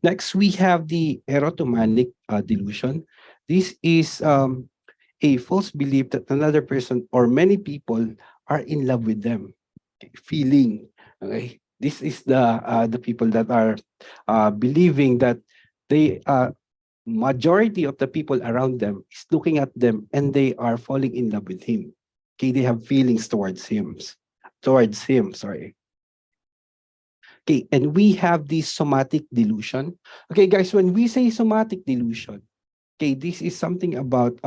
Next, we have the erotomanic delusion. This is a false belief that another person or many people are in love with them. Okay, feeling. Okay, this is the people that are believing that they majority of the people around them is looking at them and they are falling in love with him. Okay, they have feelings towards him. Sorry. Okay, and we have this somatic delusion. Okay, guys, when we say somatic delusion, okay, this is something about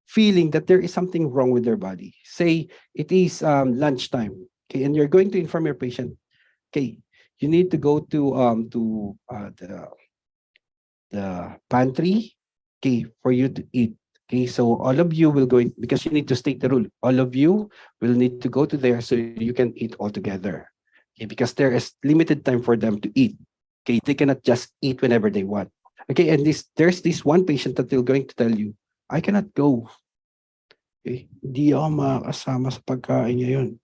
feeling that there is something wrong with their body. Say it is lunchtime, okay, and you're going to inform your patient, okay, you need to go to the pantry, okay, for you to eat. Okay, so all of you will go in because you need to state the rule. All of you will need to go to there so you can eat all together. Okay, because there is limited time for them to eat. Okay, they cannot just eat whenever they want. Okay, and there's this one patient that they're going to tell you, I cannot go. Okay, hindi ako makakasama sa pagkain ngayon.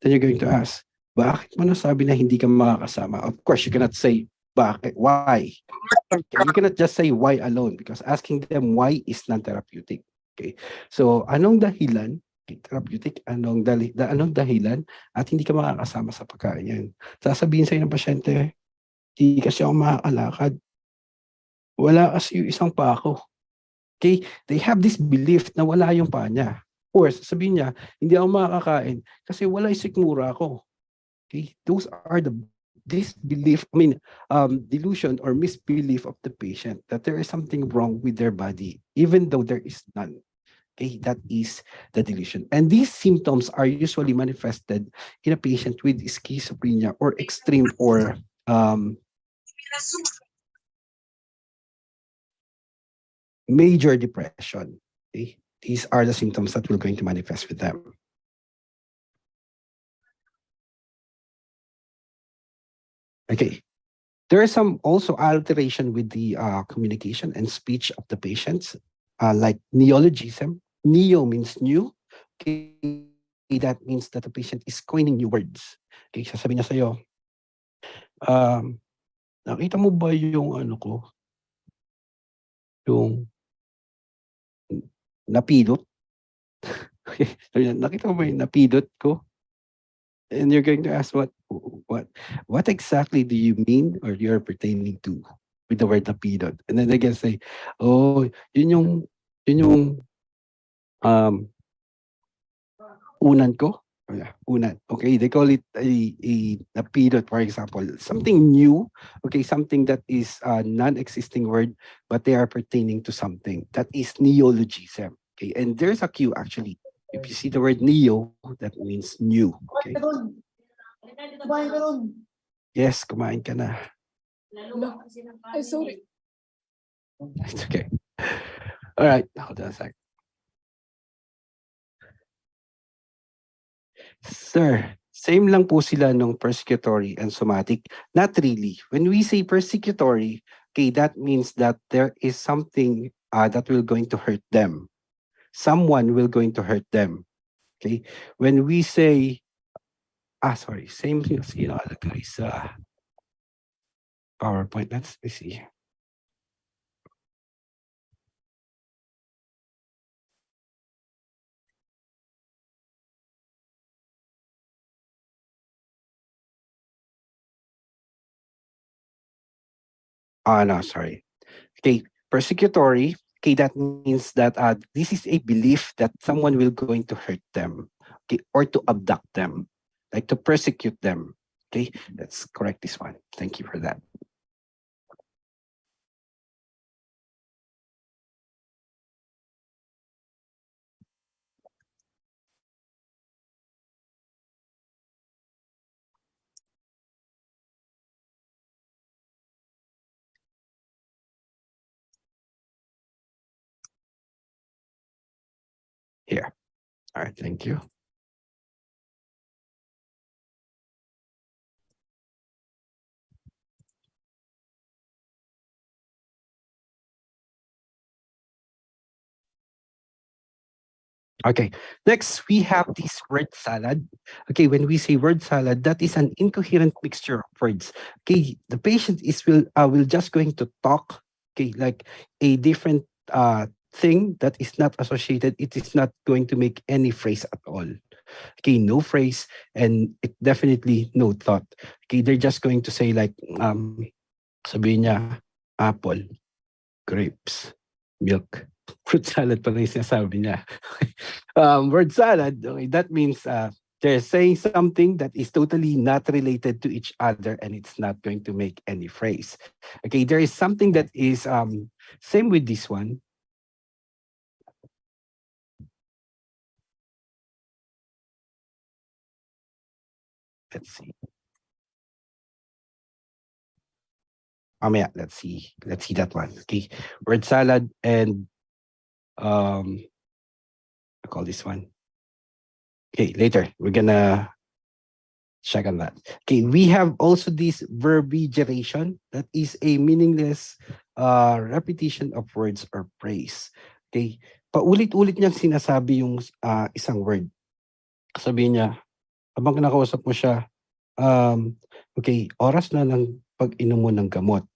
Then you're going to ask, bakit mo nasabi na hindi ka makakasama? Of course, you cannot say, bakit? Why? Okay, you cannot just say why alone because asking them why is non-therapeutic. Okay, so anong dahilan? Okay, therapeutic, anong dahilan at hindi ka makakasama sa pagkain yan? Sasabihin sa'yo ng pasyente, hindi kasi ako makakalakad. Wala kasi yung isang pako. Okay? They have this belief na wala yung paa niya. Or sasabihin niya, hindi ako makakakain kasi wala yung sikmura ko. Okay? Those are this belief, delusion or misbelief of the patient that there is something wrong with their body, even though there is none. Okay, that is the delusion. And these symptoms are usually manifested in a patient with schizophrenia or extreme or major depression. Okay? These are the symptoms that we're going to manifest with them. Okay. There is some also alteration with the communication and speech of the patients, like neologism. Neo means new. Okay, that means that the patient is coining new words. Okay, sasabihin niya sa'yo, um, nakita mo ba yung ano ko, yung napidot? Nakita mo ba yung napidot ko? And you're going to ask what exactly do you mean or you're pertaining to with the word napidot? And then they can say, oh, yun yung um unan ko. Oh, yeah, unan. Okay, they call it a period, for example, something new. Okay, something that is a non-existing word, but they are pertaining to something that is neologism. Okay, and there's a cue actually. If you see the word neo, that means new. Okay. Yes, kumain ka na. Ay, sorry. It's okay. All right, hold on a sec. Sir, same lang po sila nung persecutory and somatic. Not really. When we say persecutory, okay, that means that there is something that will going to hurt them. Someone will going to hurt them. Okay. When we say, sorry, same thing. Guys, PowerPoint. Let's see. No, sorry. Okay, persecutory. Okay, that means that this is a belief that someone will going to hurt them, okay, or to abduct them, like to persecute them. Okay, let's correct this one. Thank you for that. Here. All right, thank you. Okay. Next, we have this word salad. Okay, when we say word salad, that is an incoherent mixture of words. Okay, the patient is will just going to talk. Okay, like a different thing that is not associated. It is not going to make any phrase at all. Okay, no phrase, and it definitely no thought. Okay, they're just going to say like sabihin niya apple, grapes, milk. Fruit salad pala yung sinasabi niya. Word salad, okay, that means they're saying something that is totally not related to each other and it's not going to make any phrase. Okay, there is something that is same with this one. Let's see. Yeah, let's see. Let's see that one. Okay, word salad and I call this one. Okay, later we're gonna check on that. Okay, we have also this verbigeration that is a meaningless repetition of words or praise. Okay, paulit-ulit niyang sinasabi yung isang word. Sabihin niya, habang kinakausap mo siya, okay, oras na ng pag-inom mo ng gamot.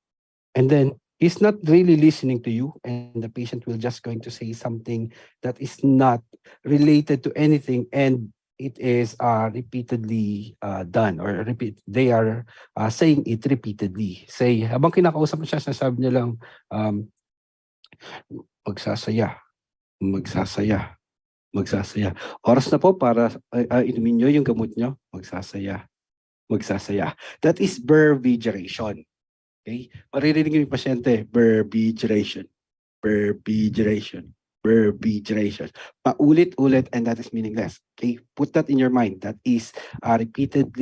And then he's not really listening to you, and the patient will just going to say something that is not related to anything, and it is repeatedly done or repeat. They are saying it repeatedly. Say, habang kinakausap mo siya, sasabi niya lang, um, magsasaya, magsasaya, magsasaya. Oras na po para inumin nyo yung gamot nyo, magsasaya, magsasaya. That is verbigeration. Okay? Maririnig yung pasyente, verbigeration, verbigeration, verbigeration. Paulit-ulit, and that is meaningless. Okay? Put that in your mind. That is repeated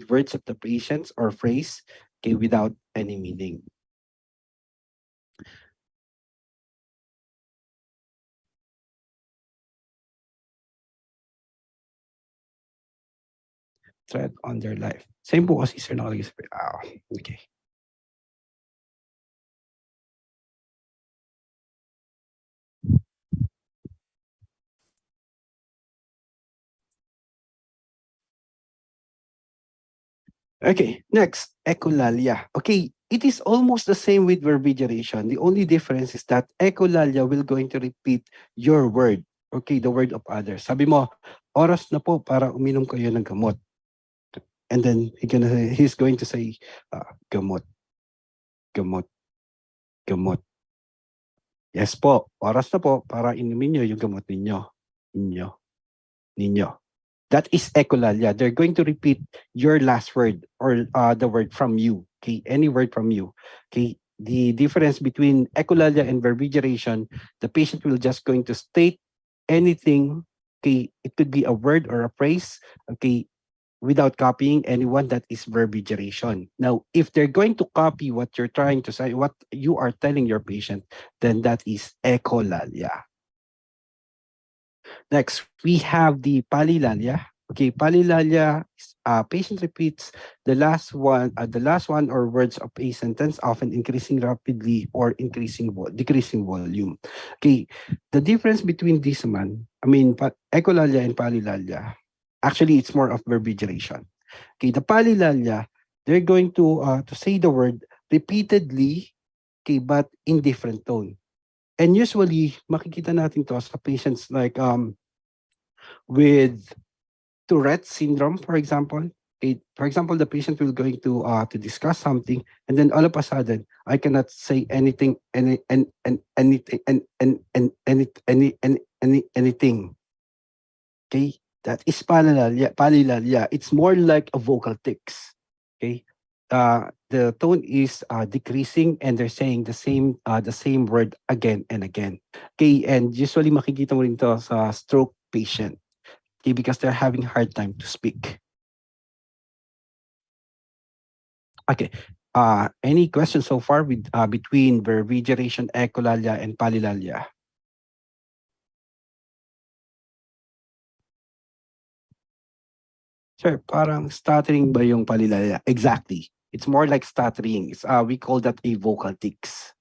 words of the patients or phrase, okay, without any meaning. Threat on their life. Same po kasi sir nakalagay sa okay. Okay, next, echolalia. Okay, it is almost the same with verbigeration. The only difference is that echolalia will going to repeat your word. Okay, the word of others. Sabi mo, oras na po para uminom kayo ng gamot. And then he's going to say, gamot, gamot, gamot. Yes po, oras na po para inumin nyo yung gamot ninyo. Ninyo, ninyo. That is echolalia. They're going to repeat your last word or the word from you. Okay, any word from you. Okay, the difference between echolalia and verbigeration, the patient will just going to state anything. Okay, it could be a word or a phrase. Okay, without copying anyone, that is verbigeration. Now, if they're going to copy what you're trying to say, what you are telling your patient, then that is echolalia. Next, we have the palilalia. Okay, palilalia, patient repeats the last one or words of a sentence, often increasing rapidly or decreasing volume. Okay, the difference between this one, echolalia and palilalia, actually it's more of verbigeration. Okay, the palilalia, they're going to say the word repeatedly, okay, but in different tone. And usually, makikita natin to sa patients like with Tourette syndrome, for example. For example, the patient will going to discuss something, and then all of a sudden, I cannot say anything, anything, anything. Okay, that is palilalia. Palilalia. It's more like a vocal tics. Okay, the tone is decreasing, and they're saying the same word again and again. Okay, and usually makikita mo rin to sa stroke patient. Okay, because they're having hard time to speak. Okay. Any questions so far with between verbigeration, echolalia, and palilalia? Sir, parang stuttering ba yung palilalia? Exactly. It's more like stuttering. We call that a vocal tics.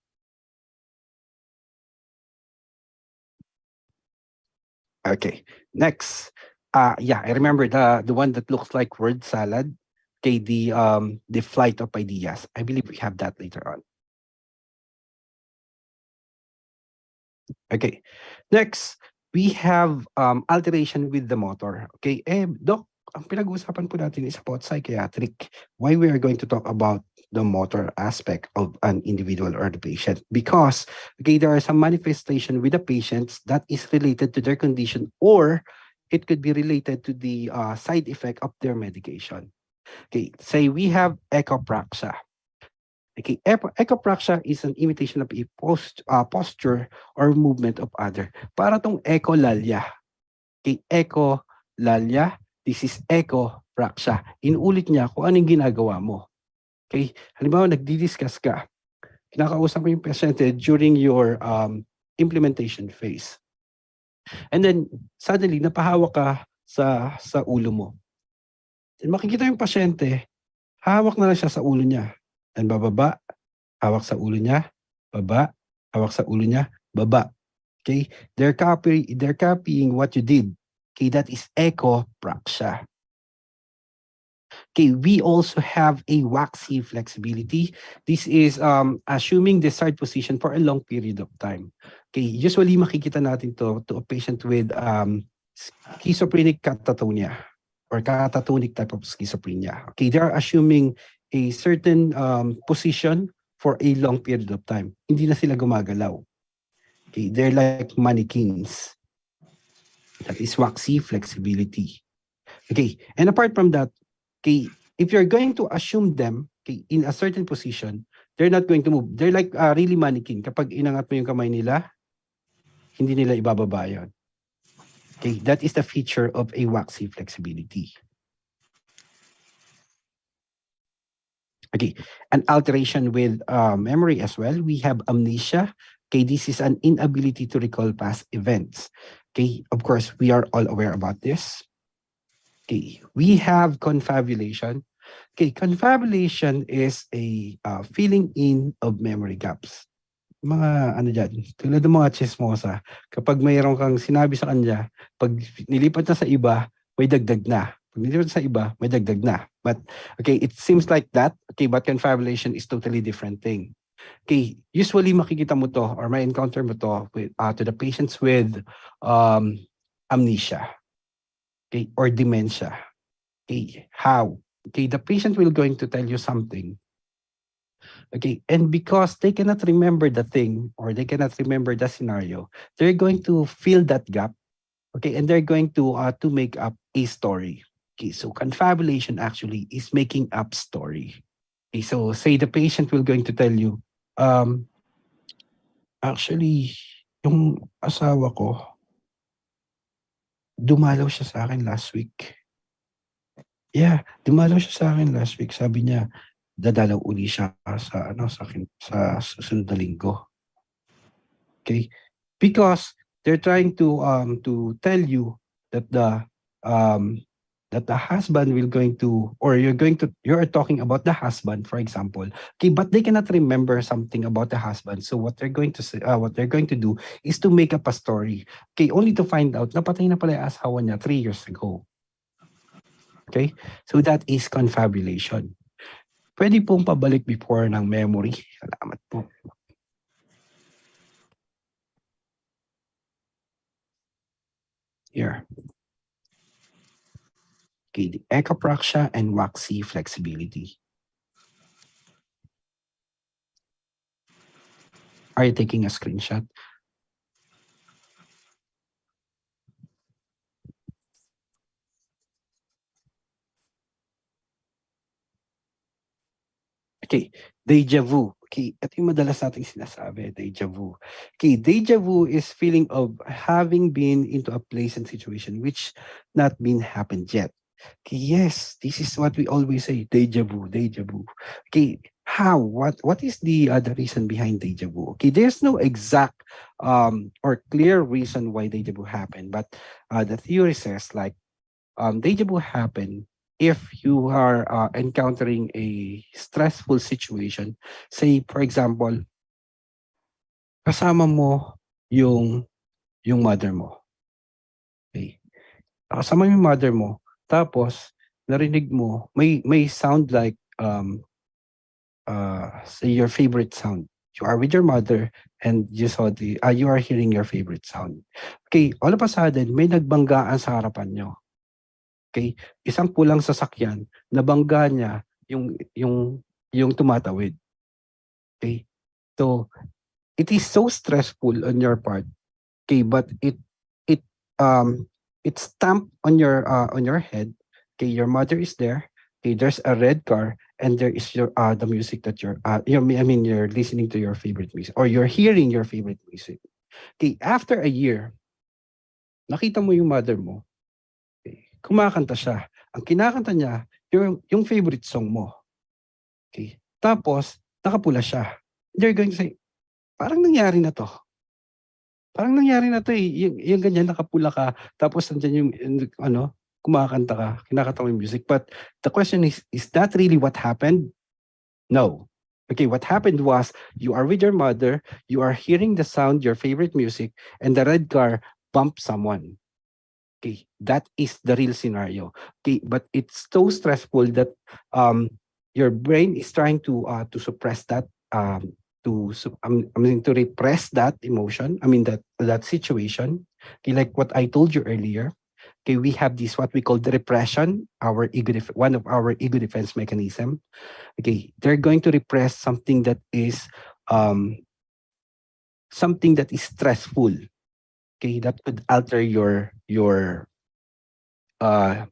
Okay. Next. Yeah, I remember the one that looks like word salad. Okay, the flight of ideas. I believe we have that later on. Okay. Next, we have alteration with the motor. Okay. Doc, ang pinag-uusapan po natin is about psychiatric. Why we are going to talk about the motor aspect of an individual or the patient? Because, okay, there are some manifestation with the patients that is related to their condition, or it could be related to the side effect of their medication. Okay. Say we have echopraxia. Okay, echopraxia is an imitation of a posture or movement of other. Para tong echolalia. Okay, echolalia, this is echopraxia. Inulit niya kung anong ginagawa mo. Okay, halimbawa nagdi-discuss ka, kinakausap mo yung pasyente during your implementation phase. And then, suddenly, napahawak ka sa ulo mo. Then makikita yung pasyente, hawak na lang siya sa ulo niya. And bababa, hawak sa ulo niya, baba, hawak sa ulo niya, baba. Okay? They're copying what you did. Okay, that is echopraxia. Okay, we also have a waxy flexibility. This is assuming the side position for a long period of time. Okay, usually makikita natin to a patient with schizophrenic catatonia or catatonic type of schizophrenia. Okay, they are assuming a certain position for a long period of time. Hindi na sila gumagalaw. Okay, they're like mannequins. That is waxy flexibility. Okay, and apart from that, okay, if you're going to assume them okay, in a certain position, they're not going to move. They're like really mannequin. Kapag inangat mo yung kamay nila, hindi nila ibababa yun. Okay, that is the feature of a waxy flexibility. Okay, an alteration with memory as well. We have amnesia. Okay, this is an inability to recall past events. Okay, of course, we are all aware about this. Okay, we have confabulation. Okay, confabulation is a filling in of memory gaps. Mga ano dyan, tulad ng mga chismosa, kapag mayroon kang sinabi sa kanya, pag nilipat na sa iba, may dagdag na. Pag nilipat sa iba, may dagdag na. But, okay, it seems like that, okay, but confabulation is totally different thing. Okay, usually makikita mo to or may encounter mo to with, to the patients with amnesia, okay, or dementia. Okay, how? Okay, the patient will going to tell you something. Okay, and because they cannot remember the thing or they cannot remember the scenario, they're going to fill that gap. Okay, and they're going to make up a story. Okay, so confabulation actually is making up story. Okay, so say the patient will going to tell you, actually, yung asawa ko, dumalaw siya sa akin last week. Yeah, dumalaw siya sa akin last week. Sabi niya, dadalaw uli siya sa susunod na linggo. Okay? Because they're trying to tell you that the husband will going to, or you're talking about the husband, for example. Okay, but they cannot remember something about the husband. So what they're going to say, what they're going to do is to make up a story. Okay, only to find out napatay na pala yung asawa niya 3 years ago. Okay? So that is confabulation. Pwede pong pabalik before ng memory. Salamat po. Here. Okay, the echopraxia and waxy flexibility. Are you taking a screenshot? Okay, deja vu. Okay, ito yung madalas nating sinasabi, deja vu. Okay, deja vu is feeling of having been into a place and situation which not been happened yet. Okay, yes, this is what we always say, deja vu, deja vu. Okay, how? What is the reason behind deja vu? Okay, there's no exact or clear reason why deja vu happened, but the theory says like deja vu happen if you are encountering a stressful situation. Say, for example, kasama mo yung mother mo. Kasama mo yung mother mo, tapos narinig mo, may sound like, say your favorite sound. You are with your mother and you are hearing your favorite sound. Okay, all of a sudden, may nagbanggaan sa harapan nyo. Okay, isang pulang sasakyan, nabangga niya yung tumatawid. Okay, so it is so stressful on your part. Okay, but it it's stamped on your head. Okay, your mother is there. Okay, there's a red car, and there is your the music that you're listening to your favorite music, or you're hearing your favorite music. Okay, after a year, nakita mo yung mother mo. Okay, kumakanta siya. Ang kinakanta niya yung favorite song mo. Okay, tapos nakapula siya. They're going to say, parang nangyari na to. Parang nangyari na 'to, eh, yung ganyan nakapula ka tapos nandiyan yung ano, kumakanta ka, kinakanta mo yung music. But the question is that really what happened? No. Okay, what happened was you are with your mother, you are hearing the sound, your favorite music, and the red car bumped someone. Okay, that is the real scenario. Okay, but it's so stressful that your brain is trying to suppress that to repress that emotion. I mean that situation. Okay, like what I told you earlier. Okay, we have this what we call the repression, one of our ego defense mechanism. Okay, they're going to repress um something that is stressful. Okay, that could alter uh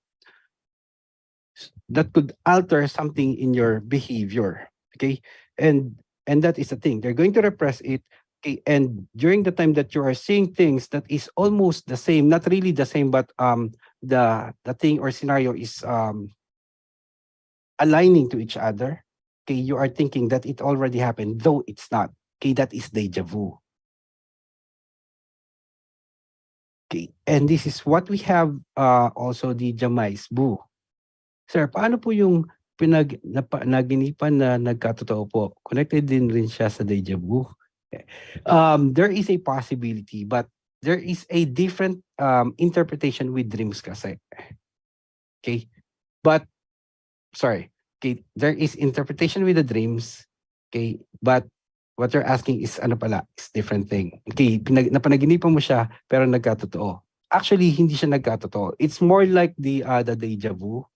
that could alter something in your behavior. Okay, and that is the thing, they're going to repress it. Okay, and during the time that you are seeing things that is almost the same, not really the same, but the thing or scenario is aligning to each other. Okay, you are thinking that it already happened, though it's not. Okay, that is deja vu. Okay, and this is what we have, also the Jamais bu. Sir, paano po yung naginipan na nagkatotoo po? Connected din rin siya sa deja vu? There is a possibility, but there is a different interpretation with dreams kasi. Okay? But, sorry. Okay, there is interpretation with the dreams. Okay, but what you're asking is ano pala, is different thing. Okay, napanaginipan mo siya pero nagkatotoo. Actually, hindi siya nagkatotoo. It's more like the deja vu.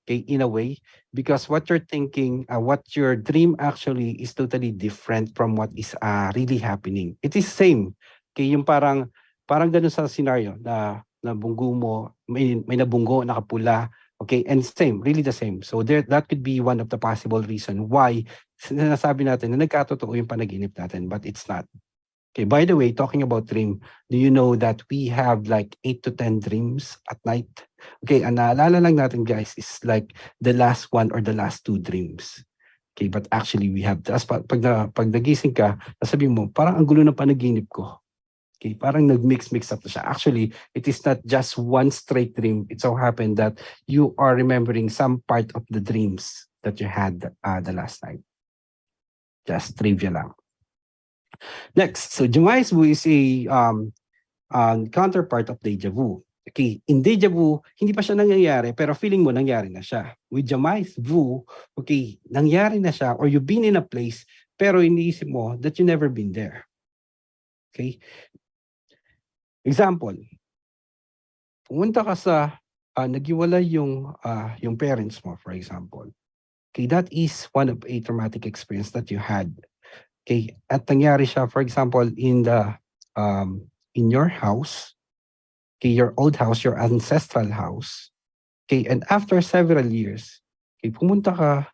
Okay, in a way, because what you're thinking, what your dream actually is totally different from what is really happening. It is same. Okay, yung parang ganun sa scenario na nabunggo mo, may nabunggo, nakapula. Okay, and same, really the same. So that could be one of the possible reason why sinasabi natin na nagkatotoo yung panaginip natin, but it's not. Okay, by the way, talking about dream, do you know that we have like 8 to 10 dreams at night? Okay, ang naalala lang natin guys is like the last one or the last 2 dreams. Okay, but actually we have, pag nagising ka, sasabihin mo, parang ang gulo ng panaginip ko. Okay, parang nag-mix up na siya. Actually, it is not just one straight dream. It so happened that you are remembering some part of the dreams that you had the last night. Just trivia lang. Next, so Jamais vu is a counterpart of deja vu. Okay, in deja vu, hindi pa siya nangyayari, pero feeling mo nangyari na siya. With Jamais vu, okay, nangyari na siya, or you've been in a place, pero iniisip mo that you never been there. Okay? Example, pumunta ka sa, naghiwalay yung parents mo, for example. Okay, that is one of a traumatic experience that you had. Okay, at nangyari siya, for example, in your house, okay, your old house, your ancestral house. Okay, and after several years, okay, pumunta ka,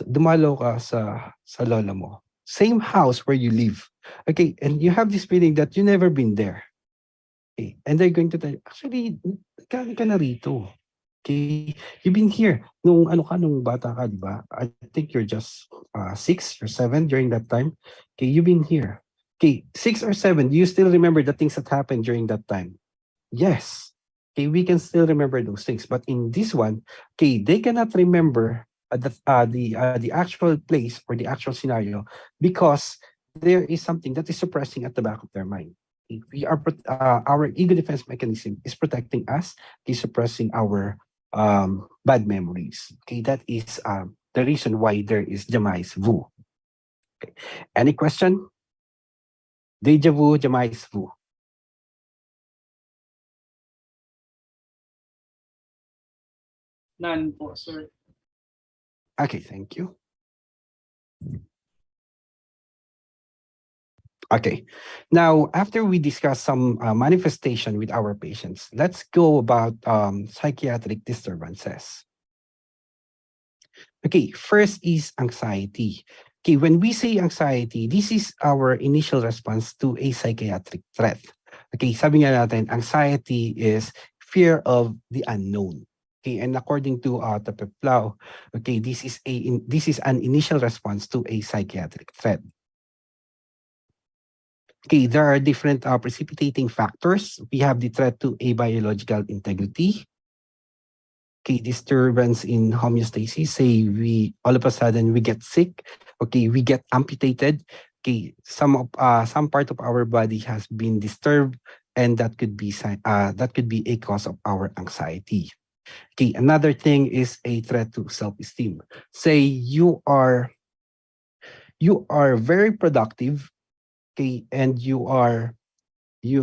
dumalo ka sa lola mo. Same house where you live. Okay, and you have this feeling that you never been there. Okay, and they're going to tell you, actually, galing ka na rito. Okay, you've been here nung bata ka, di ba? I think you're just 6 or 7 during that time. Okay, you've been here. Okay, 6 or 7, do you still remember the things that happened during that time? Yes. Okay, we can still remember those things. But in this one, okay, they cannot remember the actual place or the actual scenario because there is something that is suppressing at the back of their mind. Our ego defense mechanism is protecting us, is suppressing our bad memories. Okay, that is the reason why there is Jamais Vu. Okay. Any question? Deja vu, Jamais Vu. None po, sir. Okay, thank you. Okay, now after we discuss some manifestation with our patients, let's go about psychiatric disturbances. Okay, first is anxiety. Okay, when we say anxiety, this is our initial response to a psychiatric threat. Okay, sabi nga natin, anxiety is fear of the unknown. Okay, and according to Tapeplau, okay, this is an initial response to a psychiatric threat. Okay, there are different precipitating factors. We have the threat to a biological integrity. Okay, disturbance in homeostasis. Say we all of a sudden we get sick. Okay, we get amputated. Okay, some part of our body has been disturbed, and that could be a cause of our anxiety. Okay, another thing is a threat to self-esteem. Say you are very productive. Okay, and you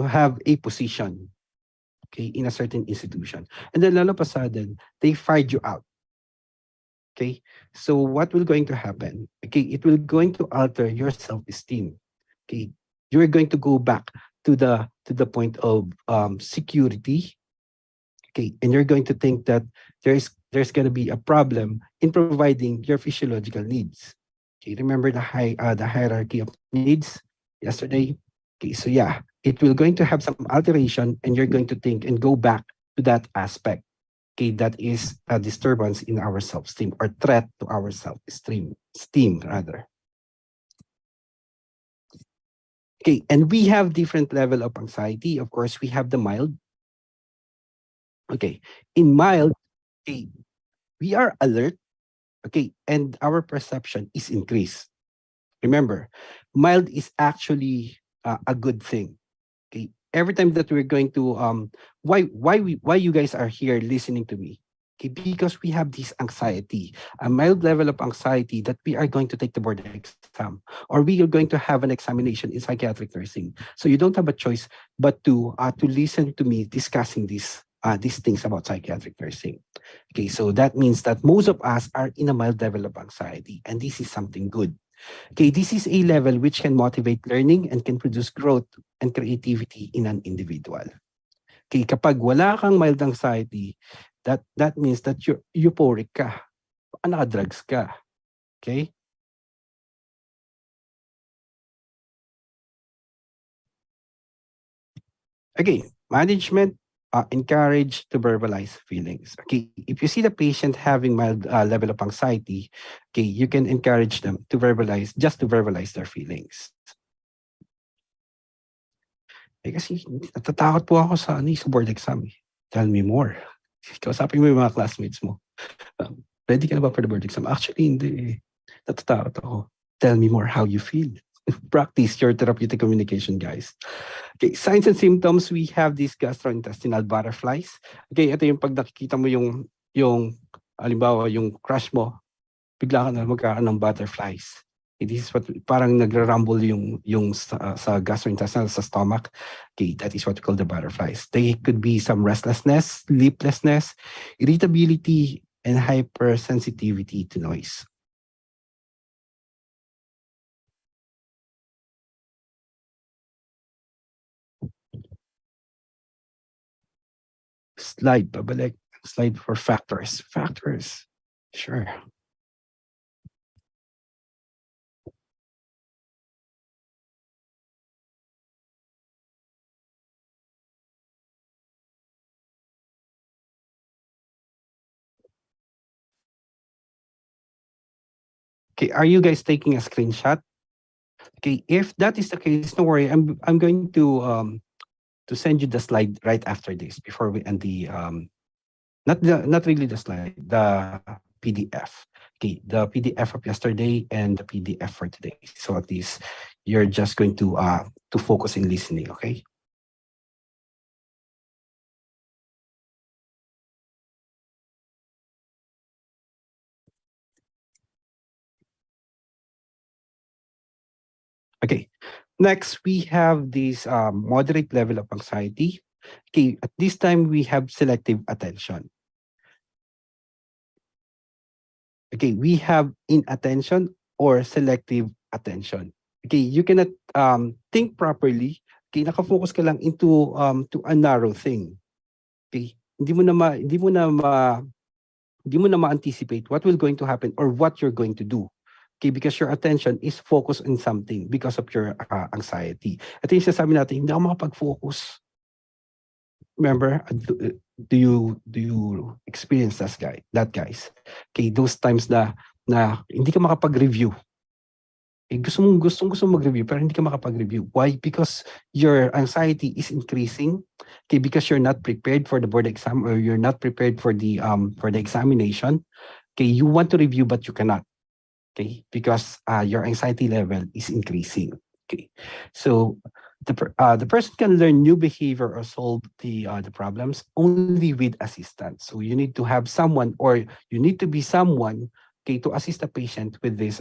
have a position, okay, in a certain institution. And then all of a sudden, they fired you out. Okay. So what will going to happen? Okay, it will going to alter your self-esteem. Okay. You're going to go back to the point of security. Okay. And you're going to think that there's going to be a problem in providing your physiological needs. Okay. Remember the hierarchy of needs yesterday? Okay. So yeah, it will going to have some alteration, and you're going to think and go back to that aspect. Okay, that is a disturbance in our self-esteem or threat to our esteem rather. Okay, and we have different level of anxiety. Of course, we have the mild. Okay, in mild, okay, we are alert. Okay, and our perception is increased. Remember, mild is actually a good thing. Okay, every time that we're going to why you guys are here listening to me. Okay, because we have this anxiety, a mild level of anxiety that we are going to take the board exam, or we are going to have an examination in psychiatric nursing. So you don't have a choice but to listen to me discussing these things about psychiatric nursing. Okay, so that means that most of us are in a mild level of anxiety, and this is something good. Okay, this is a level which can motivate learning and can produce growth and creativity in an individual. Okay, kapag wala kang mild anxiety, that means that you're euphoric ka. Baka naka-drugs ka. Okay? Okay, management encourage to verbalize feelings. Okay, if you see the patient having mild level of anxiety, okay, you can encourage them to verbalize their feelings. Eh kasi natatakot po ako sa board exam eh. Tell me more. Kausapin mo yung mga classmates mo. Ready ka na ba for the board exam? Actually, hindi eh. Natatakot ako. Tell me more how you feel. Practice your therapeutic communication, guys. Okay, signs and symptoms, we have these gastrointestinal butterflies. Okay, ito yung pag nakikita mo yung halimbawa, yung crush mo, bigla ka na magkakaroon ng butterflies. This is what parang nagra-rumble yung sa gastrointestinal, sa stomach. Okay, that is what we call the butterflies. They could be some restlessness, sleeplessness, irritability, and hypersensitivity to noise. Slide, pabalik. Slide for factors. Factors. Sure. Okay, are you guys taking a screenshot? Okay, if that is the case, don't worry. I'm going to send you the slide right after this before we end the not really the slide, the PDF. Okay, the PDF of yesterday and the PDF for today. So at least you're just going to focus in listening, okay? Okay. Next, we have this moderate level of anxiety. Okay, at this time, we have selective attention. Okay, we have inattention or selective attention. Okay, you cannot think properly. Okay, nakafocus ka lang into to a narrow thing. Okay, hindi mo na ma-anticipate what will going to happen or what you're going to do. Okay, because your attention is focused on something because of your anxiety. Ito yung sasabi natin, hindi ako makapag-focus. Remember, do you experience that guys? Okay, those times na hindi ka makapag-review. Eh, gusto mag-review pero hindi ka makapag-review. Why? Because your anxiety is increasing. Okay, because you're not prepared for the board exam or you're not prepared for the examination. Okay, you want to review but you cannot. Okay, because your anxiety level is increasing. Okay, so the person can learn new behavior or solve the problems only with assistance. So you need to have someone or you need to be someone, okay, to assist the patient with this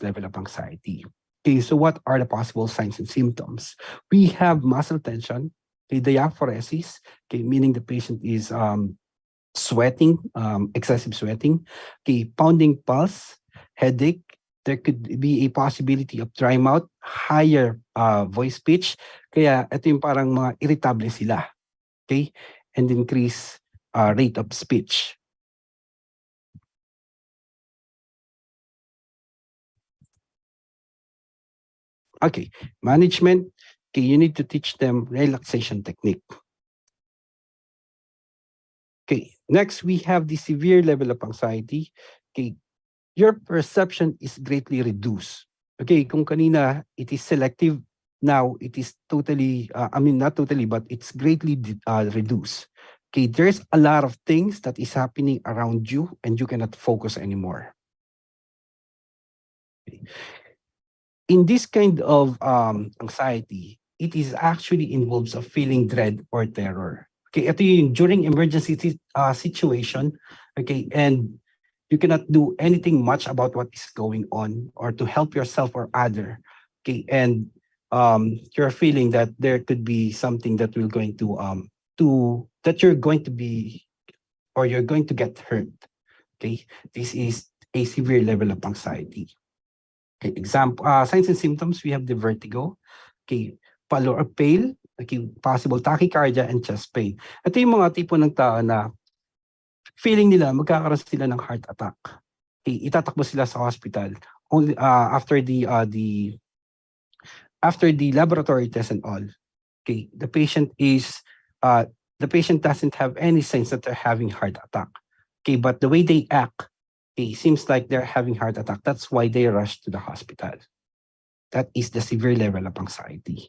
level of anxiety. Okay, so what are the possible signs and symptoms? We have muscle tension, okay, diaphoresis, okay, meaning the patient is sweating, excessive sweating, okay, pounding pulse, headache. There could be a possibility of dry mouth, higher voice pitch. Kaya ito yung parang mga irritable sila. Okay? And increase rate of speech. Okay, management. Okay, you need to teach them relaxation technique. Okay, next we have the severe level of anxiety. Okay, your perception is greatly reduced. Okay, kung kanina it is selective, now it is totally, not totally, but it's greatly reduced. Okay, there's a lot of things that is happening around you and you cannot focus anymore. Okay. In this kind of anxiety, it is actually involves of feeling dread or terror. Okay, ito yung during emergency situation, okay, and you cannot do anything much about what is going on or to help yourself or other. Okay, and you're feeling that there could be something that will going to that you're going to be or you're going to get hurt. Okay, this is a severe level of anxiety. Okay, example, signs and symptoms, we have the vertigo, okay, pallor or pale, okay, possible tachycardia and chest pain. Ito yung mga tipo ng tao na feeling nila magkakaroon sila ng heart attack. Okay, itatakbo sila sa hospital only after the laboratory test and all. Okay, the patient doesn't have any signs that they're having heart attack. Okay, but the way they act, okay, seems like they're having heart attack. That's why they rush to the hospital. That is the severe level of anxiety.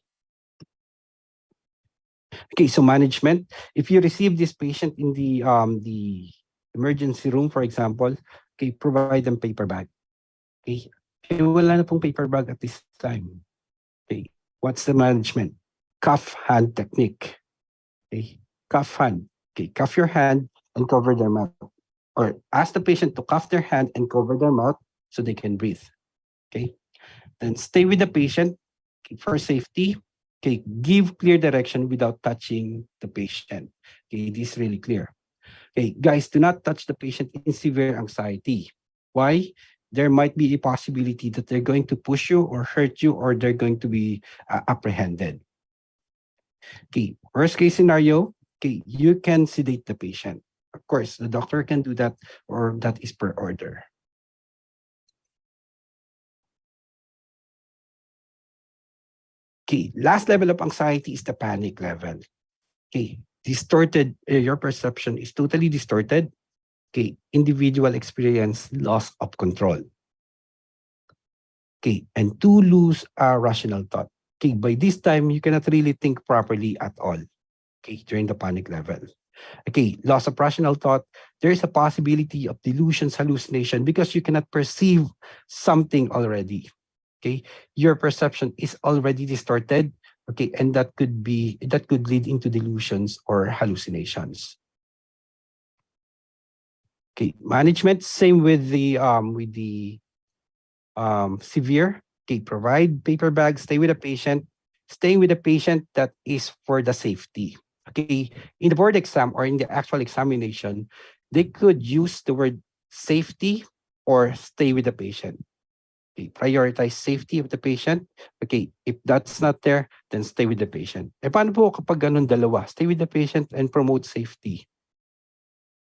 Okay, so management. If you receive this patient in the emergency room, for example, okay, provide them paper bag. Okay, wala na pong paper bag at this time. Okay, what's the management? Cuff hand technique. Okay, cuff hand. Okay, cuff your hand and cover their mouth. Or ask the patient to cuff their hand and cover their mouth so they can breathe. Okay, then stay with the patient for safety. Okay, give clear direction without touching the patient. Okay, this is really clear. Okay, guys, do not touch the patient in severe anxiety. Why? There might be a possibility that they're going to push you or hurt you or they're going to be apprehended. Okay, worst case scenario, okay, you can sedate the patient. Of course, the doctor can do that or that is per order. Okay, last level of anxiety is the panic level. Okay, distorted, your perception is totally distorted. Okay, individual experience loss of control. Okay, and to lose a rational thought. Okay, by this time, you cannot really think properly at all. Okay, during the panic level. Okay, loss of rational thought. There is a possibility of delusions, hallucination, because you cannot perceive something already. Okay, your perception is already distorted. Okay, and that could lead into delusions or hallucinations. Okay, management, same with the severe. Okay, provide paper bag, stay with the patient. Staying with the patient, that is for the safety. Okay, in the board exam or in the actual examination, they could use the word safety or stay with the patient. Okay, prioritize safety of the patient. Okay, if that's not there, then stay with the patient. E paano po kapag ganun dalawa? Stay with the patient and promote safety.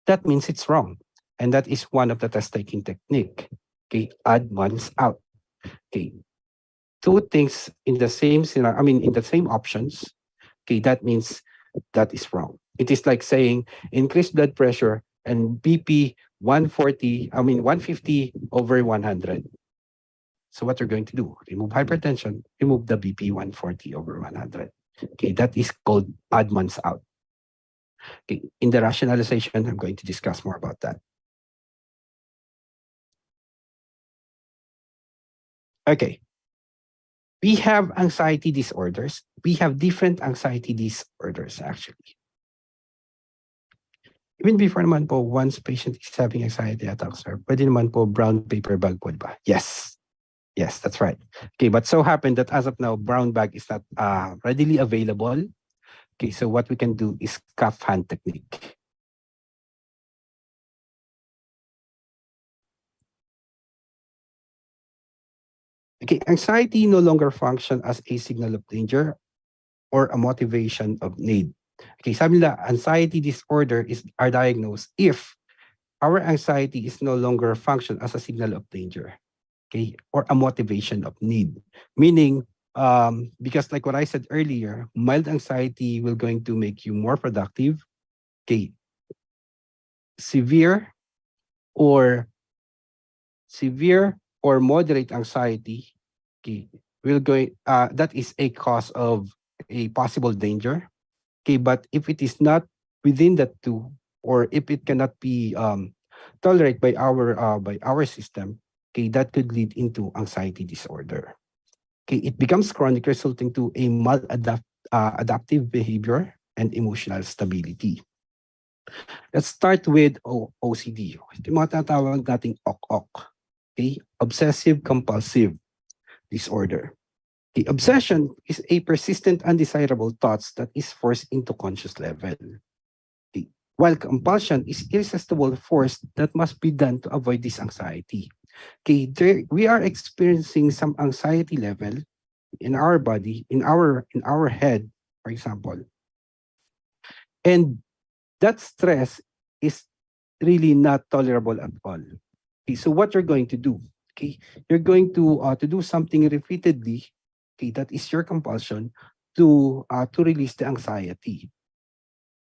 That means it's wrong. And that is one of the test taking technique. Okay, add ones out. Okay, two things in the same scenario, I mean, in the same options. Okay, that means that is wrong. It is like saying increased blood pressure and BP 140, I mean 150 over 100. So what you're going to do, remove hypertension, remove the BP 140 over 100. Okay, that is called odd ones out. Okay, in the rationalization, I'm going to discuss more about that. Okay, we have anxiety disorders. We have different anxiety disorders actually. Even before naman po, once patient is having anxiety attacks, sir, pwede naman po brown paper bag po, ba? Yes. Yes, that's right. Okay, but so happened that as of now, brown bag is not readily available. Okay, so what we can do is cuff hand technique. Okay, anxiety no longer function as a signal of danger or a motivation of need. Okay, sabi nila, anxiety disorder are diagnosed if our anxiety is no longer function as a signal of danger, okay, or a motivation of need. Meaning, because like what I said earlier, mild anxiety will going to make you more productive. Okay, severe or severe or moderate anxiety, okay, will going that is a cause of a possible danger. Okay, but if it is not within that two, or if it cannot be tolerated by our system, okay, that could lead into anxiety disorder. Okay, it becomes chronic, resulting to a adaptive behavior and emotional stability. Let's start with OCD. Ito yung mga tatawag nating OC-OC. Okay, obsessive compulsive disorder. The obsession is a persistent undesirable thoughts that is forced into conscious level. Okay. While compulsion is irresistible force that must be done to avoid this anxiety. Okay, we are experiencing some anxiety level in our body, in our head, for example. And that stress is really not tolerable at all. Okay, so what you're going to do, okay, you're going to do something repeatedly, okay, that is your compulsion to release the anxiety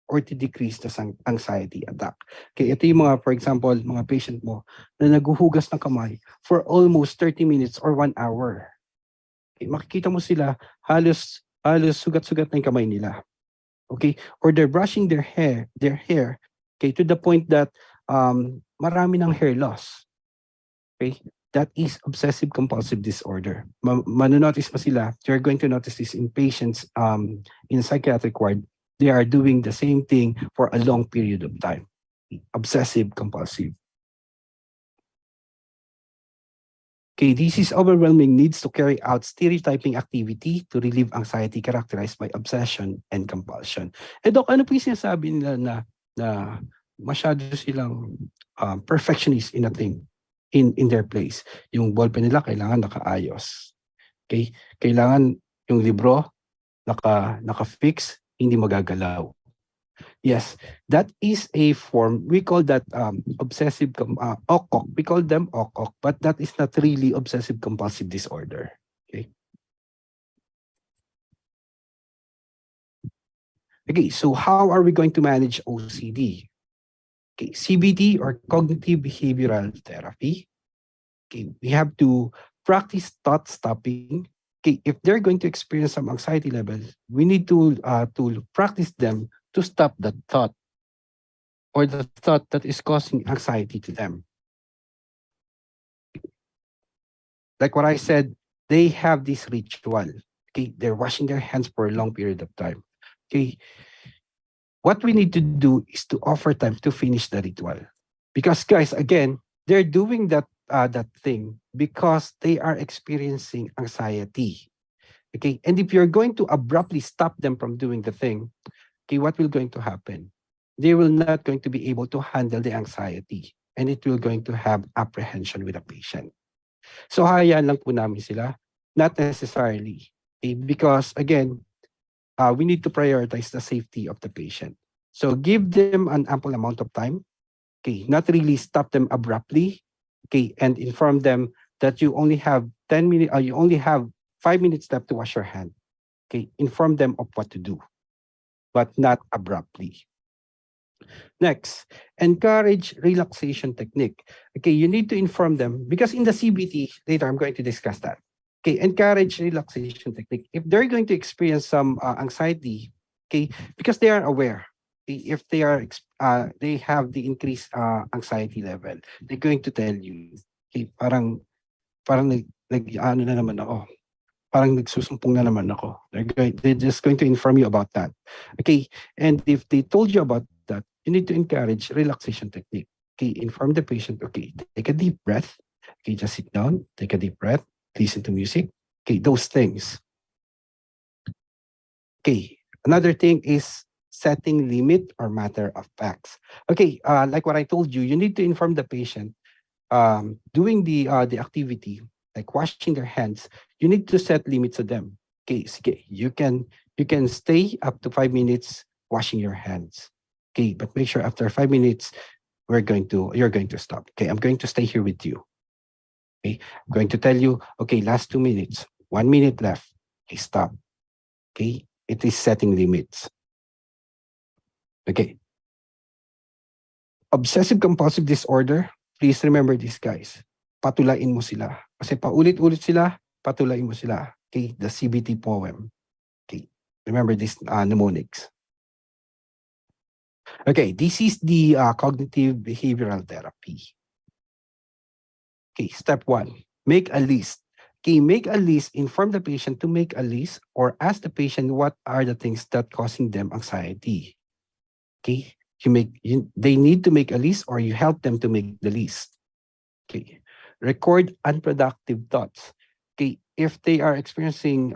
or to decrease the anxiety attack. Okay, ito yung mga, for example, mga patient mo na naguhugas ng kamay for almost 30 minutes or 1 hour. Okay, makikita mo sila halos sugat-sugat na yung kamay nila. Okay, or they're brushing their hair, okay, to the point that marami ng hair loss. Okay, that is obsessive compulsive disorder. Manonotice mo sila, you're going to notice this in patients in psychiatric ward. They are doing the same thing for a long period of time. Obsessive compulsive. Okay, this is overwhelming needs to carry out stereotyping activity to relieve anxiety characterized by obsession and compulsion. Eh Doc, ano po yung sinasabi nila na masyado silang perfectionist in a thing, in their place? Yung ballpen nila kailangan nakaayos. Okay? Kailangan yung libro naka-fix, hindi magagalaw. Yes, that is a form. We call that obsessive OCOC. We call them OCOC, but that is not really obsessive compulsive disorder. Okay. Okay, so how are we going to manage OCD? Okay, CBT or cognitive behavioral therapy. Okay, we have to practice thought stopping. Okay, if they're going to experience some anxiety levels, we need to practice them to stop that thought or the thought that is causing anxiety to them. Like what I said, they have this ritual. Okay, they're washing their hands for a long period of time. Okay, what we need to do is to offer time to finish the ritual. Because guys, again, they're doing that that thing because they are experiencing anxiety. Okay, and if you're going to abruptly stop them from doing the thing, okay, what will going to happen? They will not going to be able to handle the anxiety, and it will going to have apprehension with the patient. So hayaan lang po namin sila? Not necessarily. Okay, because again, we need to prioritize the safety of the patient. So give them an ample amount of time. Okay, not really stop them abruptly. Okay, and inform them that you only have 10 minutes, you only have 5 minutes left to wash your hand. Okay, inform them of what to do, but not abruptly. Next, encourage relaxation technique. Okay, you need to inform them because in the CBT, later I'm going to discuss that. Okay, encourage relaxation technique. If they're going to experience some anxiety, okay, because they are aware, okay, if they have the increased anxiety level, they're going to tell you, okay, parang ano na naman ako, parang nagsusumpong na naman ako. They're just going to inform you about that. Okay, and if they told you about that, you need to encourage relaxation technique. Okay, inform the patient, okay, take a deep breath. Okay, just sit down, take a deep breath, listen to music. Okay, those things. Okay, another thing is setting limit or matter of facts. Okay, like what I told you, you need to inform the patient doing the activity, like washing their hands, you need to set limits to them. Okay, sige, you can stay up to 5 minutes washing your hands. Okay, but make sure after 5 minutes you're going to stop. Okay, I'm going to stay here with you. Okay, I'm going to tell you, okay, last 2 minutes, 1 minute left. Okay, stop. Okay, it is setting limits. Okay. Obsessive compulsive disorder, please remember this, guys. Patulain mo sila. Kasi paulit-ulit sila, patulain mo sila. Okay, the CBT poem. Okay, remember this mnemonics. Okay, this is the cognitive behavioral therapy. Okay, step 1, make a list. Okay, make a list, inform the patient to make a list or ask the patient what are the things that causing them anxiety. Okay, they need to make a list or you help them to make the list. Okay, record unproductive thoughts. Okay, if they are experiencing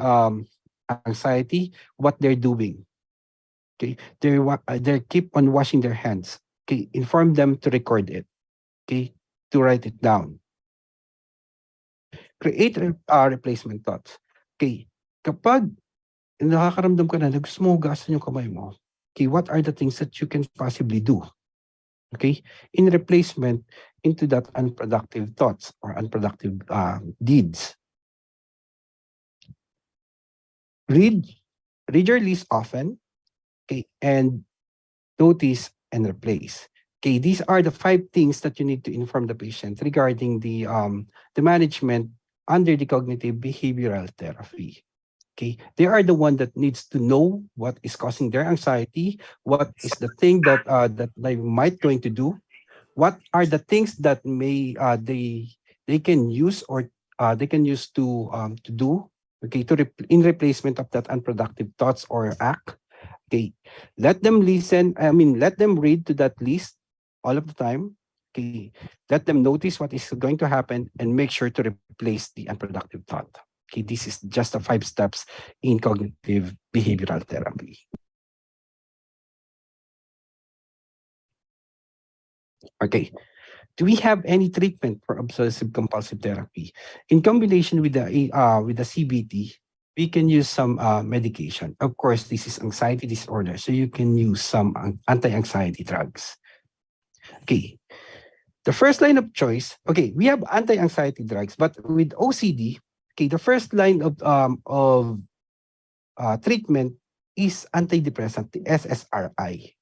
anxiety, what they're doing. Okay, they keep on washing their hands. Okay, inform them to record it. Okay, to write it down. Create replacement thoughts. Okay, kapag nakakaramdam ka na, gusto mo hugasan yung kamay mo, okay, what are the things that you can possibly do? Okay, in replacement into that unproductive thoughts or unproductive deeds. Read your list often, okay, and notice and replace. Okay, these are the 5 things that you need to inform the patient regarding the management under the cognitive behavioral therapy. Okay, they are the one that needs to know what is causing their anxiety, what is the thing that they might going to do, what are the things that they can use or they can use to do, okay, in replacement of that unproductive thoughts or act. Okay, let them listen. I mean, let them read to that list all of the time. Okay, let them notice what is going to happen and make sure to replace the unproductive thought. Okay, this is just the 5 steps in cognitive behavioral therapy. Okay, do we have any treatment for obsessive compulsive therapy? In combination with the CBT, we can use some medication. Of course, this is anxiety disorder, so you can use some anti-anxiety drugs. Okay, the first line of choice. Okay, we have anti-anxiety drugs, but with OCD, okay, the first line of treatment is antidepressant, the SSRI.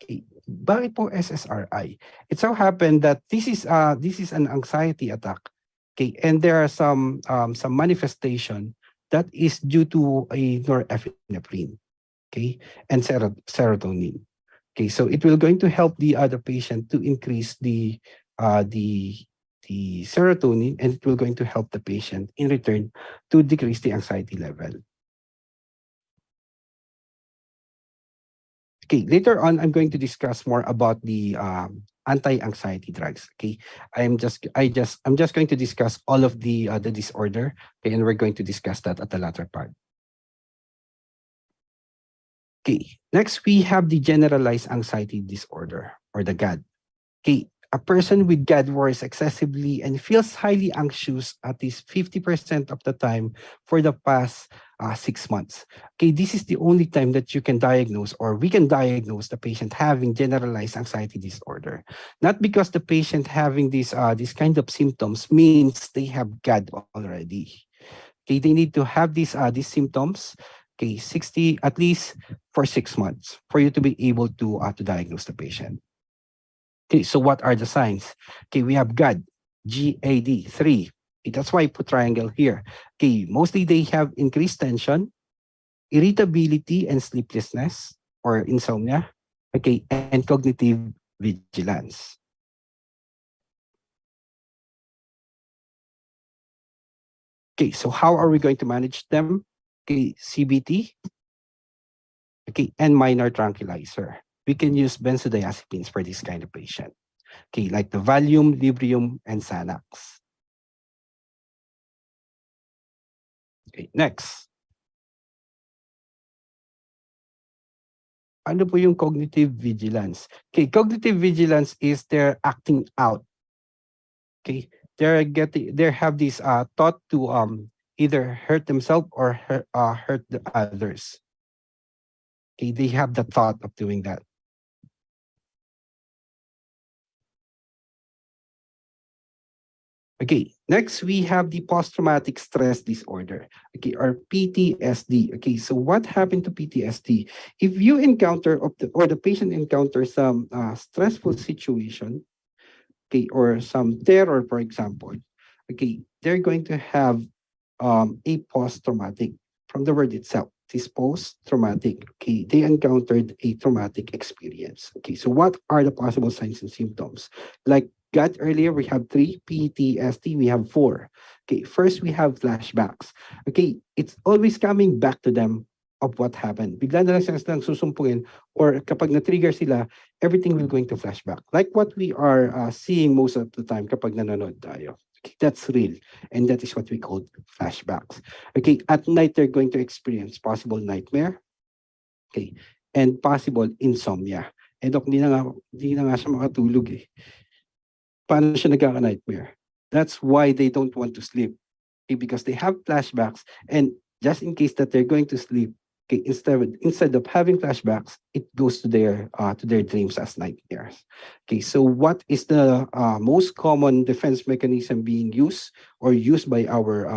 Okay. Bakit po SSRI? It so happened that this is an anxiety attack. Okay, and there are some manifestation that is due to a norepinephrine, okay, and serotonin. Okay, so it will going to help the other patient to increase the serotonin, and it will going to help the patient in return to decrease the anxiety level. Okay, later on, I'm going to discuss more about the anti-anxiety drugs. Okay, I'm just going to discuss all of the disorder. Okay, and we're going to discuss that at the latter part. Okay, next we have the generalized anxiety disorder or the GAD. Okay, a person with GAD worries excessively and feels highly anxious at least 50% of the time for the past 6 months. Okay, this is the only time that you can diagnose or we can diagnose the patient having generalized anxiety disorder. Not because the patient having these kind of symptoms means they have GAD already. Okay, they need to have these symptoms. Okay, 60 at least for 6 months for you to be able to diagnose the patient. Okay, so what are the signs? Okay, we have GAD, GAD, 3. Okay, that's why I put triangle here. Okay, mostly they have increased tension, irritability and sleeplessness or insomnia. Okay, and cognitive vigilance. Okay, so how are we going to manage them? Okay, CBT, okay, and minor tranquilizer. We can use benzodiazepines for this kind of patient. Okay, like the Valium, Librium, and Xanax. Okay, next. Ano po yung cognitive vigilance? Okay, cognitive vigilance is they're acting out. Okay, they have this thought to either hurt themselves or hurt the others. Okay, they have the thought of doing that. Okay, next we have the post-traumatic stress disorder, okay, or PTSD. Okay, so what happened to PTSD? If you encounter or the patient encounters some stressful situation, okay, or some terror, for example, okay, they're going to have a post-traumatic from the word itself. This post-traumatic, okay, they encountered a traumatic experience. Okay, so what are the possible signs and symptoms? Like got earlier, we have 3, PTSD, we have 4. Okay, first we have flashbacks. Okay, it's always coming back to them of what happened. Bigla na lang silang susumpungin or kapag na-trigger sila, everything will going to flashback. Like what we are seeing most of the time kapag nanonood tayo. Okay, that's real. And that is what we call flashbacks. Okay, at night, they're going to experience possible nightmare. Okay, and possible insomnia. And hindi na nga siya makatulog eh. Paano siya nagkaka-nightmare? That's why they don't want to sleep. Okay, because they have flashbacks and just in case that they're going to sleep, okay, instead of having flashbacks, it goes to their dreams as nightmares. Okay, so what is the most common defense mechanism being used or used by our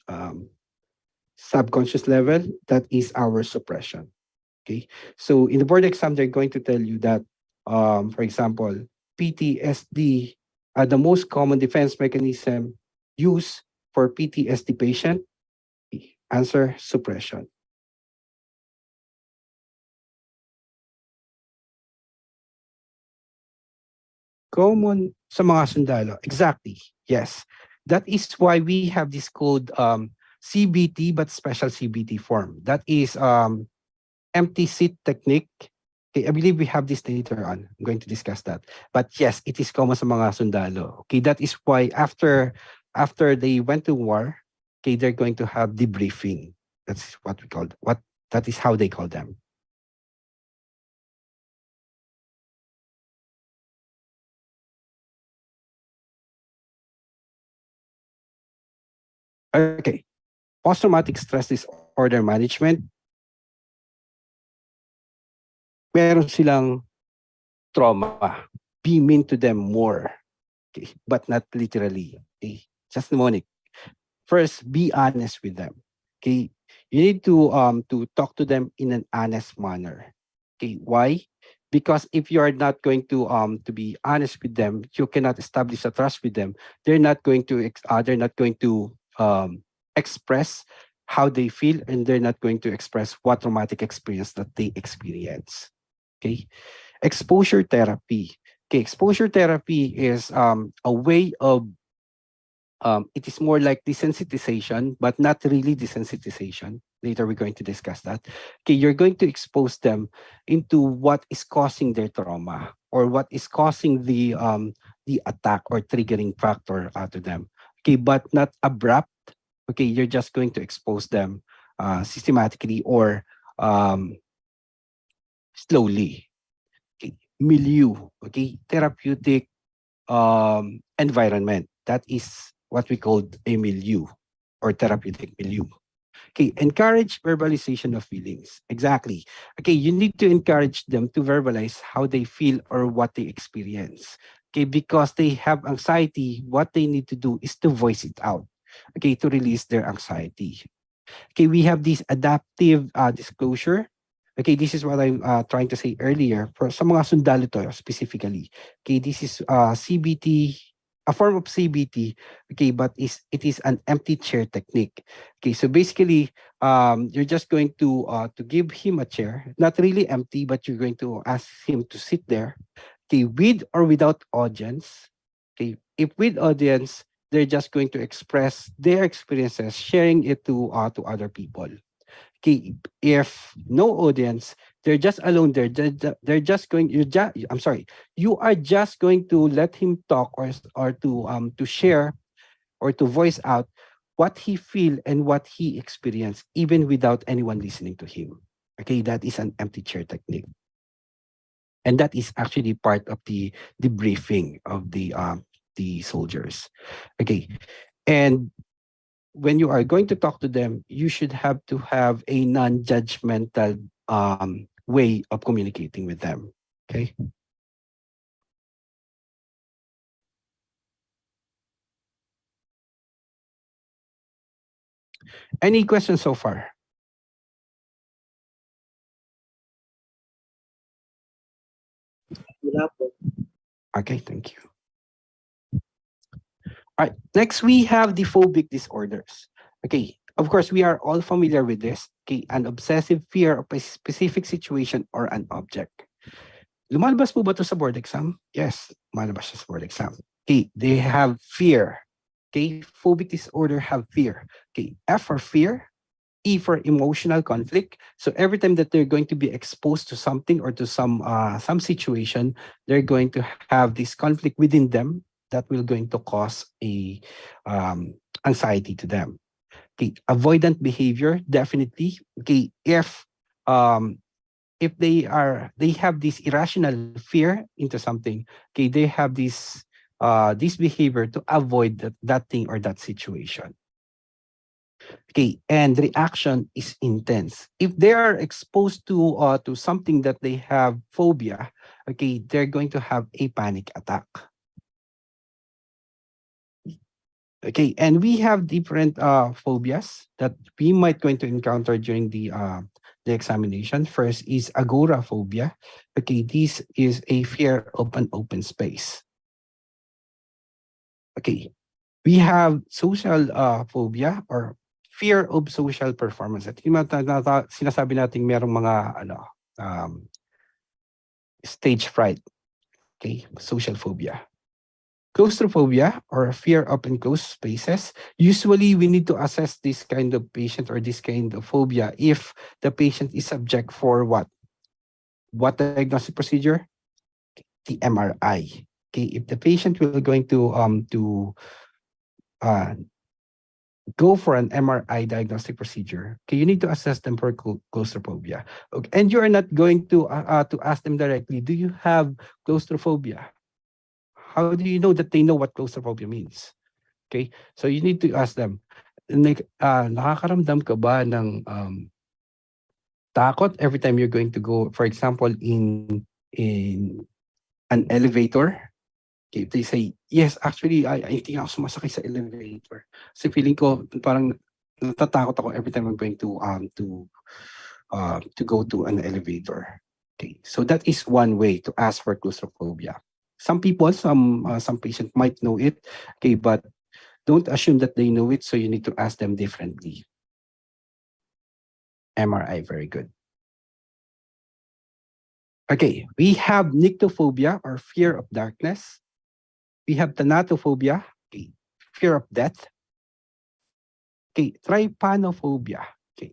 um, subconscious level? That is our suppression. Okay, so in the board exam, they're going to tell you that, for example, PTSD, the most common defense mechanism used for PTSD patient, answer suppression. Common sa mga sundalo. Exactly. Yes. That is why we have this called CBT but special CBT form. That is empty seat technique. Okay, I believe we have this later on. I'm going to discuss that. But yes, it is common sa mga sundalo. Okay, that is why after they went to war, okay, they're going to have debriefing. That's what we call what that is how they call them. Okay. Post-traumatic stress disorder management. Meron silang trauma. Be mean to them more. Okay, but not literally. Okay. Just mnemonic. First, be honest with them. Okay, you need to talk to them in an honest manner. Okay, why? Because if you are not going to be honest with them, you cannot establish a trust with them. They're not going to express how they feel, and they're not going to express what traumatic experience that they experience. Okay, exposure therapy. Okay, exposure therapy is a way of it is more like desensitization, but not really desensitization. Later, we're going to discuss that. Okay, you're going to expose them into what is causing their trauma or what is causing the attack or triggering factor to them. Okay, but not abrupt. Okay, you're just going to expose them systematically or um, slowly. Okay, milieu. Okay, therapeutic environment. That is what we call a milieu or therapeutic milieu. Okay, encourage verbalization of feelings. Exactly. Okay, you need to encourage them to verbalize how they feel or what they experience. Okay, because they have anxiety, what they need to do is to voice it out. Okay, to release their anxiety. Okay, we have this adaptive disclosure. Okay, this is what I'm trying to say earlier. For sa mga sundalo to specifically. Okay, this is CBT, a form of CBT. Okay, but it is an empty chair technique. Okay, so basically, you're just going to give him a chair, not really empty, but you're going to ask him to sit there. Okay, with or without audience. Okay, if with audience, they're just going to express their experiences, sharing it to other people. Okay, if no audience, they're just alone there. They're just going. I'm sorry. You are just going to let him talk or to share or to voice out what he feel and what he experienced, even without anyone listening to him. Okay, that is an empty chair technique, and that is actually part of the briefing of the soldiers. Okay, and when you are going to talk to them, you should have to have a non-judgmental way of communicating with them. Okay. Any questions so far? Wala po. Okay, thank you. All right. Next, we have the phobic disorders. Okay. Of course, we are all familiar with this. Okay, an obsessive fear of a specific situation or an object. Lumalabas po ba to sa board exam? Yes, lumalabas siya sa board exam. Okay, they have fear. Okay, phobic disorder have fear. Okay, F for fear, E for emotional conflict. So every time that they're going to be exposed to something or to some situation, they're going to have this conflict within them that will going to cause a anxiety to them. Okay, avoidant behavior definitely. Okay, um, if they have this irrational fear into something, okay, they have this behavior to avoid that thing or that situation. Okay, and reaction is intense. If they are exposed to something that they have phobia, okay, they're going to have a panic attack. Okay, and we have different phobias that we might going to encounter during the examination. First is agoraphobia. Okay, this is a fear of an open space. Okay, we have social phobia or fear of social performance. At yung sinasabi natin merong mga stage fright. Okay, social phobia. Claustrophobia or fear of enclosed spaces. Usually, we need to assess this kind of patient or this kind of phobia if the patient is subject for what? What diagnostic procedure? The MRI. Okay, if the patient will going to uh, go for an MRI diagnostic procedure, okay, you need to assess them for claustrophobia. Okay, and you are not going to ask them directly, do you have claustrophobia? How do you know that they know what claustrophobia means? Okay, so you need to ask them, nakakaramdam ka ba ng takot every time you're going to go, for example, in an elevator? Okay, if they say, yes, actually, I think ako sumasakay sa elevator. Kasi feeling ko, parang natatakot ako every time I'm going to go to an elevator. Okay, so that is one way to ask for claustrophobia. Some people, some patients might know it, okay, but don't assume that they know it, so you need to ask them differently. MRI, very good. Okay, we have nyctophobia or fear of darkness. We have thanatophobia, okay, fear of death. Okay, trypanophobia. Okay,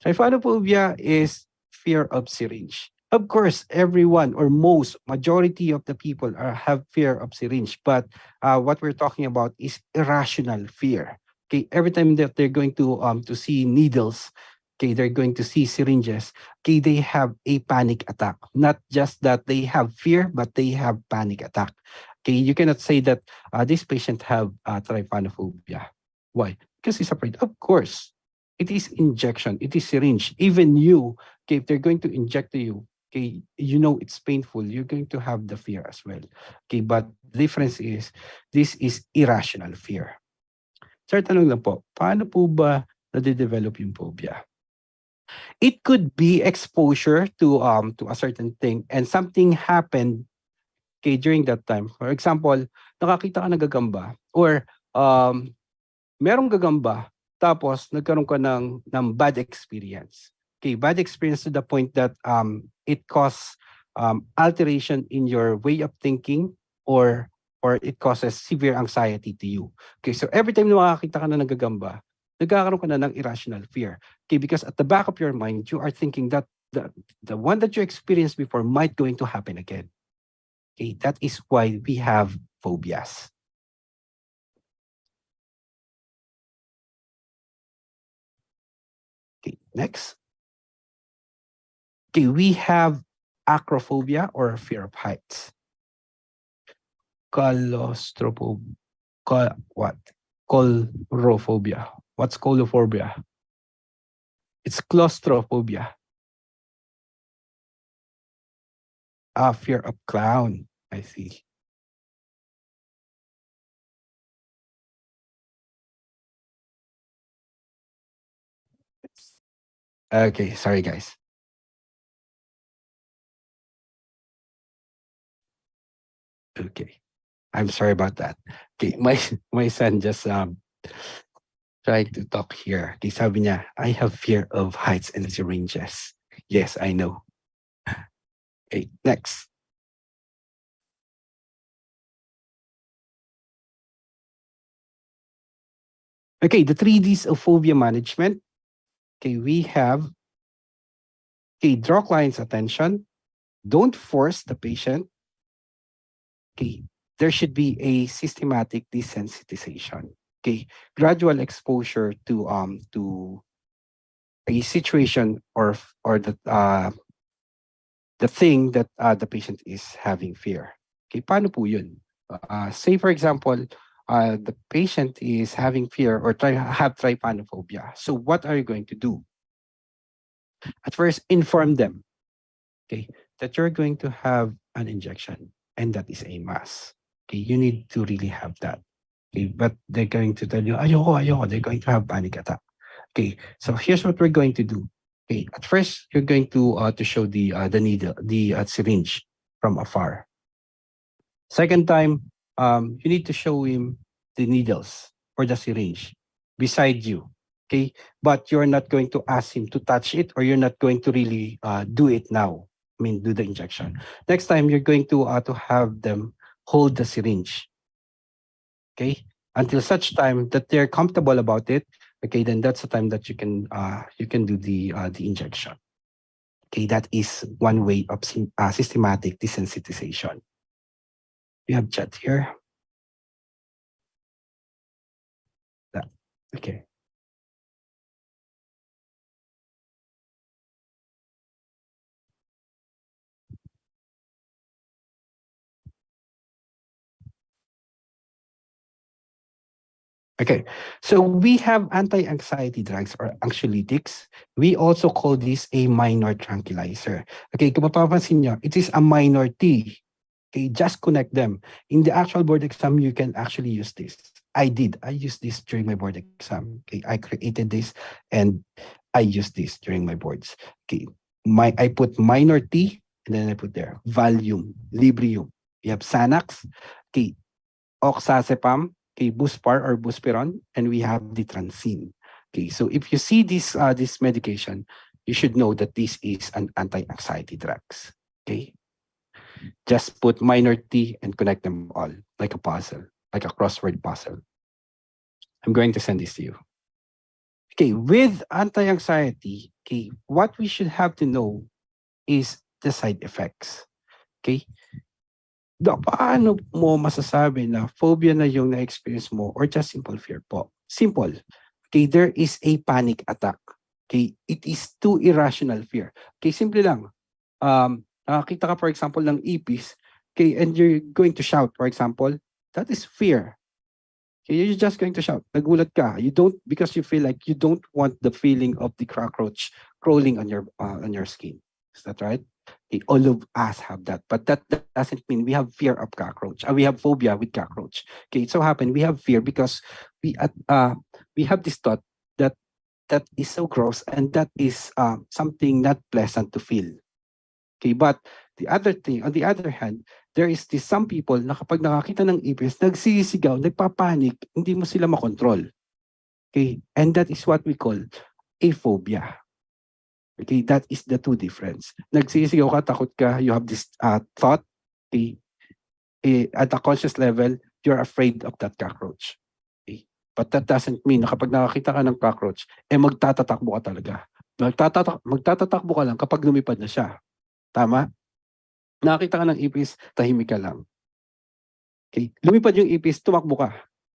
Trypanophobia is fear of syringe. Of course, everyone or most majority of the people have fear of syringe, but what we're talking about is irrational fear. Okay, every time that they're going to see needles, okay, they're going to see syringes. Okay, they have a panic attack. Not just that they have fear, but they have panic attack. Okay, you cannot say that this patient have trypanophobia. Why? Because he's afraid. Of course, it is injection, it is syringe. Even you, okay, if they're going to inject to you, okay, you know it's painful, you're going to have the fear as well. Okay, but the difference is, this is irrational fear. Sir, tanong lang po, paano po ba nade-develop yung phobia? It could be exposure to a certain thing and something happened, okay, during that time. For example, nakakita ka ng gagamba or merong gagamba, tapos nagkaroon ka ng bad experience. Okay, bad experience to the point that it causes alteration in your way of thinking, or it causes severe anxiety to you. Okay, so every time na makakita ka na ng gagamba, nagkakaroon ka na ng irrational fear. Okay, because at the back of your mind, you are thinking that the one that you experienced before might going to happen again. Okay, that is why we have phobias. Okay, next. Okay, we have acrophobia or fear of heights. Claustrophobia. What? Colrophobia. What's colophobia? It's claustrophobia. Fear of clown. I see. Okay, sorry guys. Okay, I'm sorry about that. Okay, my my son just trying to talk here. Okay, sabi niya, I have fear of heights and syringes. Yes, I know. Okay, next. Okay, the 3Ds of phobia management. Okay, we have, okay, draw client's attention. Don't force the patient. Okay, there should be a systematic desensitization. Okay, gradual exposure to a situation or the thing that the patient is having fear. Okay, paano po yun? Say for example, the patient is having fear or have trypanophobia. So what are you going to do? At first, inform them, okay, that you're going to have an injection and that is a mass. Okay, you need to really have that. Okay, but they're going to tell you, ayoko, ayoko, they're going to have panic attack. Okay, so here's what we're going to do. Okay, at first, you're going to show the needle, the syringe from afar. Second time, you need to show him the needles or the syringe beside you. Okay, but you're not going to ask him to touch it, or you're not going to really do it now. I mean, do the injection. Next time, you're going to have them hold the syringe. Okay, until such time that they're comfortable about it. Okay, then that's the time that you can do the injection. Okay, that is one way of systematic desensitization. We have chat here. That. Okay. Okay, so we have anti-anxiety drugs or anxiolytics. We also call this a minor tranquilizer. Okay, kung mapapansin nyo, it is a minor T. Okay, just connect them. In the actual board exam, you can actually use this. I did. I used this during my board exam. Okay, I created this and I used this during my boards. Okay, I put minor T and then I put there Valium, Librium. We have Xanax. Okay, oxazepam, okay, Buspar or Buspiron, and we have the Transine. Okay, so if you see this medication, you should know that this is an anti-anxiety drugs. Okay, just put minor T and connect them all like a puzzle, like a crossword puzzle. I'm going to send this to you. Okay, with anti-anxiety, okay, what we should have to know is the side effects. Okay? Paano mo masasabi na phobia na yung na-experience mo or just simple fear po? Simple. Okay, there is a panic attack. Okay, it is too irrational fear. Okay, simple lang. Nakakita ka for example ng ipis, okay, and you're going to shout, for example, that is fear. Okay, you're just going to shout. Nagulat ka. You don't, because you feel like you don't want the feeling of the cockroach crawling on your skin. Is that right? Okay, all of us have that, but that doesn't mean we have fear of cockroach. We have phobia with cockroach. Okay, it so happen we have fear because we uh, uh, we have this thought that that is so gross and that is something not pleasant to feel. Okay, but the other thing, on the other hand, there is this some people na kapag nakakita ng ipis, nagsisigaw, nagpapanik, hindi mo sila makontrol. Okay, and that is what we call a phobia. Okay, that is the two difference. Nagsisigaw ka, takot ka, you have this thought, okay, at a conscious level, you're afraid of that cockroach. Okay? But that doesn't mean na kapag nakakita ka ng cockroach, magtatatakbo ka talaga. Magtatatakbo ka lang kapag lumipad na siya. Tama? Nakakita ka ng ipis, tahimik ka lang. Okay? Lumipad yung ipis, tumakbo ka.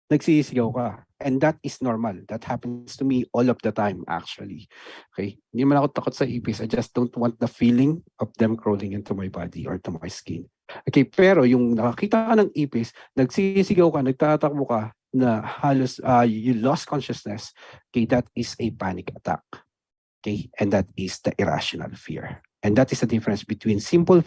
Nagsisigaw ka. And that is normal. That happens to me all of the time actually. Okay? Hindi man ako takot sa ipis. I just don't want the feeling of them crawling into my body or to my skin. Okay, pero yung nakakita ka ng ipis, nagsisigaw ka, nagtatakbo ka, na halos you lost consciousness, okay, that is a panic attack. Okay, and that is the irrational fear. And that is the difference between simple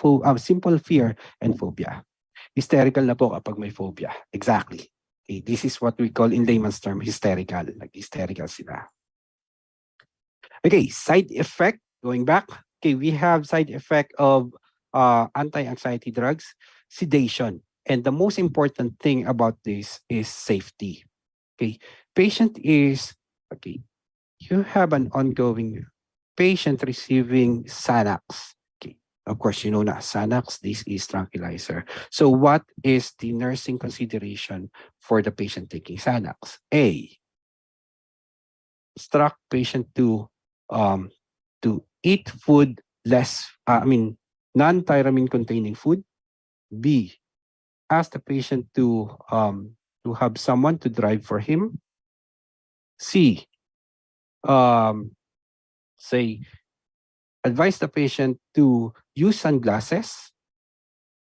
fear and phobia. Hysterical na po kapag may phobia. Exactly. Okay, this is what we call in layman's term hysterical. Like hysterical sila. Okay, side effect. Going back. Okay, we have side effect of anti-anxiety drugs, sedation. And the most important thing about this is safety. Okay, patient is, okay, you have an ongoing patient receiving Xanax. Okay, of course, you know na Xanax, this is tranquilizer. So what is the nursing consideration for the patient taking Xanax? A, instruct patient to eat food less, non-tyramine containing food. B, ask the patient to have someone to drive for him. C, say, advise the patient to use sunglasses.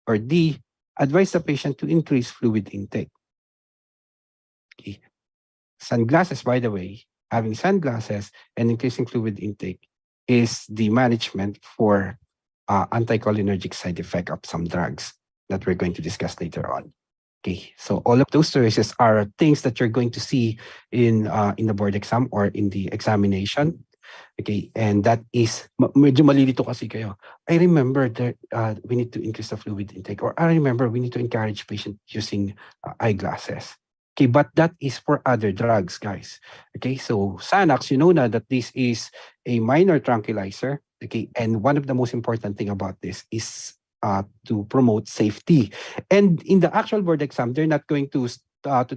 Or D, advise the patient to increase fluid intake. Okay. Sunglasses, by the way, having sunglasses and increasing fluid intake is the management for anticholinergic side effect of some drugs that we're going to discuss later on. Okay, so all of those choices are things that you're going to see in the board exam or in the examination. Okay, and that is, medyo malilito kasi kayo. I remember that we need to increase the fluid intake, or I remember we need to encourage patient using eyeglasses. Okay, but that is for other drugs, guys. Okay, so Xanax, you know na that this is a minor tranquilizer. Okay, and one of the most important thing about this is to promote safety. And in the actual board exam, they're not going to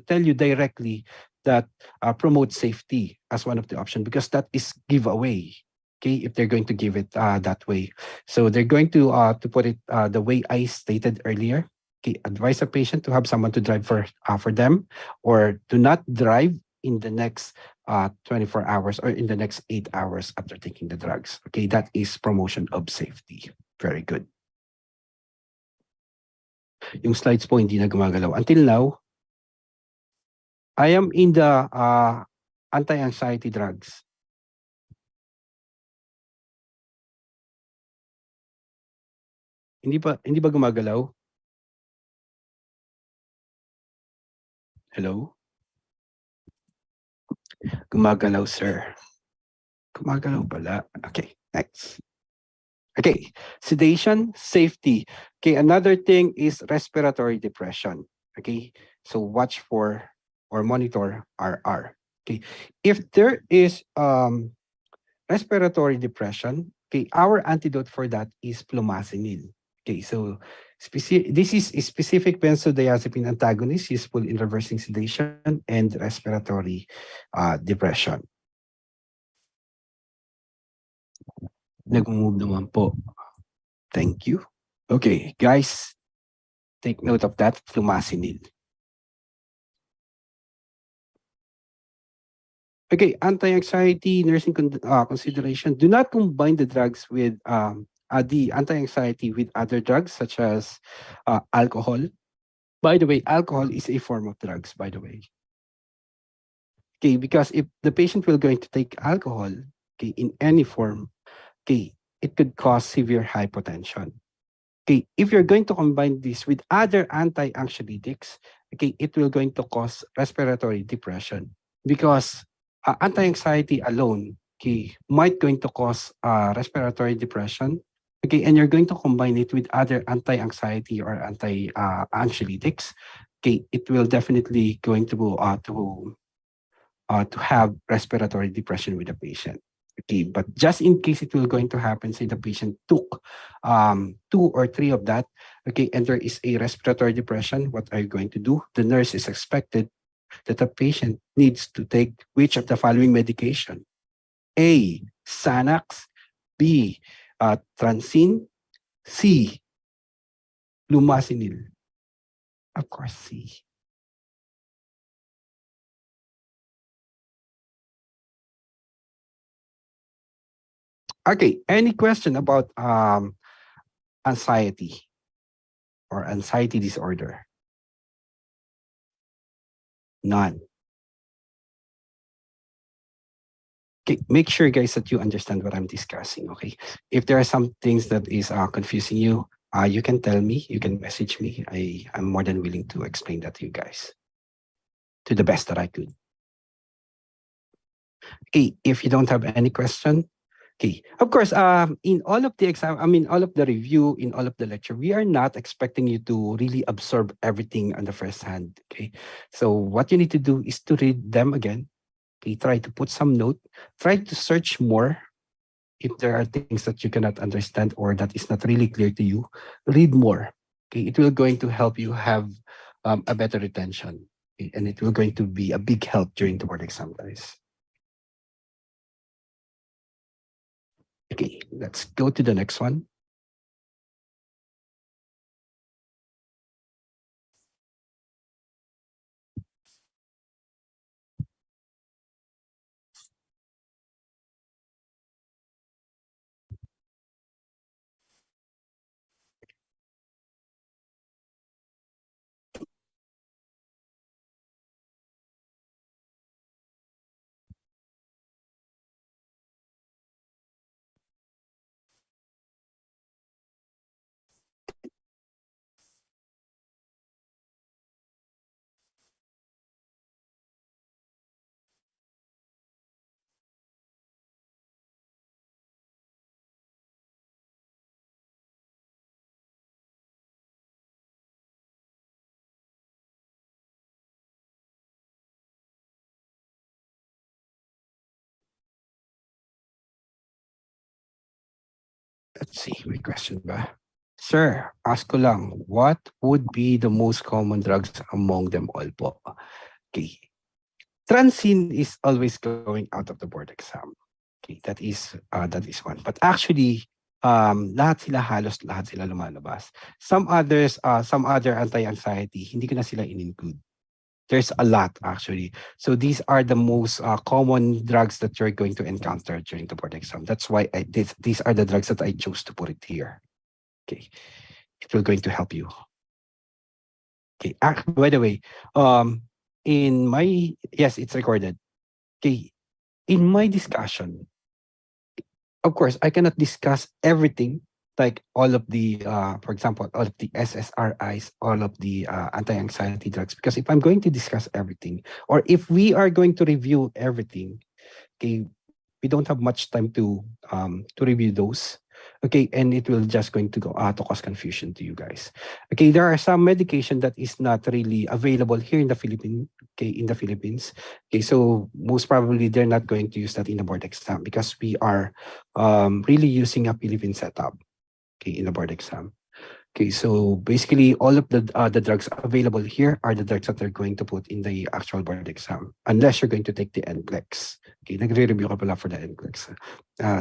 tell you directly that promote safety as one of the options, because that is giveaway. Okay, if they're going to give it that way, so they're going to put it the way I stated earlier. Okay, advise a patient to have someone to drive for them, or do not drive in the next 24 hours or in the next 8 hours after taking the drugs. Okay, that is promotion of safety. Very good. Yung slides po hindi na gumagalaw. Until now, I am in the anti-anxiety drugs. Hindi ba gumagalaw? Hello? Gumagalaw, sir. Gumagalaw pala. Okay, next. Okay, sedation, safety. Okay, another thing is respiratory depression. Okay, so watch for or monitor RR. Okay, if there is respiratory depression, okay, our antidote for that is flumazenil. Okay, so this is a specific benzodiazepine antagonist useful in reversing sedation and respiratory depression. Nag-move naman po. Thank you. Okay, guys, take note of that. Flumazenil. Okay, anti-anxiety nursing consideration. Do not combine the drugs with the anti-anxiety with other drugs such as alcohol. By the way, alcohol is a form of drugs, by the way. Okay, because if the patient will going to take alcohol, okay, in any form, okay, it could cause severe hypotension. Okay, if you're going to combine this with other anti-anxiolytics, okay, it will going to cause respiratory depression because anti-anxiety alone, okay, might going to cause respiratory depression. Okay, and you're going to combine it with other anti-anxiety or anti-anxiolytics. Okay, it will definitely going to have respiratory depression with the patient. Okay, but just in case it will going to happen, say the patient took 2 or 3 of that, okay, and there is a respiratory depression, what are you going to do? The nurse is expected that the patient needs to take which of the following medication? A, Xanax, B, Transin, C, Lumacenil. Of course, C. Okay, any question about anxiety or anxiety disorder? None. Okay, make sure guys that you understand what I'm discussing, okay? If there are some things that is confusing you, you can tell me, you can message me. I'm more than willing to explain that to you guys to the best that I could. Okay, if you don't have any question, okay. Of course, in all of the exam, I mean, all of the review, in all of the lecture, we are not expecting you to really absorb everything on the first hand, okay? So what you need to do is to read them again, okay? Try to put some note, try to search more. If there are things that you cannot understand or that is not really clear to you, read more. Okay, it will going to help you have a better retention, okay? And it will going to be a big help during the board exam, guys. Okay, let's go to the next one. Let's see, may question ba? Sir, ask ko lang, what would be the most common drugs among them all po? Okay. Transin is always going out of the board exam. Okay, that is one. But actually, halos lahat sila lumalabas. Some others, some other anti-anxiety, hindi ko na sila in-include. There's a lot actually. So these are the most common drugs that you're going to encounter during the board exam. That's why these are the drugs that I chose to put it here. Okay, it will going to help you. Okay, by the way, in my, yes, it's recorded. Okay, in my discussion, of course, I cannot discuss everything, like all of the, for example, all of the SSRIs, all of the anti-anxiety drugs, because if I'm going to discuss everything, or if we are going to review everything, okay, we don't have much time to review those. Okay, and it will just going to go to cause confusion to you guys. Okay, there are some medication that is not really available here in the Philippines. Okay, in the Philippines. Okay, so most probably they're not going to use that in the board exam because we are really using a Philippine setup. Okay, in the board exam. Okay, so basically all of the drugs available here are the drugs that they're going to put in the actual board exam, unless you're going to take the NCLEX. Okay, nagre-review ka pala for the NCLEX.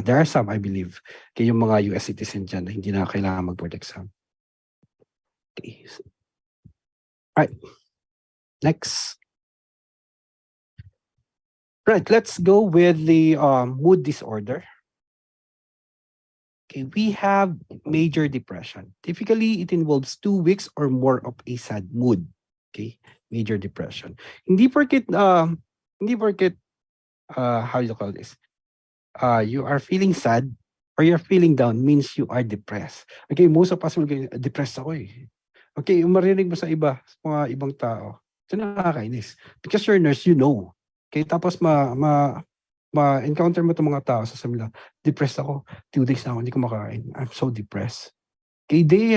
There are some, I believe, okay, yung mga US citizen dyan na hindi na kailangan mag-board exam. Okay. All right. Next. Right, let's go with the mood disorder. Okay, we have major depression. Typically, it involves 2 weeks or more of a sad mood. Okay, major depression. Hindi porket, how you call this? You are feeling sad or you're feeling down means you are depressed. Okay, most of us will get depressed ako eh. Okay, yung marinig mo sa iba, sa mga ibang tao, ito nakakainis. Because you're a nurse, you know. Okay, tapos ma-encounter mo itong mga tao, sasabihin nila, depressed ako, 2 days na ako, hindi ko makain. I'm so depressed. Okay, they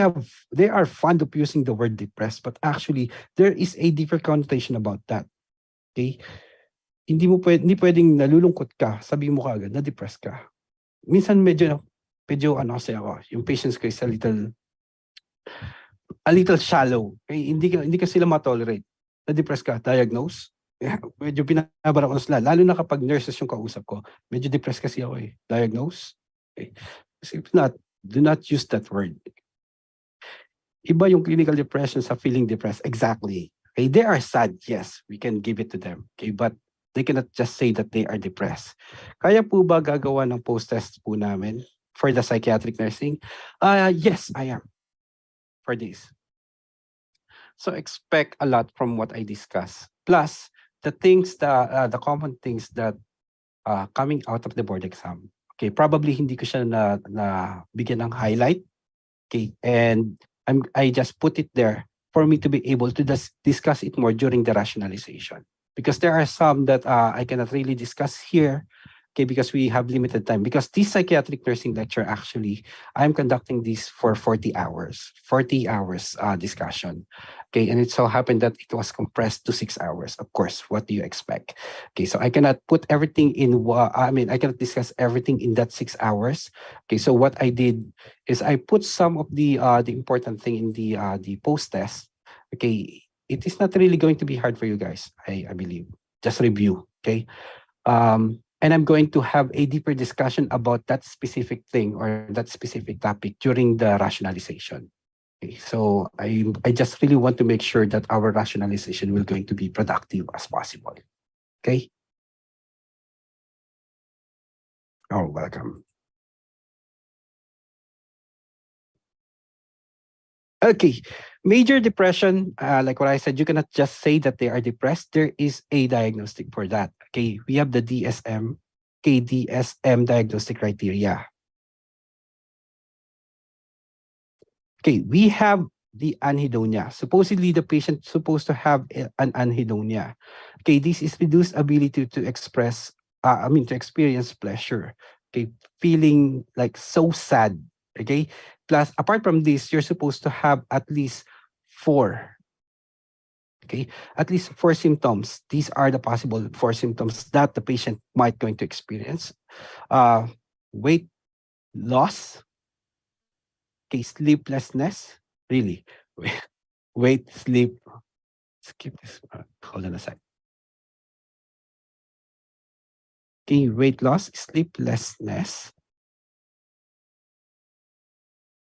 are fond of using the word depressed, but actually, there is a deeper connotation about that. Okay? Hindi pwedeng nalulungkot ka, sabihin mo kaagad na depressed ka. Minsan medyo ano kasi ako, yung patients ko is a little shallow. Okay? Hindi ka sila ma-tolerate. Na-depressed ka, diagnose. Medyo pinabara ko na sila. Lalo na kapag nurses yung kausap ko. Medyo depressed kasi ako eh. Diagnose. Okay. Kasi if not, do not use that word. Iba yung clinical depression sa feeling depressed. Exactly. Okay, they are sad. Yes, we can give it to them. Okay, but they cannot just say that they are depressed. Kaya po ba gagawa ng post-test po namin for the psychiatric nursing? Yes, I am for this. So expect a lot from what I discuss. Plus, the common things that coming out of the board exam. Okay, probably hindi ko siya na bigyan ng highlight. Okay, and I just put it there for me to be able to discuss it more during the rationalization. Because there are some that I cannot really discuss here, okay, because we have limited time. Because this psychiatric nursing lecture, actually, I'm conducting this for 40 hours discussion. Okay, and it so happened that it was compressed to 6 hours. Of course, what do you expect? Okay, so I cannot put everything I cannot discuss everything in that 6 hours. Okay, so what I did is I put some of the important thing in the post test. Okay, it is not really going to be hard for you guys, I believe. Just review, okay? And I'm going to have a deeper discussion about that specific thing or that specific topic during the rationalization. Okay, so I just really want to make sure that our rationalization will going to be productive as possible. Okay? Oh, welcome. Okay, major depression, like what I said, you cannot just say that they are depressed. There is a diagnostic for that. Okay, we have the DSM, KDSM diagnostic criteria. Okay, we have the anhedonia. Supposedly, the patient supposed to have an anhedonia. Okay, this is reduced ability to to experience pleasure. Okay, feeling like so sad. Okay, plus apart from this, you're supposed to have at least 4. Okay, at least 4 symptoms. These are the possible 4 symptoms that the patient might going to experience. Weight loss. Okay, sleeplessness. Really. Weight, sleep. Skip this. Hold on a sec. Okay, weight loss, sleeplessness,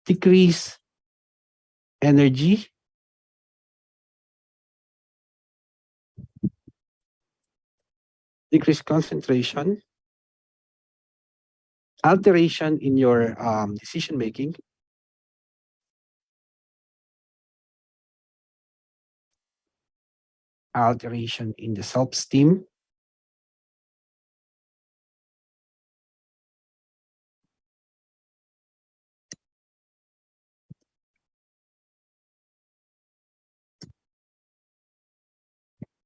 decrease energy, decrease concentration, alteration in your decision making, alteration in the self-esteem,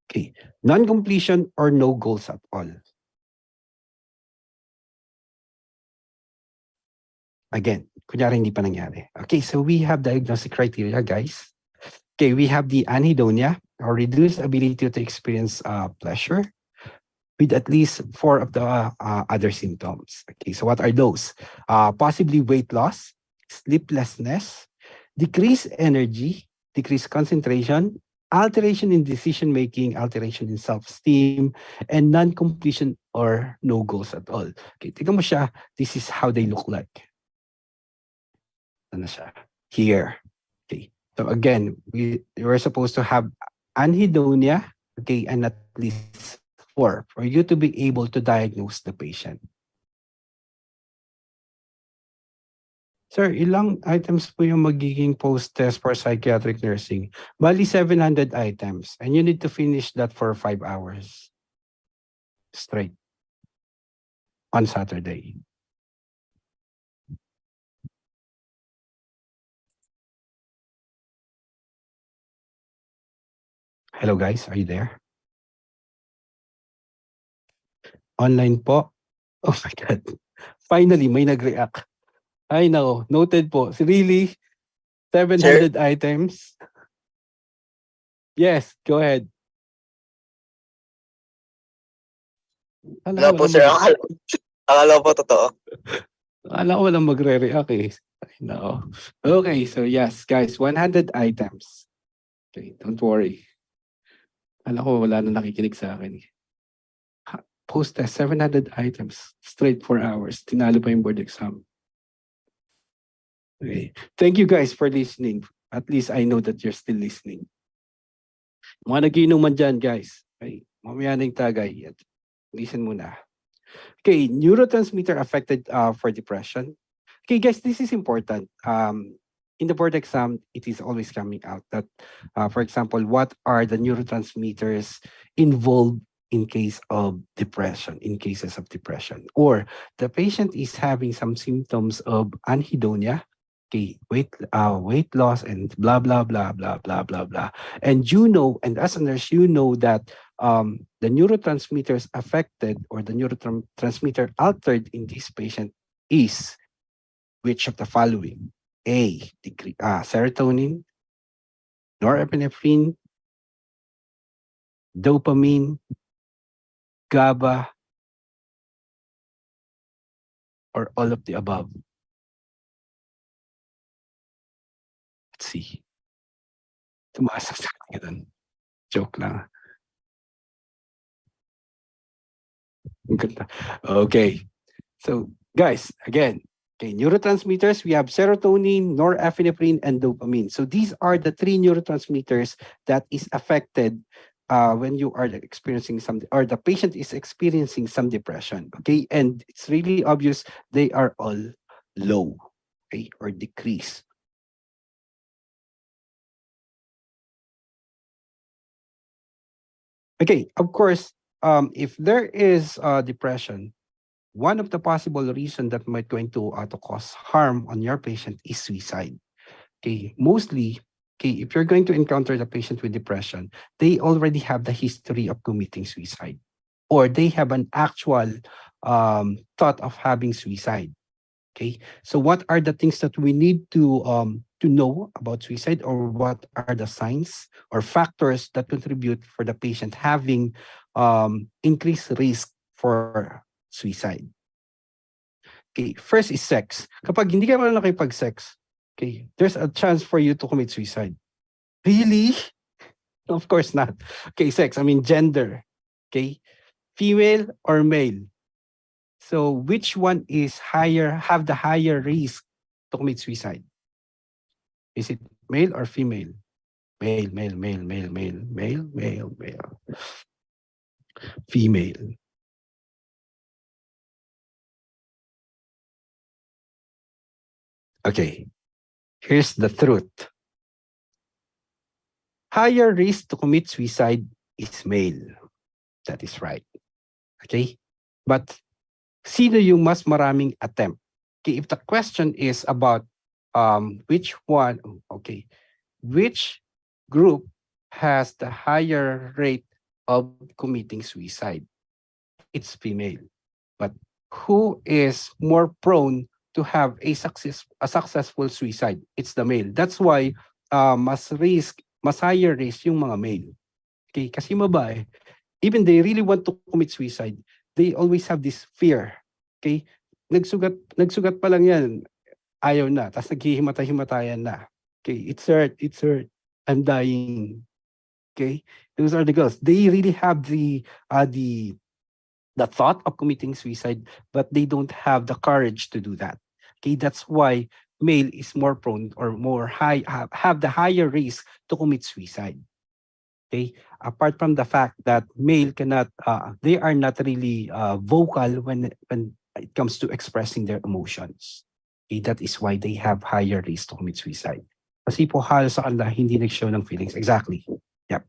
okay, non-completion or no goals at all. Again, kunyari hindi pa nangyari. Okay, so we have diagnostic criteria, guys. Okay, we have the anhedonia, or reduced ability to experience pleasure, with at least 4 of the other symptoms. Okay, so what are those? Possibly weight loss, sleeplessness, decreased energy, decreased concentration, alteration in decision making, alteration in self-esteem, and non-completion or no goals at all. Okay, tignan mo siya. This is how they look like. Ano siya? Here. Okay. So again, we're supposed to have anhedonia, okay, and at least 4 for you to be able to diagnose the patient. Sir, ilang items po yung magiging post-test for psychiatric nursing? Bali, 700 items. And you need to finish that for 5 hours straight on Saturday. Hello guys, are you there? Online po? Oh my God. Finally, may nag-react. Ay nako, noted po. Really? Sir, 700 items? Yes, go ahead. wala po sir. Akala ko po totoo. Akala ko walang magre-react eh. Ay, nako. Okay, so yes, guys, 100 items. Okay, don't worry. Akala ko wala na nakikinig sa akin. Post-test, 700 items. Straight 4 hours. Tinalo pa yung board exam. Okay. Thank you guys for listening. At least I know that you're still listening. Mga nagiinuman dyan, guys. Okay. Mamaya na yung tagay. Listen muna. Okay, neurotransmitter affected for depression. Okay, guys, this is important. In the board exam, it is always coming out that, for example, what are the neurotransmitters involved in case of depression, in cases of depression? Or the patient is having some symptoms of anhedonia, okay, weight loss and blah, blah, blah, blah, blah, blah, blah. And you know, and as a nurse, you know that the neurotransmitters affected or the neurotransmitter altered in this patient is which of the following? A, serotonin, norepinephrine, dopamine, GABA, or all of the above? Let's see. Tumaas ang sakit ka dun. Joke lang. Ang ganda. Okay. So, guys, again, okay, neurotransmitters, we have serotonin, norepinephrine, and dopamine. So these are the 3 neurotransmitters that is affected when you are experiencing some, or the patient is experiencing some depression, okay? And it's really obvious they are all low, okay, or decrease. Okay, of course, if there is depression, one of the possible reasons that might going to cause harm on your patient is suicide. Okay, mostly, okay, if you're going to encounter the patient with depression, they already have the history of committing suicide, or they have an actual thought of having suicide. Okay, so what are the things that we need to know about suicide, or what are the signs or factors that contribute for the patient having increased risk for suicide? Okay, first is sex. Kapag hindi ka marunong nakipag-sex, okay, there's a chance for you to commit suicide. Really? Of course not. Okay, sex, I mean gender. Okay, female or male? So which one is have the higher risk to commit suicide? Is it male or female? Male, male, male, male, male, male, male, male. Female. Okay, here's the truth. Higher risk to commit suicide is male. That is right. Okay? But sino yung mas maraming attempt? Okay, if the question is about which one, okay, which group has the higher rate of committing suicide? It's female. But who is more prone to have a successful suicide? It's the male. That's why mas higher risk yung mga male. Okay, kasi babae, even they really want to commit suicide, they always have this fear. Okay, nagsugat pa lang yan, ayaw na, tapos naghihimatay-himatayan na. Okay, it's hurt. I'm dying. Okay, those are the girls. They really have the thought of committing suicide, but they don't have the courage to do that. Okay, that's why male is more prone or more high have the higher risk to commit suicide. Okay, apart from the fact that male cannot, they are not really vocal when it comes to expressing their emotions. Okay, that is why they have higher risk to commit suicide. Kasi po halos sa kanila hindi nag-show ng feelings. Exactly. Yep.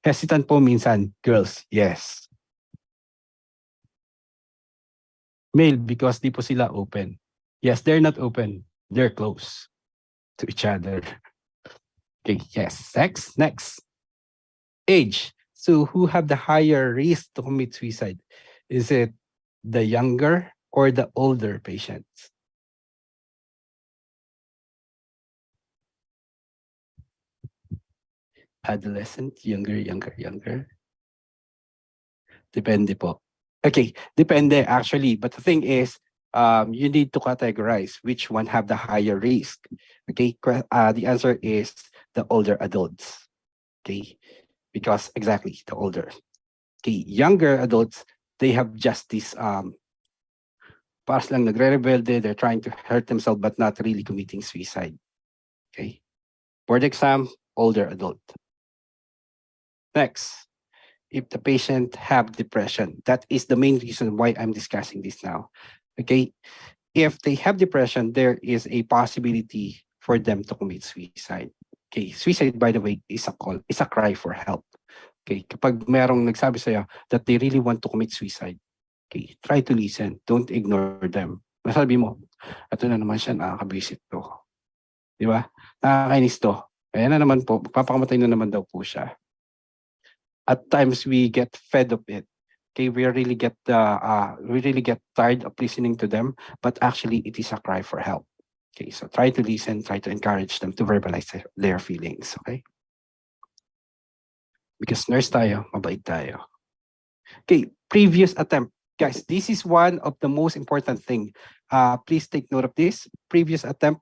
Hesitant po minsan, girls. Yes. Male because di po sila open. Yes, they're not open. They're close to each other. Okay, yes. Sex, next. Age. So who have the higher risk to commit suicide? Is it the younger or the older patients? Adolescent, younger. Depende po. Okay, depende actually. But the thing is, you need to categorize which one have the higher risk. Okay, the answer is the older adults. Okay, because exactly the older. Okay, younger adults, they have just this paras lang nagre-rebelde, they're trying to hurt themselves but not really committing suicide. Okay, board exam, older adult. Next, if the patient have depression, that is the main reason why I'm discussing this now. Okay, if they have depression, there is a possibility for them to commit suicide. Okay, suicide, by the way, is a call, is a cry for help. Okay, kapag merong nagsabi sa'yo that they really want to commit suicide, okay, try to listen. Don't ignore them. Masabi mo, ito na naman siya, nakakabisit to. Di ba? Nakakainis to. Kaya na naman po, papakamatay na naman daw po siya. At times, we get fed of it. Okay, we really get tired of listening to them, but actually, it is a cry for help. Okay, so try to listen, try to encourage them to verbalize their feelings. Okay? Because nurse tayo, mabait tayo. Okay, previous attempt. Guys, this is one of the most important thing. Please take note of this. Previous attempt,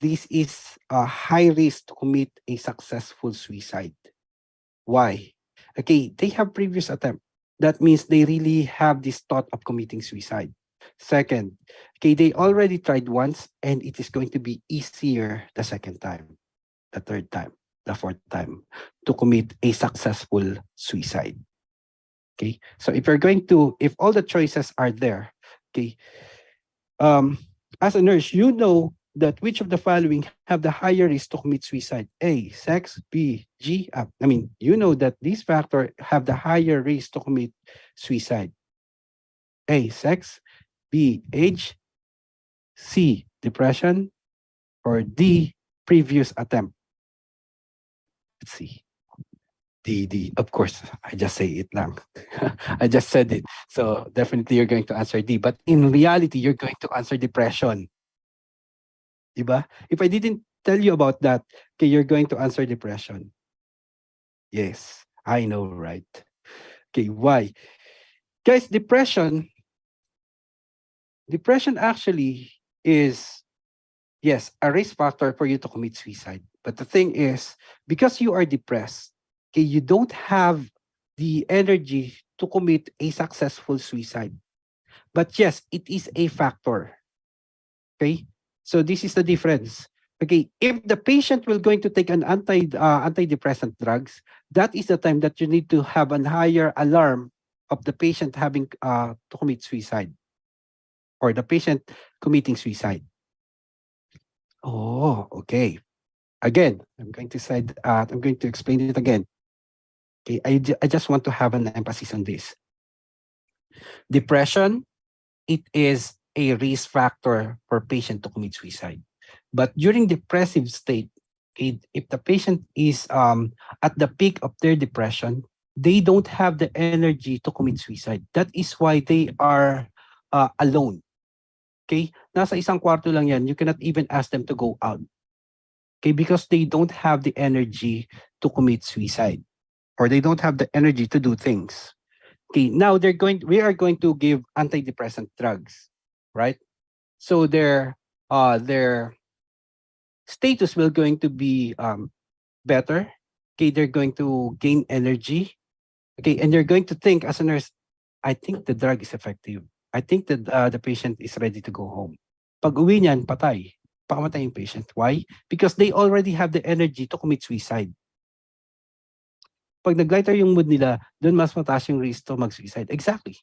this is a high risk to commit a successful suicide. Why? Okay, they have previous attempt. That means they really have this thought of committing suicide. Second, okay, they already tried once and it is going to be easier the second time, the third time, the fourth time to commit a successful suicide. Okay, so if all the choices are there, okay, as a nurse, you know that which of the following have the higher risk to commit suicide? A, sex, B, G, you know that these factors have the higher risk to commit suicide. A, sex, B, age, C, depression, or D, previous attempt. Let's see. D. Of course, I just say it lang. I just said it. So definitely you're going to answer D. But in reality, you're going to answer depression. Diba? If I didn't tell you about that, okay, you're going to answer depression. Yes, I know, right? Okay, why? Guys, depression actually is, yes, a risk factor for you to commit suicide. But the thing is, because you are depressed, okay, you don't have the energy to commit a successful suicide. But yes, it is a factor. Okay, so this is the difference. Okay, if the patient will going to take an antidepressant drugs, that is the time that you need to have a higher alarm of the patient having to commit suicide or the patient committing suicide. Oh, okay. Again, I'm going to explain it again. Okay, I just want to have an emphasis on this. Depression, it is a risk factor for patient to commit suicide. But during depressive state, if the patient is at the peak of their depression, they don't have the energy to commit suicide. That is why they are alone. Okay? Nasa isang kwarto lang yan. You cannot even ask them to go out. Okay? Because they don't have the energy to commit suicide. Or they don't have the energy to do things. Okay, now we are going to give antidepressant drugs, right? So their status will going to be better. Okay, they're going to gain energy. Okay, and you're going to think as a nurse, I think the drug is effective. I think that the patient is ready to go home. Pag uwi niyan, patay. Pakamatay yung patient. Why? Because they already have the energy to commit suicide. Pag nag-lighter yung mood nila, doon mas mataas yung risk to mag-suicide. Exactly.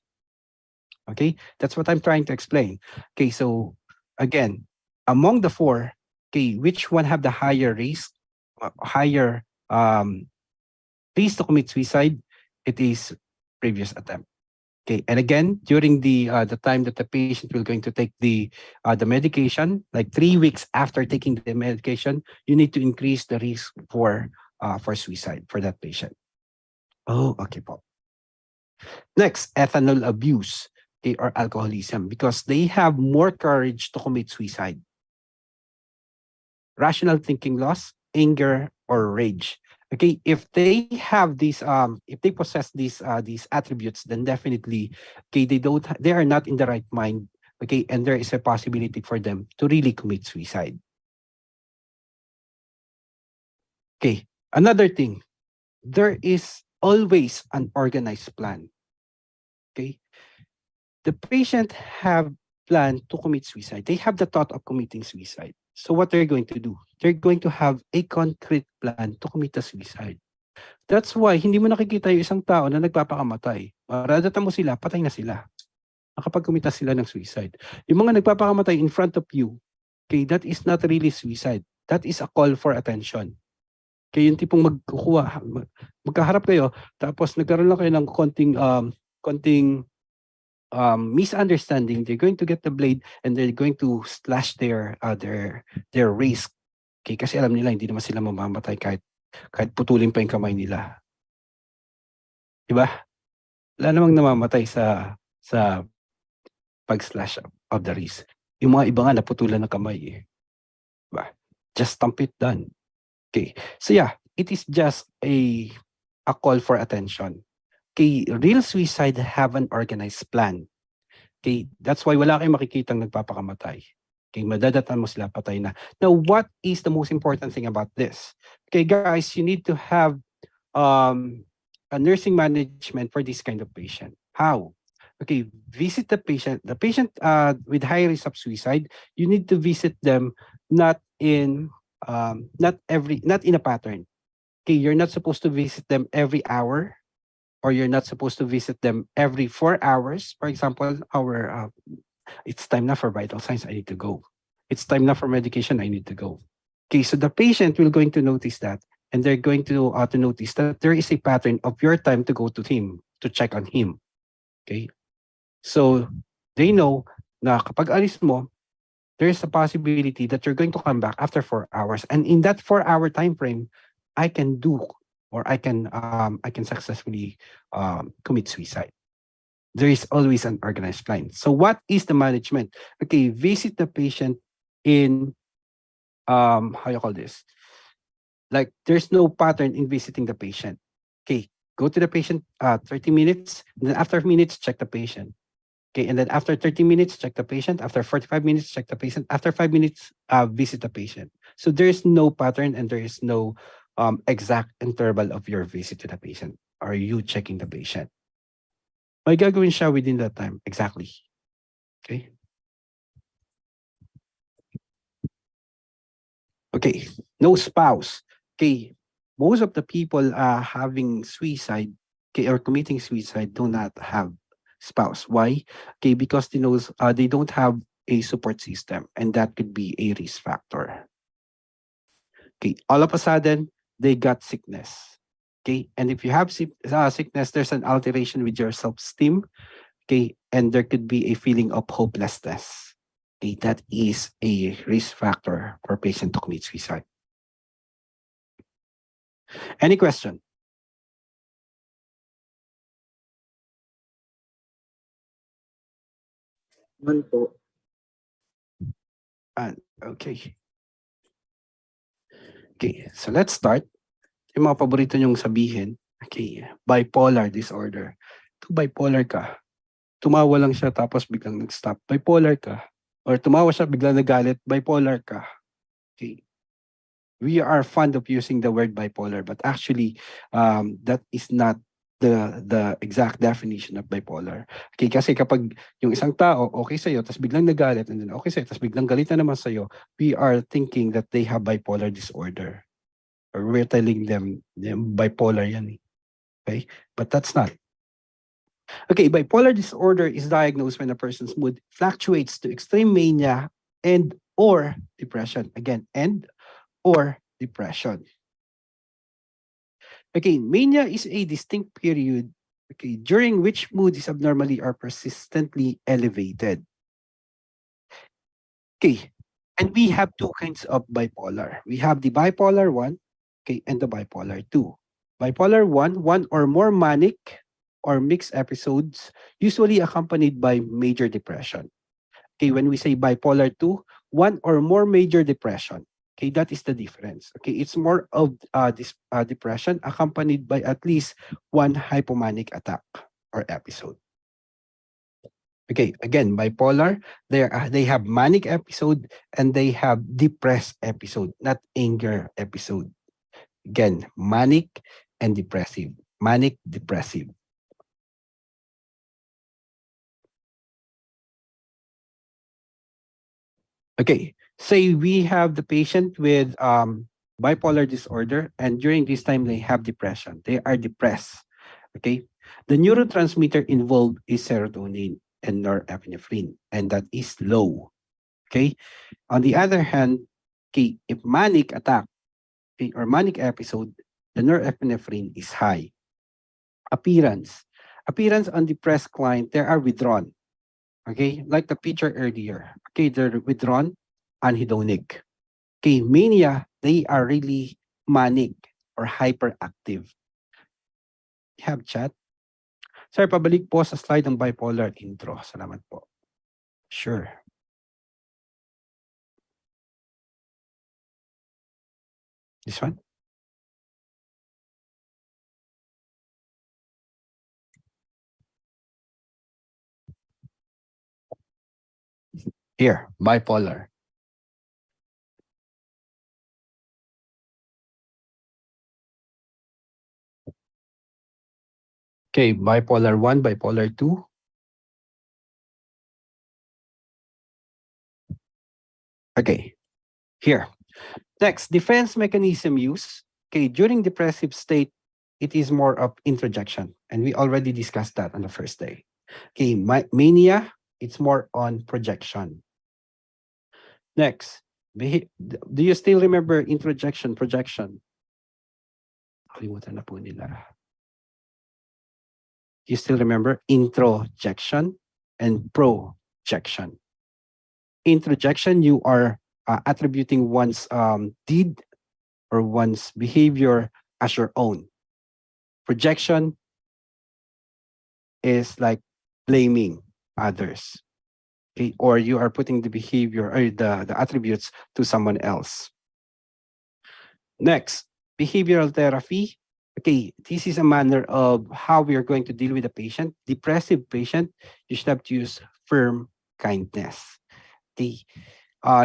Okay, that's what I'm trying to explain. Okay, so again, among the four, okay, which one have the higher risk, higher risk to commit suicide? It is previous attempt. Okay, and again, during the time that the patient will going to take the medication, like 3 weeks after taking the medication, you need to increase the risk for suicide for that patient. Oh, okay po. Next, ethanol abuse, okay, or alcoholism, because they have more courage to commit suicide. Rational thinking loss, anger, or rage. Okay, if they have these, if they possess these attributes, then definitely, okay, they are not in the right mind. Okay, and there is a possibility for them to really commit suicide. Okay, another thing, there is always an organized plan. Okay, the patient have planned to commit suicide. They have the thought of committing suicide. So what they're going to do? They're going to have a concrete plan to commit a suicide. That's why hindi mo nakikita yung isang tao na nagpapakamatay. Maradatan mo sila, patay na sila. Nakapag-kumita sila ng suicide. Yung mga nagpapakamatay in front of you, okay, that is not really suicide. That is a call for attention. Kaya yung tipong magkaharap kayo, tapos nagkaroon lang kayo ng konting misunderstanding, they're going to get the blade and they're going to slash their wrist. Okay, kasi alam nila hindi naman sila mamamatay kahit putulin pa yung kamay nila. Diba? Wala namang namamatay sa pag-slash of the wrist. Yung mga iba nga naputulan ng kamay eh. Diba? Just stamp it done. Okay. So yeah, it is just a call for attention. Okay, real suicide have an organized plan. Okay, that's why wala kayong makikitang nagpapakamatay. Okay, madadatan mo sila, patay na. Now, what is the most important thing about this? Okay, guys, you need to have a nursing management for this kind of patient. How? Okay, visit the patient. The patient with high risk of suicide, you need to visit them not in a pattern. Okay, you're not supposed to visit them every hour, or you're not supposed to visit them every 4 hours. For example, it's time now for vital signs, I need to go. It's time now for medication, I need to go. Okay, so the patient will going to notice that, and they're going to notice that there is a pattern of your time to go to him, to check on him. Okay, so they know na kapag alis mo, there is a possibility that you're going to come back after 4 hours, and in that 4-hour time frame, I can successfully commit suicide. There is always an organized plan. So what is the management? Okay, visit the patient in how you call this? Like there's no pattern in visiting the patient. Okay, go to the patient 30 minutes, and then after minutes check the patient. Okay, and then after 30 minutes check the patient. After 45 minutes check the patient. After 5 minutes visit the patient. So there is no pattern and there is no exact interval of your visit to the patient. Are you checking the patient? May gagawin siya within that time. Exactly. Okay. Okay. No spouse. Okay. Most of the people having suicide, okay, or committing suicide do not have spouse. Why? Okay, because they don't have a support system, and that could be a risk factor. Okay. All of a sudden, they got sickness. Okay, and if you have sickness, there's an alteration with your self-esteem. Okay, and there could be a feeling of hopelessness. Okay, that is a risk factor for patient to commit suicide. Any question? Man po. Okay. Okay, so let's start. Yung mga paborito nyong sabihin. Okay, bipolar disorder. Ito, bipolar ka. Tumawa lang siya tapos biglang nag-stop. Bipolar ka. Or tumawa siya, biglang nagalit. Bipolar ka. Okay. We are fond of using the word bipolar, but actually, that is not the exact definition of bipolar. Okay, kasi kapag yung isang tao okay sa'yo, tapos biglang nagalit, and then okay sa'yo, tapos biglang galit na naman sa'yo, we are thinking that they have bipolar disorder. Or we're telling them bipolar yan. Okay, but that's not. Okay, bipolar disorder is diagnosed when a person's mood fluctuates to extreme mania and or depression. Again, and or depression. Okay, mania is a distinct period, okay, during which mood is abnormally or persistently elevated. Okay, and we have two kinds of bipolar. We have the bipolar 1, okay, and the bipolar 2. Bipolar 1, one or more manic or mixed episodes, usually accompanied by major depression. Okay, when we say bipolar 2, one or more major depression. Okay, that is the difference. Okay, it's more of this depression accompanied by at least one hypomanic attack or episode. Okay, again, bipolar, they have manic episode and they have depressed episode, not anger episode. Again, manic and depressive. Manic, depressive. Okay, say we have the patient with bipolar disorder, and during this time they have depression. They are depressed. Okay, the neurotransmitter involved is serotonin and norepinephrine, and that is low. Okay, on the other hand, okay, if manic attack, okay, or manic episode, the norepinephrine is high. Appearance on depressed client, they are withdrawn. Okay, like the picture earlier. Okay, they're withdrawn, anhedonic. Okay, mania, they are really manic or hyperactive. Have chat? Sir, pabalik po sa slide ng bipolar intro. Salamat po. Sure. This one? Here, bipolar. Okay, bipolar 1, bipolar 2. Okay, here. Next, defense mechanism use. Okay, during depressive state, it is more of introjection. And we already discussed that on the first day. Okay, mania, it's more on projection. Next, do you still remember introjection, projection? Kalimutan na po nila. You still remember introjection and projection. Introjection, you are attributing one's deed or one's behavior as your own. Projection is like blaming others. Okay? Or you are putting the behavior or the attributes to someone else. Next, behavioral therapy. Okay, this is a manner of how we are going to deal with a patient. Depressive patient, you should have to use firm kindness. Okay,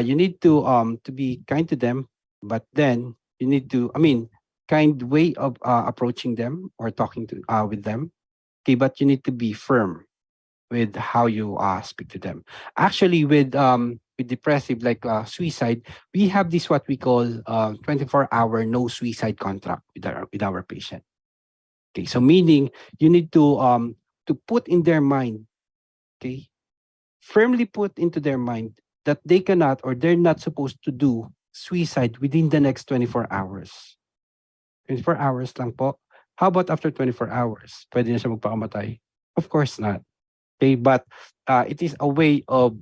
you need to be kind to them, but then you need to, kind way of approaching them or talking to with them. Okay, but you need to be firm with how you speak to them. Actually, with depressive like suicide, we have this what we call 24-hour no suicide contract with our patient. Okay, so meaning you need to put in their mind, okay, firmly put into their mind that they cannot or they're not supposed to do suicide within the next 24 hours. 24 hours lang po. How about after 24 hours? Pwede na siya magpakamatay? Of course not. Okay, but it is a way of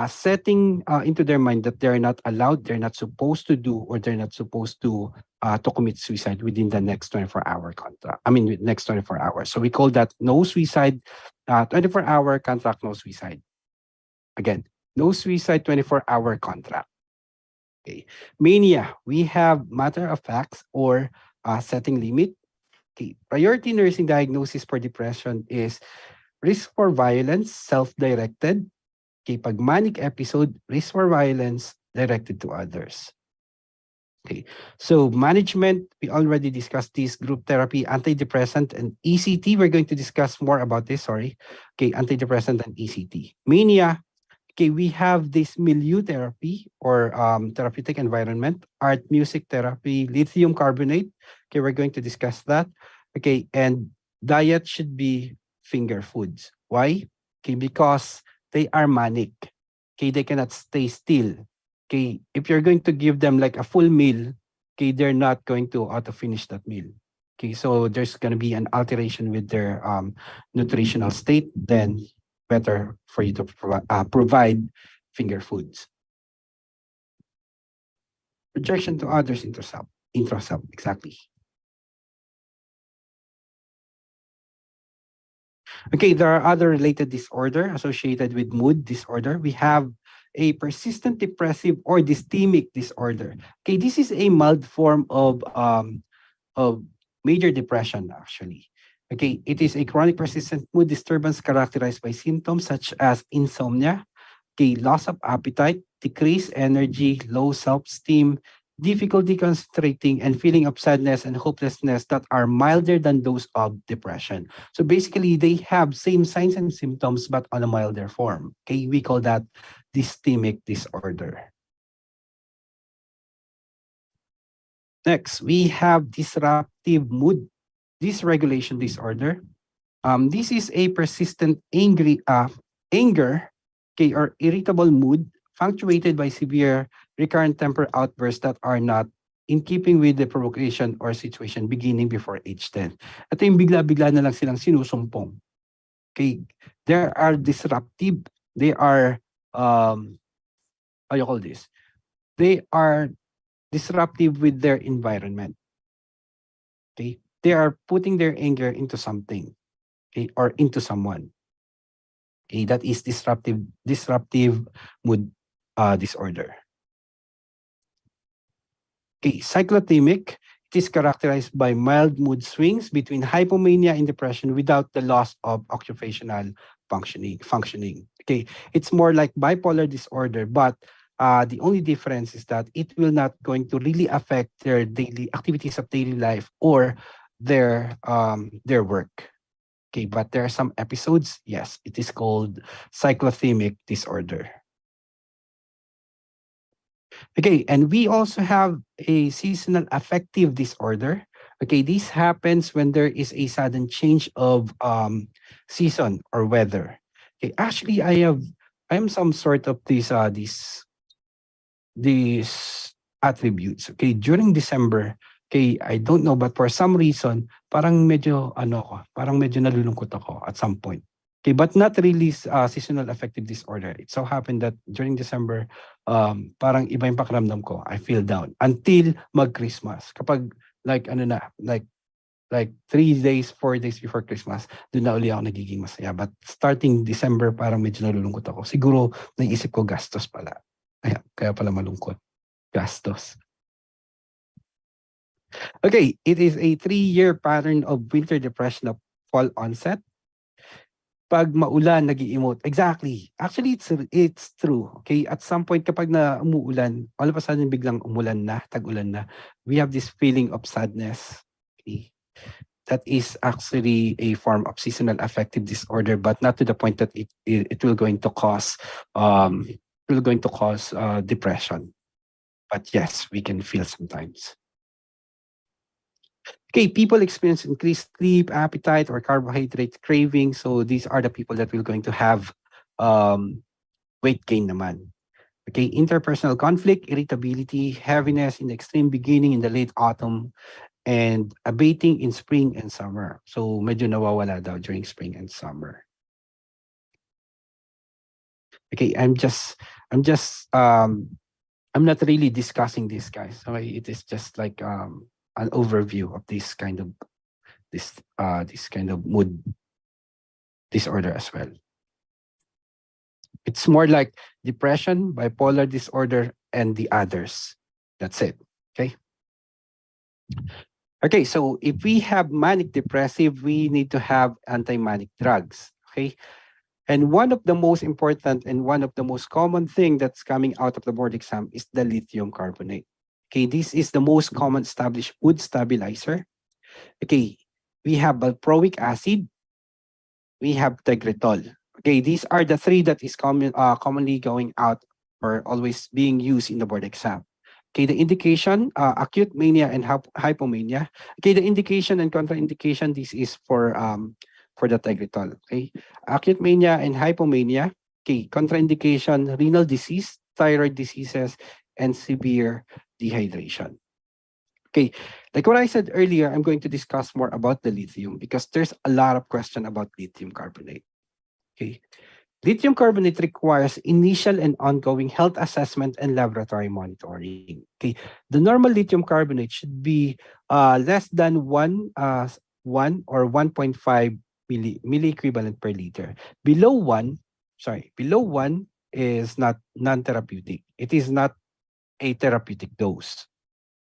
setting into their mind that they're not allowed, they're not supposed to do, or they're not supposed to commit suicide within the next 24-hour contract. Next 24 hours. So we call that no suicide, 24-hour contract, no suicide. Again, no suicide, 24-hour contract. Okay, mania, we have matter of facts or setting limit. Okay, priority nursing diagnosis for depression is risk for violence, self-directed. Okay, pag manic episode, risk for violence directed to others. Okay, so management, we already discussed this, group therapy, antidepressant, and ECT. We're going to discuss more about this, sorry. Okay, antidepressant and ECT. Mania, okay, we have this milieu therapy or therapeutic environment, art, music therapy, lithium carbonate. Okay, we're going to discuss that. Okay, and diet should be finger foods. Why? Okay, because they are manic. Okay, they cannot stay still. Okay, if you're going to give them like a full meal, okay, they're not going to auto finish that meal. Okay, so there's going to be an alteration with their nutritional state. Then better for you to provide finger foods. Rejection to others, introsub, exactly. Okay, there are other related disorder associated with mood disorder. We have a persistent depressive or dystemic disorder. Okay, this is a mild form of major depression actually. Okay, it is a chronic persistent mood disturbance characterized by symptoms such as insomnia, okay, loss of appetite, decreased energy, low self-esteem, difficulty concentrating, and feeling of sadness and hopelessness that are milder than those of depression. So basically, they have same signs and symptoms, but on a milder form. Okay, we call that dystemic disorder. Next, we have disruptive mood dysregulation disorder. This is a persistent anger, okay, or irritable mood punctuated by severe recurrent temper outbursts that are not in keeping with the provocation or situation beginning before age 10. Ito yung bigla-bigla na lang silang sinusumpong. Okay, they are disruptive. They are, how you call this? They are disruptive with their environment. Okay, they are putting their anger into something, okay, or into someone. Okay, that is disruptive mood disorder. Okay, cyclothymic, it is characterized by mild mood swings between hypomania and depression without the loss of occupational functioning. Okay, it's more like bipolar disorder, but the only difference is that it will not going to really affect their daily activities of daily life or their work. Okay, but there are some episodes, yes, it is called cyclothymic disorder. Okay, and we also have a seasonal affective disorder. Okay, this happens when there is a sudden change of season or weather. Okay, actually, I am some sort of these attributes. Okay, during December, okay, I don't know, but for some reason, parang medyo parang medyo nalulungkot ako at some point. Okay, but not really seasonal affective disorder. It so happened that during December, parang iba yung pakiramdam ko. I feel down until mag-Christmas. Kapag like like 3 days, 4 days before Christmas, doon na uli ako nagiging masaya. But starting December, parang medyo nalulungkot ako. Siguro, naisip ko gastos pala. Kaya pala malungkot. Gastos. Okay, it is a 3-year pattern of winter depression of fall onset. Pag maulan, nag-i-emote. Exactly. Actually, it's true. Okay, at some point kapag na umuulan, all of a sudden biglang umulan na, tag-ulan na, we have this feeling of sadness. Okay. That is actually a form of seasonal affective disorder, but not to the point that it will going to cause depression. But yes, we can feel sometimes. Okay, people experience increased sleep, appetite, or carbohydrate craving. So these are the people that will going to have weight gain naman. Okay, interpersonal conflict, irritability, heaviness in the extreme beginning in the late autumn, and abating in spring and summer. So medyo nawawala daw during spring and summer. Okay, I'm not really discussing this, guys. So it is just like an overview of this kind of mood disorder as well. It's more like depression, bipolar disorder, and the others. That's it. Okay. Okay, so if we have manic depressive, we need to have anti-manic drugs. Okay. And one of the most important and one of the most common thing that's coming out of the board exam is the lithium carbonate. Okay, this is the most common established mood stabilizer. Okay, we have valproic acid, we have tegretol. Okay, these are the three that is commonly going out or always being used in the board exam. Okay, the indication, acute mania and hypomania. Okay, the indication and contraindication, this is for the tegretol. Okay, acute mania and hypomania. Okay, contraindication, renal disease, thyroid diseases, and severe dehydration. Okay, like what I said earlier, I'm going to discuss more about the lithium because there's a lot of question about lithium carbonate. Okay, lithium carbonate requires initial and ongoing health assessment and laboratory monitoring. Okay, the normal lithium carbonate should be less than 1 or 1.5 milli equivalent per liter. Below 1 is not non-therapeutic. It is not a therapeutic dose.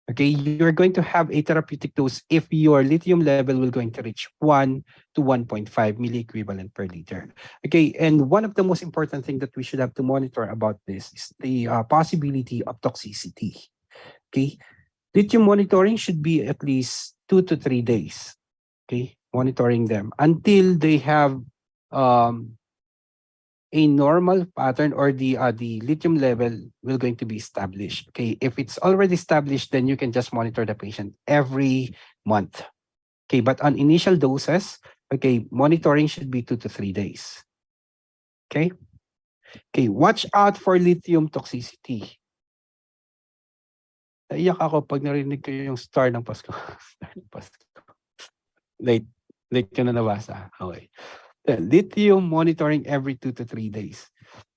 Okay, you're going to have a therapeutic dose if your lithium level will going to reach 1 to 1.5 milli equivalent per liter. Okay, and one of the most important thing that we should have to monitor about this is the possibility of toxicity. Okay, lithium monitoring should be at least 2 to 3 days. Okay, monitoring them until they have um, a normal pattern or the lithium level will going to be established. Okay, if it's already established, then you can just monitor the patient every month. Okay, but on initial doses, okay, monitoring should be 2 to 3 days. Okay, okay, watch out for lithium toxicity. Naiyak ako pag narinig ko yung star ng Pasko. Star ng Pasko. Late, late ko na nabasa. Okay. Lithium monitoring every 2 to 3 days.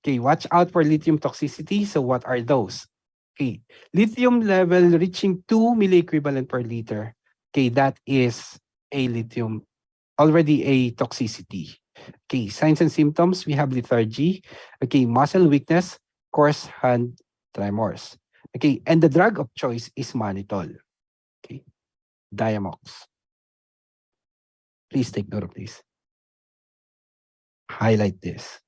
Okay, watch out for lithium toxicity. So what are those? Okay, lithium level reaching 2 milliequivalent per liter. Okay, that is a lithium, already a toxicity. Okay, signs and symptoms, we have lethargy. Okay, muscle weakness, coarse hand tremors. Okay, and the drug of choice is mannitol. Okay, Diamox. Please take note of this. Highlight this.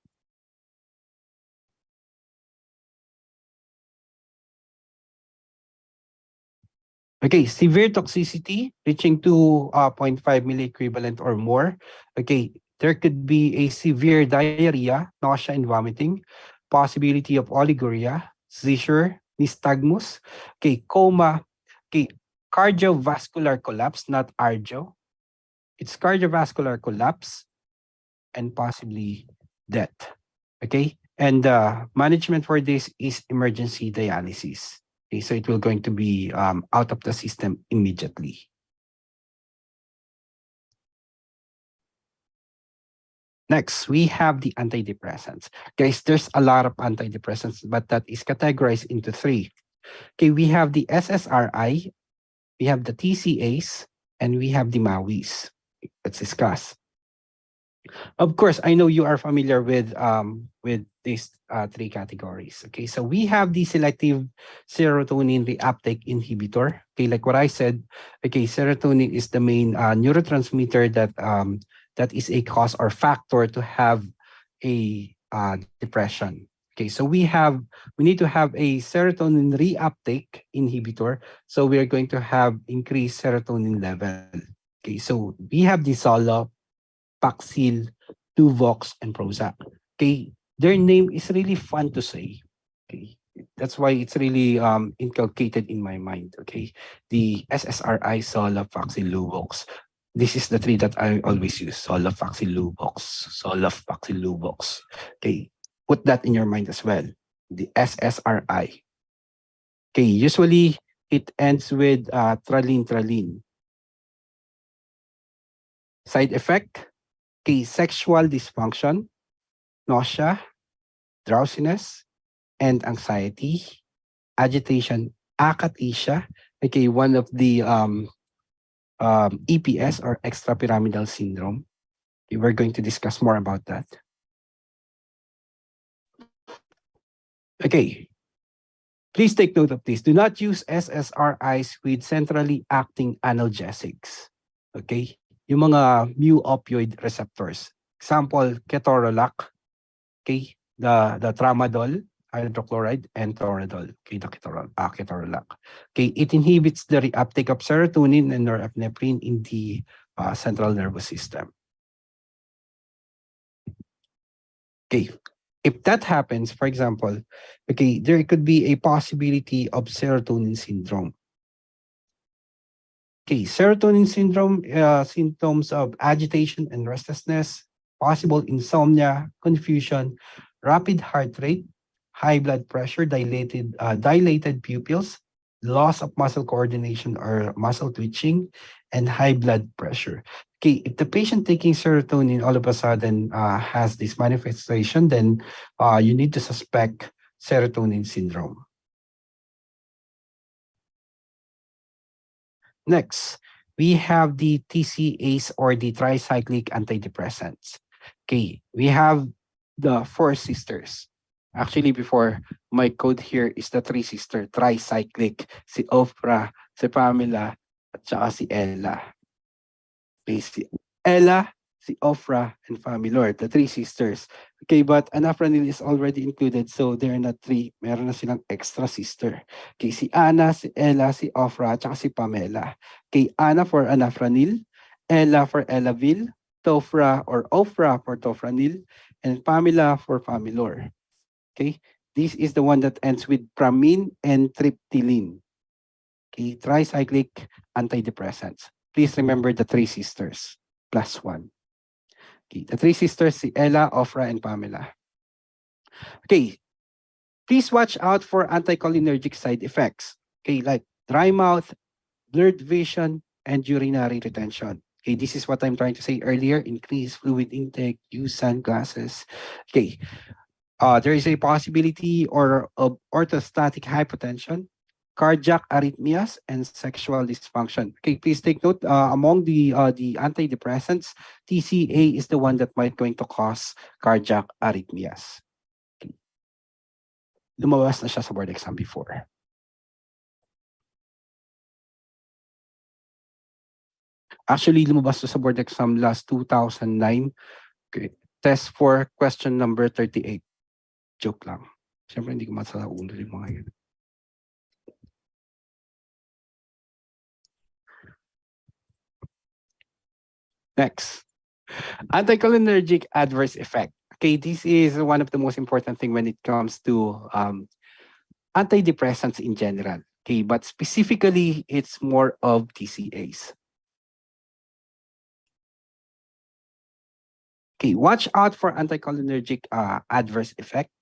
Okay, severe toxicity reaching to 0.5 milliequivalent or more. Okay, there could be a severe diarrhea, nausea and vomiting, possibility of oliguria, seizure, nystagmus, okay, coma, okay, cardiovascular collapse, not argio. It's cardiovascular collapse and possibly death. Okay, and management for this is emergency dialysis. Okay, so it will going to be out of the system immediately. Next, we have the antidepressants. Guys, there's a lot of antidepressants, but that is categorized into three. Okay, we have the SSRI, we have the TCAs, and we have the MAWIs. Let's discuss. Of course, I know you are familiar with these three categories. Okay, so we have the selective serotonin reuptake inhibitor. Okay, like what I said, okay, serotonin is the main neurotransmitter that is a cause or factor to have a depression. Okay, so we need to have a serotonin reuptake inhibitor. So we are going to have increased serotonin level. Okay, so we have the Zoloft, Paxil, Luvox, and Prozac. Okay, their name is really fun to say. Okay, that's why it's really inculcated in my mind. Okay, the SSRI, Zoloft, Paxil, Luvox. This is the three that I always use: Zoloft, Paxil, Luvox, Zoloft, Paxil, Luvox. Okay, put that in your mind as well. The SSRI. Okay, usually it ends with tralin. Side effect. Okay, sexual dysfunction, nausea, drowsiness, and anxiety, agitation, akathisia. Okay, one of the EPS or extrapyramidal syndrome. Okay, we're going to discuss more about that. Okay, please take note of this. Do not use SSRIs with centrally acting analgesics. Okay, yung mga mu opioid receptors. Example, ketorolac, okay, the tramadol, hydrochloride, and toradol. Okay, the ketorolac. Okay, it inhibits the reuptake of serotonin and norepinephrine in the central nervous system. Okay, if that happens, for example, okay, there could be a possibility of serotonin syndrome. Okay, serotonin syndrome, symptoms of agitation and restlessness, possible insomnia, confusion, rapid heart rate, high blood pressure, dilated pupils, loss of muscle coordination or muscle twitching, and high blood pressure. Okay, if the patient taking serotonin all of a sudden has this manifestation, then you need to suspect serotonin syndrome. Next, we have the TCAs or the tricyclic antidepressants. Okay, we have the four sisters. Actually, before, my code here is the three sister tricyclic, si Ofra, si Pamela, at saka si Ella. Okay, si Ella, si Ofra, and Familor, the three sisters. Okay, but anafranil is already included, so they're not three. Meron na silang extra sister. Okay, si Ana, si Ella, si Ofra, at si Pamela. Okay, Ana for anafranil, Ella for Elavil, Tofra or Ofra for tofranil, and Pamela for Familor. Okay, this is the one that ends with pramine and triptyline. Okay, tricyclic antidepressants. Please remember the three sisters, plus one. Okay, the three sisters, si Ella, Ofra, and Pamela. Okay, please watch out for anticholinergic side effects. Okay, like dry mouth, blurred vision, and urinary retention. Okay, this is what I'm trying to say earlier. Increase fluid intake, use sunglasses. Okay, there is a possibility of orthostatic hypotension, cardiac arrhythmias, and sexual dysfunction. Okay, please take note, among the antidepressants, TCA is the one that might going to cause cardiac arrhythmias. Okay. Lumabas na siya sa board exam before. Actually, lumabas to sa board exam last 2009. Okay. Test for question number 38. Joke lang. Siyempre, hindi ko masala ulo yung mga yun. Next, anticholinergic adverse effect. Okay, this is one of the most important thing when it comes to antidepressants in general. Okay, but specifically, it's more of TCAs. Okay, watch out for anticholinergic adverse effect.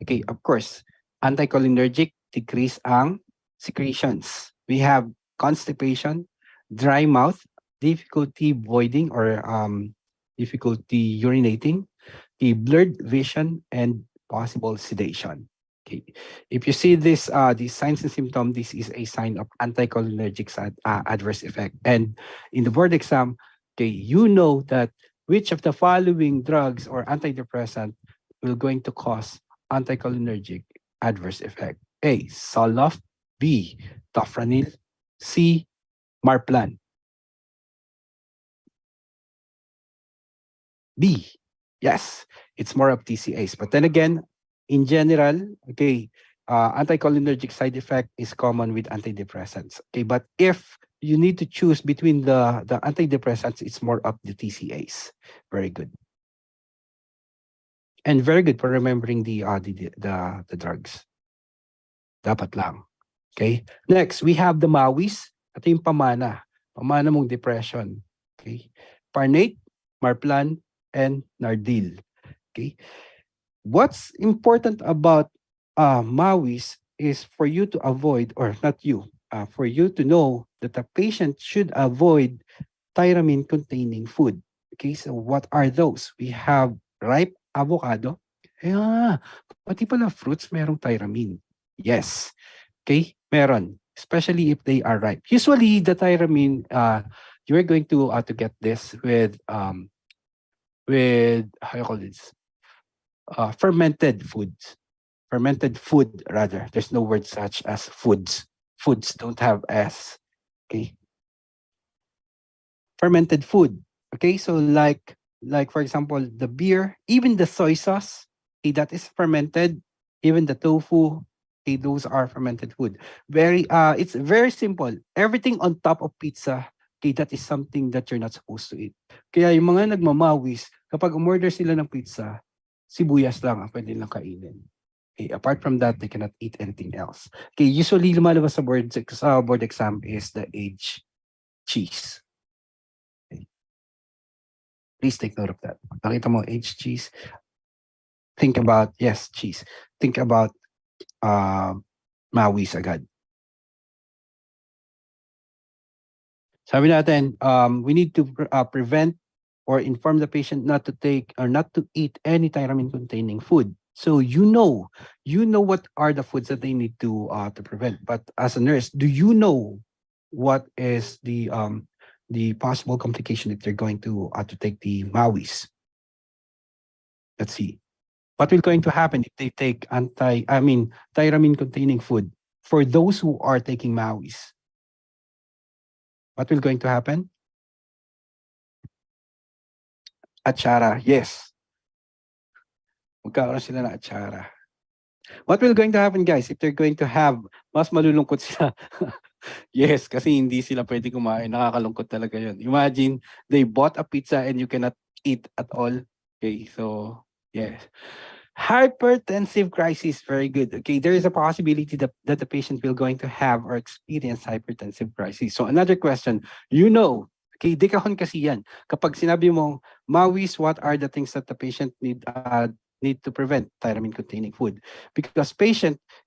Okay, of course, anticholinergic decrease ang secretions. We have constipation, dry mouth, difficulty voiding or difficulty urinating, the blurred vision, and possible sedation. Okay, if you see this, these signs and symptoms, this is a sign of anticholinergic adverse effect. And in the board exam, okay, you know that which of the following drugs or antidepressant will going to cause anticholinergic adverse effect? A, Zoloft, B, Tofranil, C, Marplan. B, yes, it's more of TCAs. But then again, in general, okay, anticholinergic side effect is common with antidepressants. Okay, but if you need to choose between the antidepressants, it's more of the TCAs. Very good. And very good for remembering the drugs. Dapat lang. Okay? Next, we have the MAWIs. Ito yung pamana. Pamana mong depression. Okay? Parnate, Marplan, and Nardil. Okay? What's important about MAWIs is for you to avoid, or not you, for you to know that the patient should avoid tyramine-containing food. Okay, so what are those? We have ripe avocado. Yeah, pati pala fruits merong tyramine. Yes. Okay, meron. Especially if they are ripe. Usually, the tyramine, you're going to get this with how you call this? Fermented foods. Fermented food, rather. There's no word such as foods. Foods don't have S. Okay. Fermented food. Okay, so like for example, the beer, even the soy sauce, okay, that is fermented. even the tofu, okay, those are fermented food. It's very simple. Everything on top of pizza, okay, that is something that you're not supposed to eat. Kaya yung mga nagmamawis, kapag umorder sila ng pizza, sibuyas lang ang pwede lang kainin. Okay, apart from that, they cannot eat anything else. Okay, usually lumalabas sa board exam is the age cheese. Okay. Please take note of that. Nakita mo, age cheese. Think about, yes, cheese. Think about mawis agad. Sabi natin, we need to prevent or inform the patient not to take or not to eat any tyramine-containing food. So you know what are the foods that they need to prevent. But as a nurse, do you know what is the possible complication if they're going to take the mawis? Let's see. What will going to happen if they take tyramine-containing food for those who are taking mawis? What will going to happen? Atsara, yes. Magkakaroon sila ng atsara. What will going to happen, guys, if they're going to have, mas malulungkot sila. Yes, kasi hindi sila pwede kumain. Nakakalungkot talaga yun. Imagine, they bought a pizza and you cannot eat at all. Okay, so, yes. Hypertensive crisis, very good. Okay, there is a possibility that the patient will going to have or experience hypertensive crisis. So another question, okay, dekahon kasi yan. Kapag sinabi mo, mawis, what are the things that the patient need to prevent? Tyramine-containing food. Because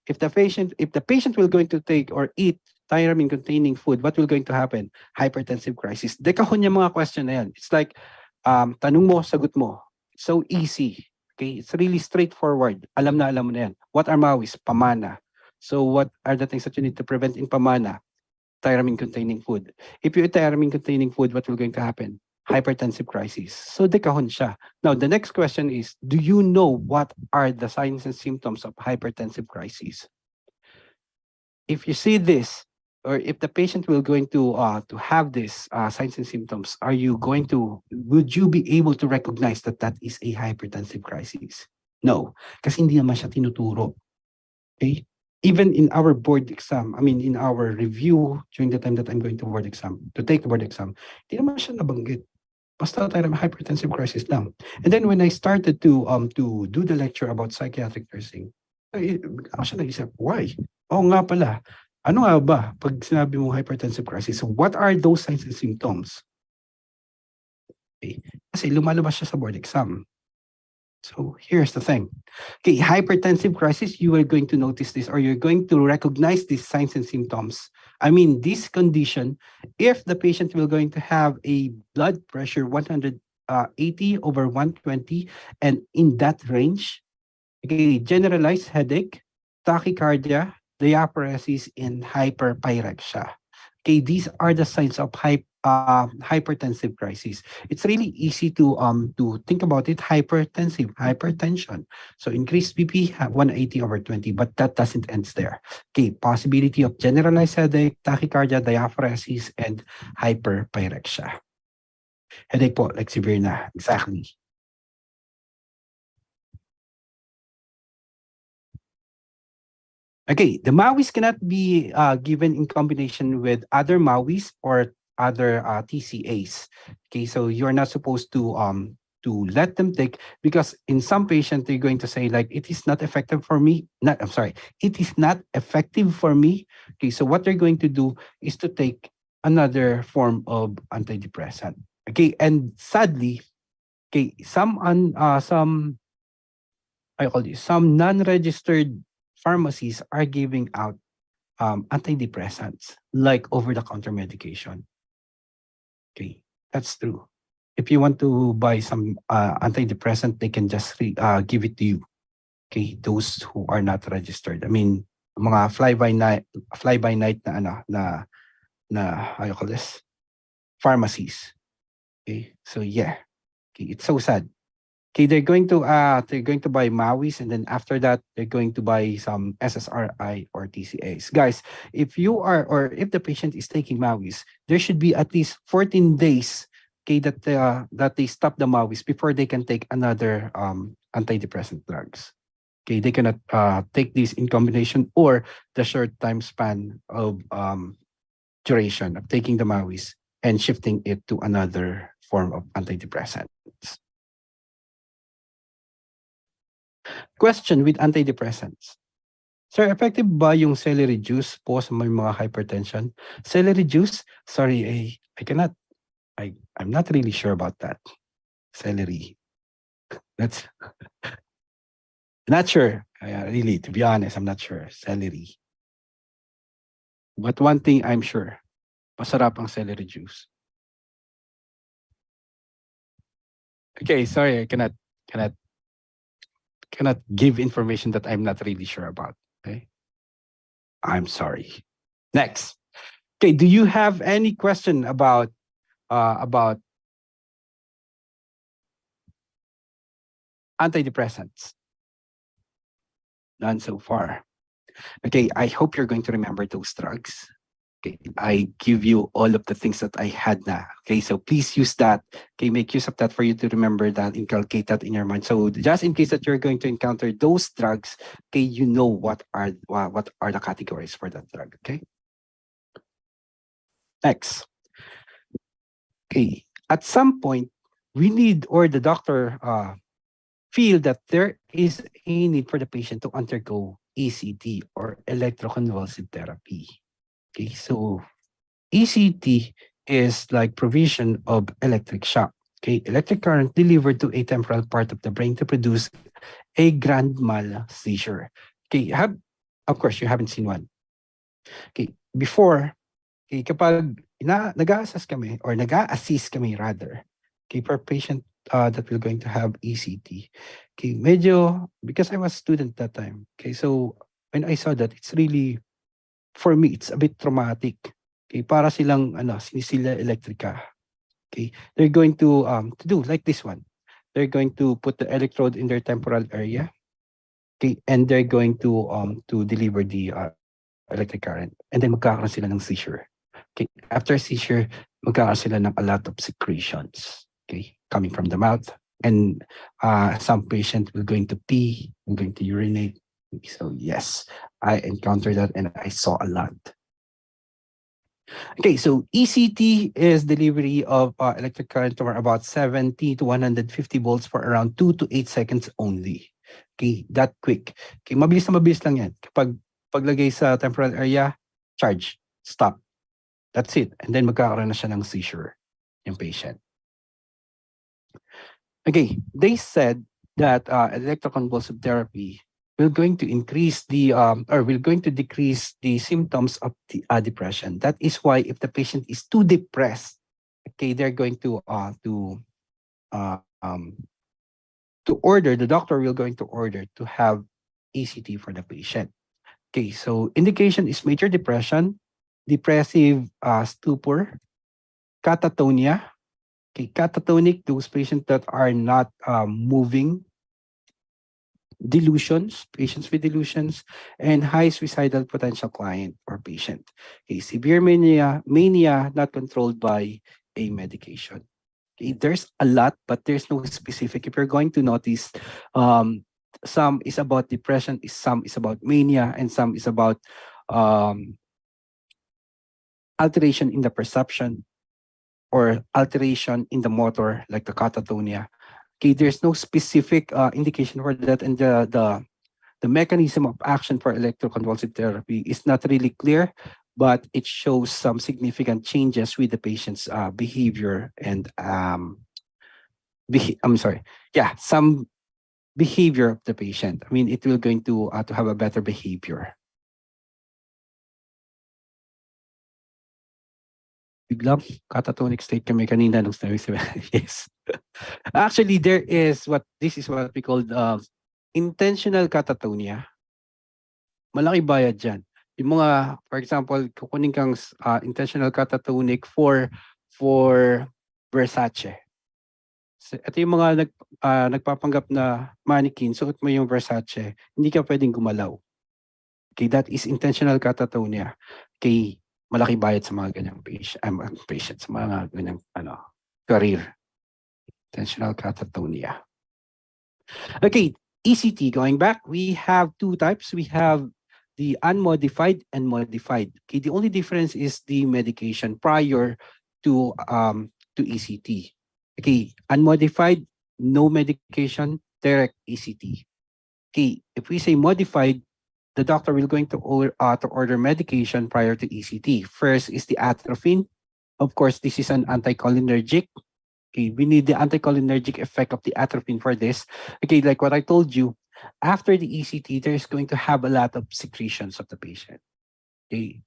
if the patient will going to take or eat tyramine-containing food, what will going to happen? Hypertensive crisis. Dekahon yung mga question na yan. It's like, tanong mo, sagot mo. It's so easy. Okay, it's really straightforward. Alam mo na yan. What are mawis? Pamana. So what are the things that you need to prevent in pamana? Tyramine-containing food. If you eat tyramine-containing food, what will going to happen? Hypertensive crisis. So dekahon siya. Now, the next question is, do you know what are the signs and symptoms of hypertensive crisis? If you see this, or if the patient will going to have this signs and symptoms, would you be able to recognize that that is a hypertensive crisis? No, kasi hindi naman siya tinuturo. Okay? Even in our board exam, in our review during the time that I'm going to take the board exam, hindi naman siya nabanggit. Basta tayo naman hypertensive crisis lang. And then when I started to do the lecture about psychiatric nursing, ako siya nag-isip, why? Oo nga pala. Ano nga ba pag sinabi mo hypertensive crisis? So what are those signs and symptoms? Okay. Kasi lumalabas siya sa board exam. So here's the thing. Okay, hypertensive crisis, you are going to notice this or you're going to recognize these signs and symptoms. This condition, if the patient will going to have a blood pressure 180 over 120 and in that range, okay, generalized headache, tachycardia, diaphoresis, and hyperpyrexia. Okay, these are the signs of hypertensive crisis. It's really easy to think about it. Hypertension. So increased BP 180 over 20, but that doesn't end there. Okay, possibility of generalized headache, tachycardia, diaphoresis, and hyperpyrexia. Headache po, like severe na, exactly. Okay, the mawis cannot be given in combination with other mawis or other TCAs. Okay, so you're not supposed to let them take, because in some patients they're going to say like, it is not effective for me. It is not effective for me. Okay, so what they're going to do is to take another form of antidepressant. Okay, and sadly, okay, some non-registered pharmacies are giving out antidepressants like over-the-counter medication. Okay, that's true. If you want to buy some antidepressant, they can just give it to you. Okay, those who are not registered. Mga fly-by-night na how you call this? Pharmacies. Okay, so yeah. Okay, it's so sad. Okay, they're going to buy mawis, and then after that they're going to buy some SSRI or TCAs. Guys, if the patient is taking mawis, there should be at least 14 days, okay, that they stop the mawis before they can take another antidepressant drugs. Okay, they cannot take this in combination or the short time span of duration of taking the MAUIs and shifting it to another form of antidepressants. Question with antidepressants. Sir, effective ba yung celery juice po sa may mga hypertension? Celery juice? Sorry, I cannot. I'm not really sure about that. Celery. That's not sure. Really, to be honest, I'm not sure. Celery. But one thing I'm sure, masarap ang celery juice. Okay, sorry, I cannot give information that I'm not really sure about. Okay, I'm sorry. Next. Okay, do you have any question about antidepressants? None so far. Okay, I hope you're going to remember those drugs. Okay, I give you all of the things that I had na. Okay, so please use that. Okay, make use of that for you to remember that, inculcate that in your mind. So just in case that you're going to encounter those drugs, okay, you know what are the categories for that drug. Okay. Next. Okay, at some point, we need or the doctor feel that there is a need for the patient to undergo ECT or electroconvulsive therapy. Okay, so ECT is like provision of electric shock. Okay, electric current delivered to a temporal part of the brain to produce a grand mal seizure. Okay, of course you haven't seen one. Okay, before, okay, kapag nag-a-assess kami or nag-a-assist kami rather, okay, per patient that we're going to have ECT. Okay, medyo, because I was a student that time, okay, so when I saw that, it's really, for me, it's a bit traumatic. Okay, para silang sinisila electrica. Okay, they're going to do like this one. They're going to put the electrode in their temporal area. Okay, and they're going to deliver the electric current, and then magkakaroon sila ng seizure. Okay, after seizure, magkakaroon sila ng a lot of secretions. Okay, coming from the mouth, and some patient will going to pee, will going to urinate. So yes, I encountered that and I saw a lot. Okay, so ECT is delivery of electric current for about 70 to 150 volts for around 2 to 8 seconds only. Okay, that quick. Okay, mabilis na mabilis lang yan. Kapag paglagay sa temporal area, charge, stop. That's it. And then magkakaroon na siya ng seizure, yung patient. Okay, they said that electroconvulsive therapy will going to increase the or will going to decrease the symptoms of the depression. That is why if the patient is too depressed, okay, they're going to order, the doctor will going to order to have ECT for the patient. Okay, so indication is major depression, depressive stupor, catatonia. Okay, catatonic, those patients that are not moving, delusions, patients with delusions, and high suicidal potential client or patient. Okay, severe mania not controlled by a medication. Okay, there's a lot, but there's no specific. If you're going to notice, some is about depression, some is about mania, and some is about alteration in the perception or alteration in the motor, like the catatonia. Okay, there's no specific indication for that, and the mechanism of action for electroconvulsive therapy is not really clear, but it shows some significant changes with the patient's behavior and some behavior of the patient. I mean, it will going to have a better behavior. Biglang catatonic state kami kanina nung sinabi. Yes. Actually, this is what we call intentional catatonia. Malaki bayad dyan. Yung mga, for example, kukunin kang intentional catatonic for Versace. So, ito yung mga nagpapanggap na mannequin, suot mo yung Versace, hindi ka pwedeng gumalaw. Okay, that is intentional catatonia. Okay, malaki bayad sa mga ganyang patient, sa mga ganyang career. Intentional catatonia. Okay, ECT, going back, we have two types. We have the unmodified and modified. Okay, the only difference is the medication prior to ECT. Okay, unmodified, no medication, direct ECT. Okay, if we say modified, the doctor will going to order medication prior to ECT. First is the atropine. Of course, this is an anticholinergic. Okay, we need the anticholinergic effect of the atropine for this. Okay, like what I told you, after the ECT, there's going to have a lot of secretions of the patient. Okay,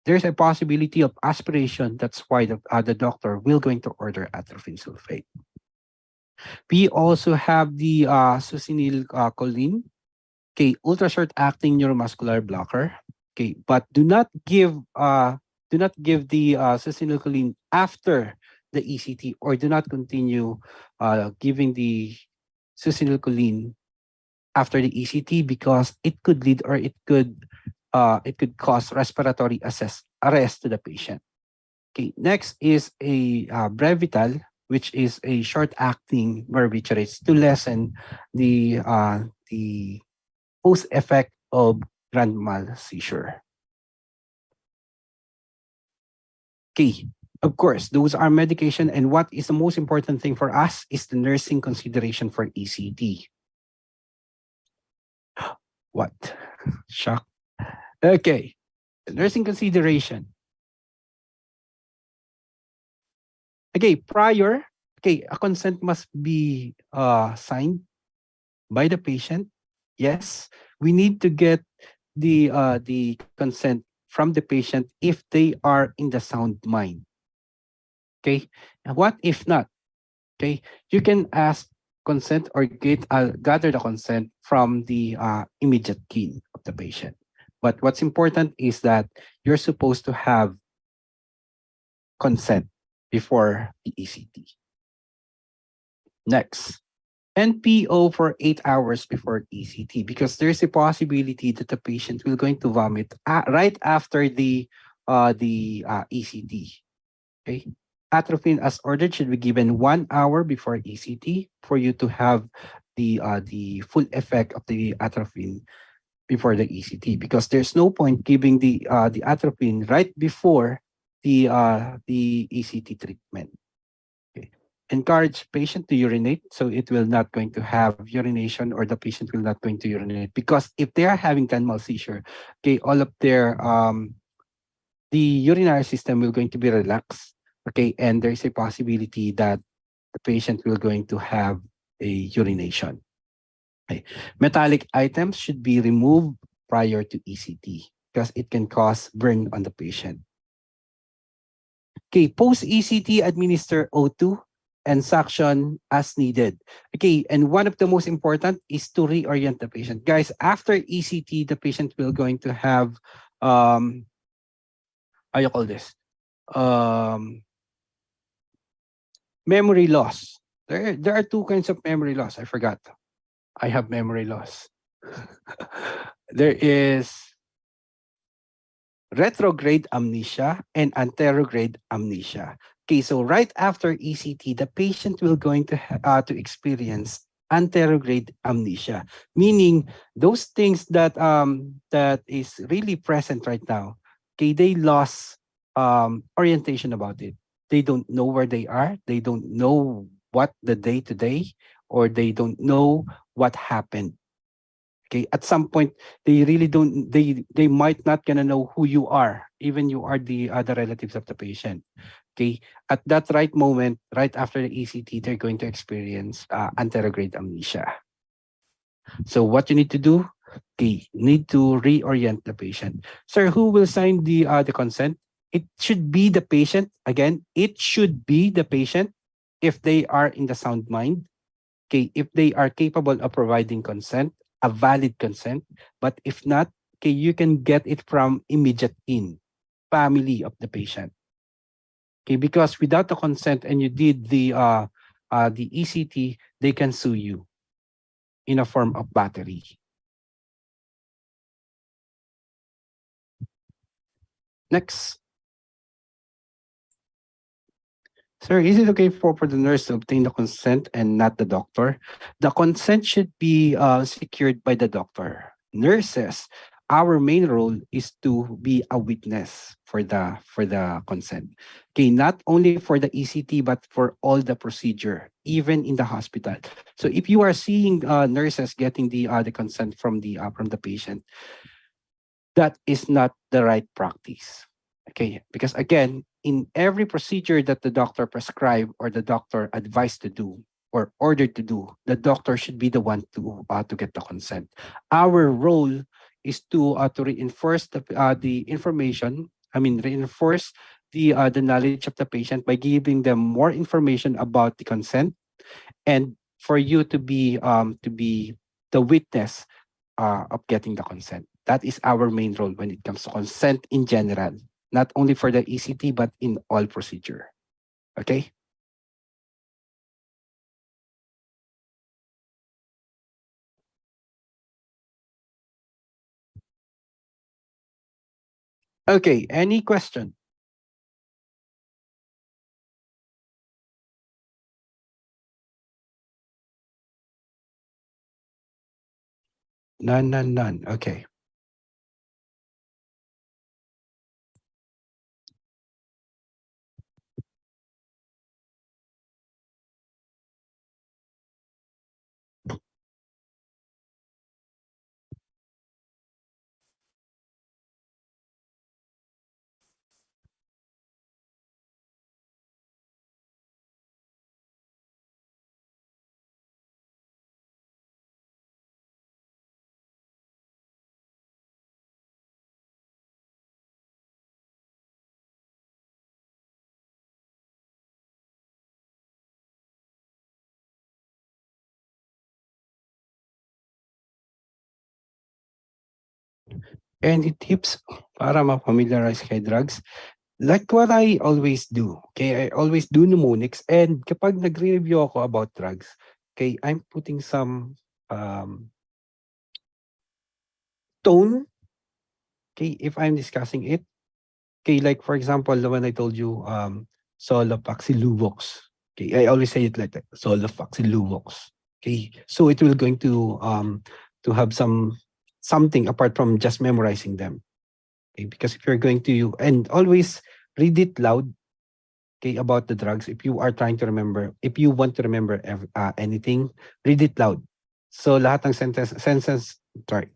there's a possibility of aspiration. That's why the doctor will going to order atropine sulfate. We also have the succinylcholine. Okay, ultra short acting neuromuscular blocker. Okay, but do not give the succinylcholine after the ECT, or do not continue giving the succinylcholine after the ECT, because it could lead, or it could cause respiratory arrest to the patient. Okay, next is a Brevital, which is a short-acting barbiturates to lessen the post effect of grand mal seizure. Okay, of course, those are medication, and what is the most important thing for us is the nursing consideration for ECT. What? Shock. Okay, the nursing consideration. Okay, a consent must be signed by the patient. Yes, we need to get the consent from the patient if they are in the sound mind. Okay, and what if not? Okay, you can ask consent or gather the consent from the immediate kin of the patient. But what's important is that you're supposed to have consent before the ECT. Next, NPO for 8 hours before ECT, because there's a possibility that the patient will going to vomit right after the ECT. Okay, atropine as ordered should be given 1 hour before ECT for you to have the full effect of the atropine before the ECT, because there's no point giving the atropine right before the ECT treatment. Okay. Encourage patient to urinate, so it will not going to have urination, or the patient will not going to urinate, because if they are having grand mal seizure, okay, all of their the urinary system will going to be relaxed. Okay, and there's a possibility that the patient will going to have a urination. Okay. Metallic items should be removed prior to ECT because it can cause burn on the patient. Okay, post-ECT, administer O2 and suction as needed. Okay, and one of the most important is to reorient the patient. Guys, after ECT, the patient will going to have, how you call this? Memory loss. There are two kinds of memory loss. I forgot. I have memory loss. There is retrograde amnesia and anterograde amnesia. Okay, so right after ECT, the patient will going to experience anterograde amnesia, meaning those things that is really present right now. Okay, they lost orientation about it. They don't know where they are. They don't know what the day to day, or they don't know what happened. Okay, at some point they really don't. They might not gonna know who you are, even you are the other relatives of the patient. Okay, at that right moment, right after the ECT, they're going to experience anterograde amnesia. So what you need to do? Okay, need to reorient the patient. Sir, who will sign the consent? It should be the patient. Again, it should be the patient if they are in the sound mind. Okay, if they are capable of providing consent, a valid consent. But if not, okay, you can get it from immediate in family of the patient. Okay, because without the consent and you did the ECT, they can sue you in a form of battery. Next. Sir, is it okay for the nurse to obtain the consent and not the doctor? The consent should be secured by the doctor. Nurses, our main role is to be a witness for the consent. Okay, not only for the ECT but for all the procedure, even in the hospital. So if you are seeing nurses getting the consent from the patient, that is not the right practice. Okay, because again, in every procedure that the doctor prescribed or the doctor advised to do or ordered to do, the doctor should be the one to get the consent. Our role is to reinforce the information. I mean, reinforce the knowledge of the patient by giving them more information about the consent, and for you to be the witness of getting the consent. That is our main role when it comes to consent in general, not only for the ECT, but in all procedure. Okay? Okay, any question? None, none, none. Okay. Any tips para ma-familiarize kay drugs? Like what I always do. Okay, I always do mnemonics, and kapag nagre-review ako about drugs, okay, I'm putting some um, tone, okay, if I'm discussing it. Okay, like for example, the one I told you, Solopaxiluvox. Okay, I always say it like that, Solopaxiluvox. Okay, so it will going to have something apart from just memorizing them. Okay, because if you're going to and always read it loud. Okay, about the drugs. If you are trying to remember, if you want to remember anything, read it loud. So lahat ng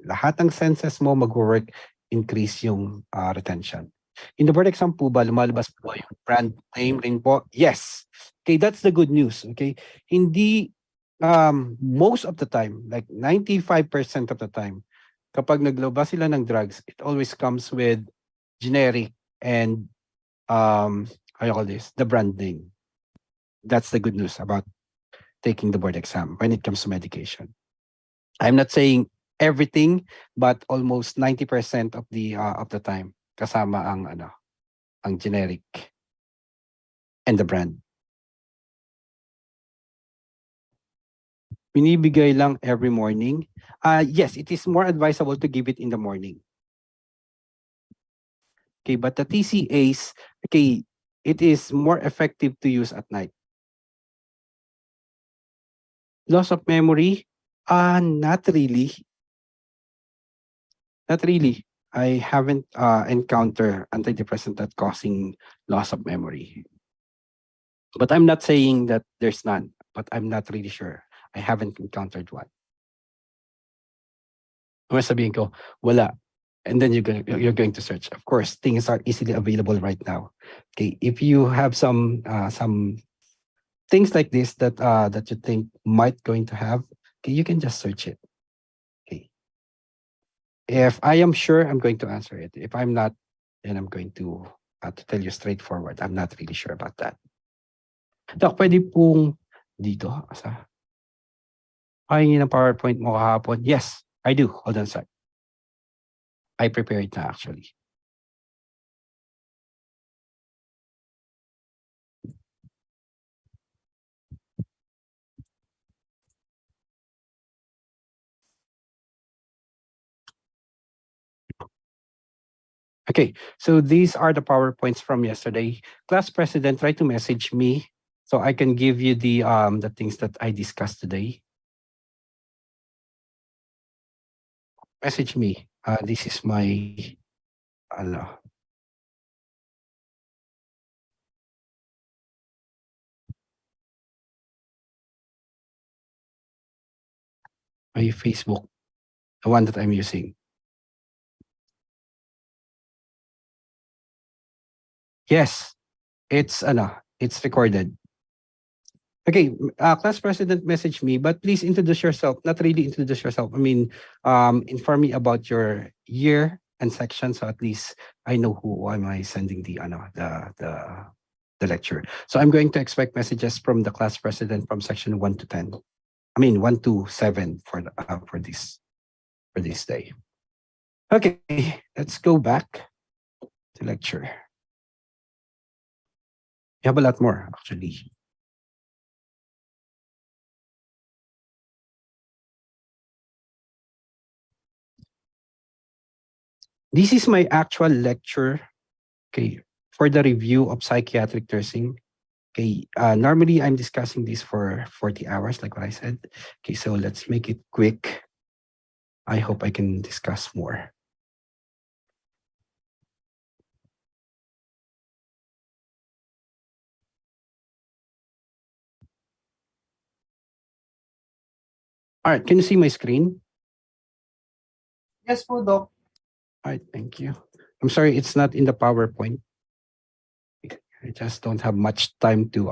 lahat ng senses mo mag-work, increase yung retention. In the board exam po ba, lumalabas po yung brand name rin po? Yes. Okay, that's the good news. Okay, hindi most of the time, like 95% of the time, kapag naglabas sila ng drugs, it always comes with generic and how you call this, the brand name. That's the good news about taking the board exam when it comes to medication. I'm not saying everything, but almost 90% of the time kasama ang generic and the brand. Binibigay lang every morning. Yes, it is more advisable to give it in the morning. Okay, but the TCAs, okay, it is more effective to use at night. Loss of memory? Not really. Not really. I haven't encountered antidepressant that causing loss of memory. But I'm not saying that there's none, but I'm not really sure. I haven't encountered one. Kung sabihin ko, wala. And then you're going to search. Of course, things are easily available right now. Okay, if you have some things like this that you think might going to have, okay, you can just search it. Okay. If I am sure, I'm going to answer it. If I'm not, then I'm going to tell you straightforward. I'm not really sure about that. Doc, pwede pong dito sa pahingi ng PowerPoint mo kahapon? Yes, I do. Hold on a sec. I prepared na actually. Okay, so these are the PowerPoints from yesterday. Class president tried to message me So I can give you the things that I discussed today. Message me. This is my ano, my Facebook, the one that I'm using. Yes, it's recorded. Okay, class president messaged me, but please introduce yourself. Not really introduce yourself. I mean, inform me about your year and section, so at least I know who am I sending the lecture. So I'm going to expect messages from the class president from section 1 to 10. I mean 1 to 7 for this day. Okay, let's go back to lecture. We have a lot more actually. This is my actual lecture, okay, for the review of psychiatric nursing. Okay, normally I'm discussing this for 40 hours, like what I said. Okay, so let's make it quick. I hope I can discuss more. All right, can you see my screen? Yes po, Doc. All right, thank you. I'm sorry, it's not in the PowerPoint. I just don't have much time to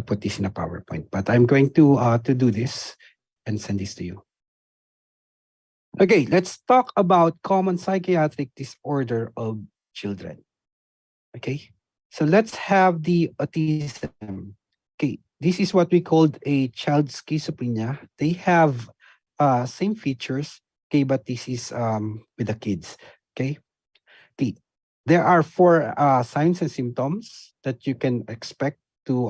put this in a PowerPoint, but I'm going to do this and send this to you. Okay, let's talk about common psychiatric disorder of children. Okay, so let's have the autism. Okay, this is what we called a child schizophrenia. They have same features, okay, but this is with the kids. Okay, okay. There are 4 signs and symptoms that you can expect to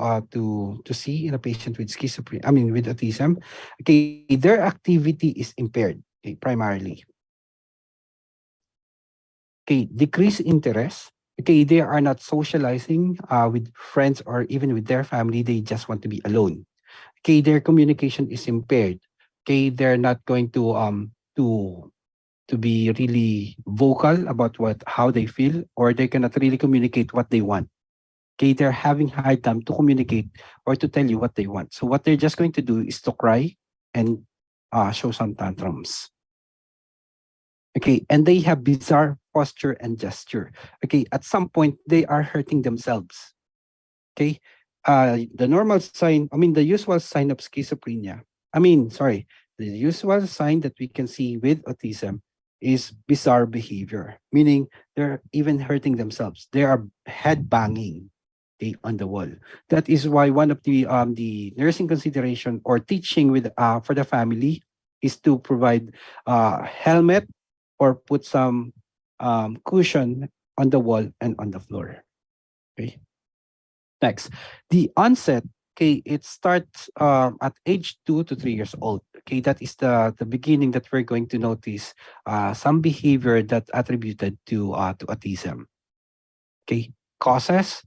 see in a patient with schizophrenia. I mean, with autism. Okay, their activity is impaired. Okay, primarily. Okay, decreased interest. Okay, they are not socializing with friends or even with their family. They just want to be alone. Okay, their communication is impaired. Okay, they're not going to be really vocal about how they feel, or they cannot really communicate what they want. Okay, they're having hard time to communicate or to tell you what they want. So what they're just going to do is to cry and show some tantrums. Okay, and they have bizarre posture and gesture. Okay, at some point they are hurting themselves. Okay, the normal sign, I mean, the usual sign of schizophrenia. The usual sign that we can see with autism is bizarre behavior, meaning they're even hurting themselves. They are head banging, okay, on the wall. That is why one of the nursing consideration or teaching with for the family is to provide helmet or put some cushion on the wall and on the floor. Okay. Next, the onset. Okay, it starts at age 2 to 3 years old. Okay, that is the beginning that we're going to notice some behavior that attributed to autism. Okay, causes.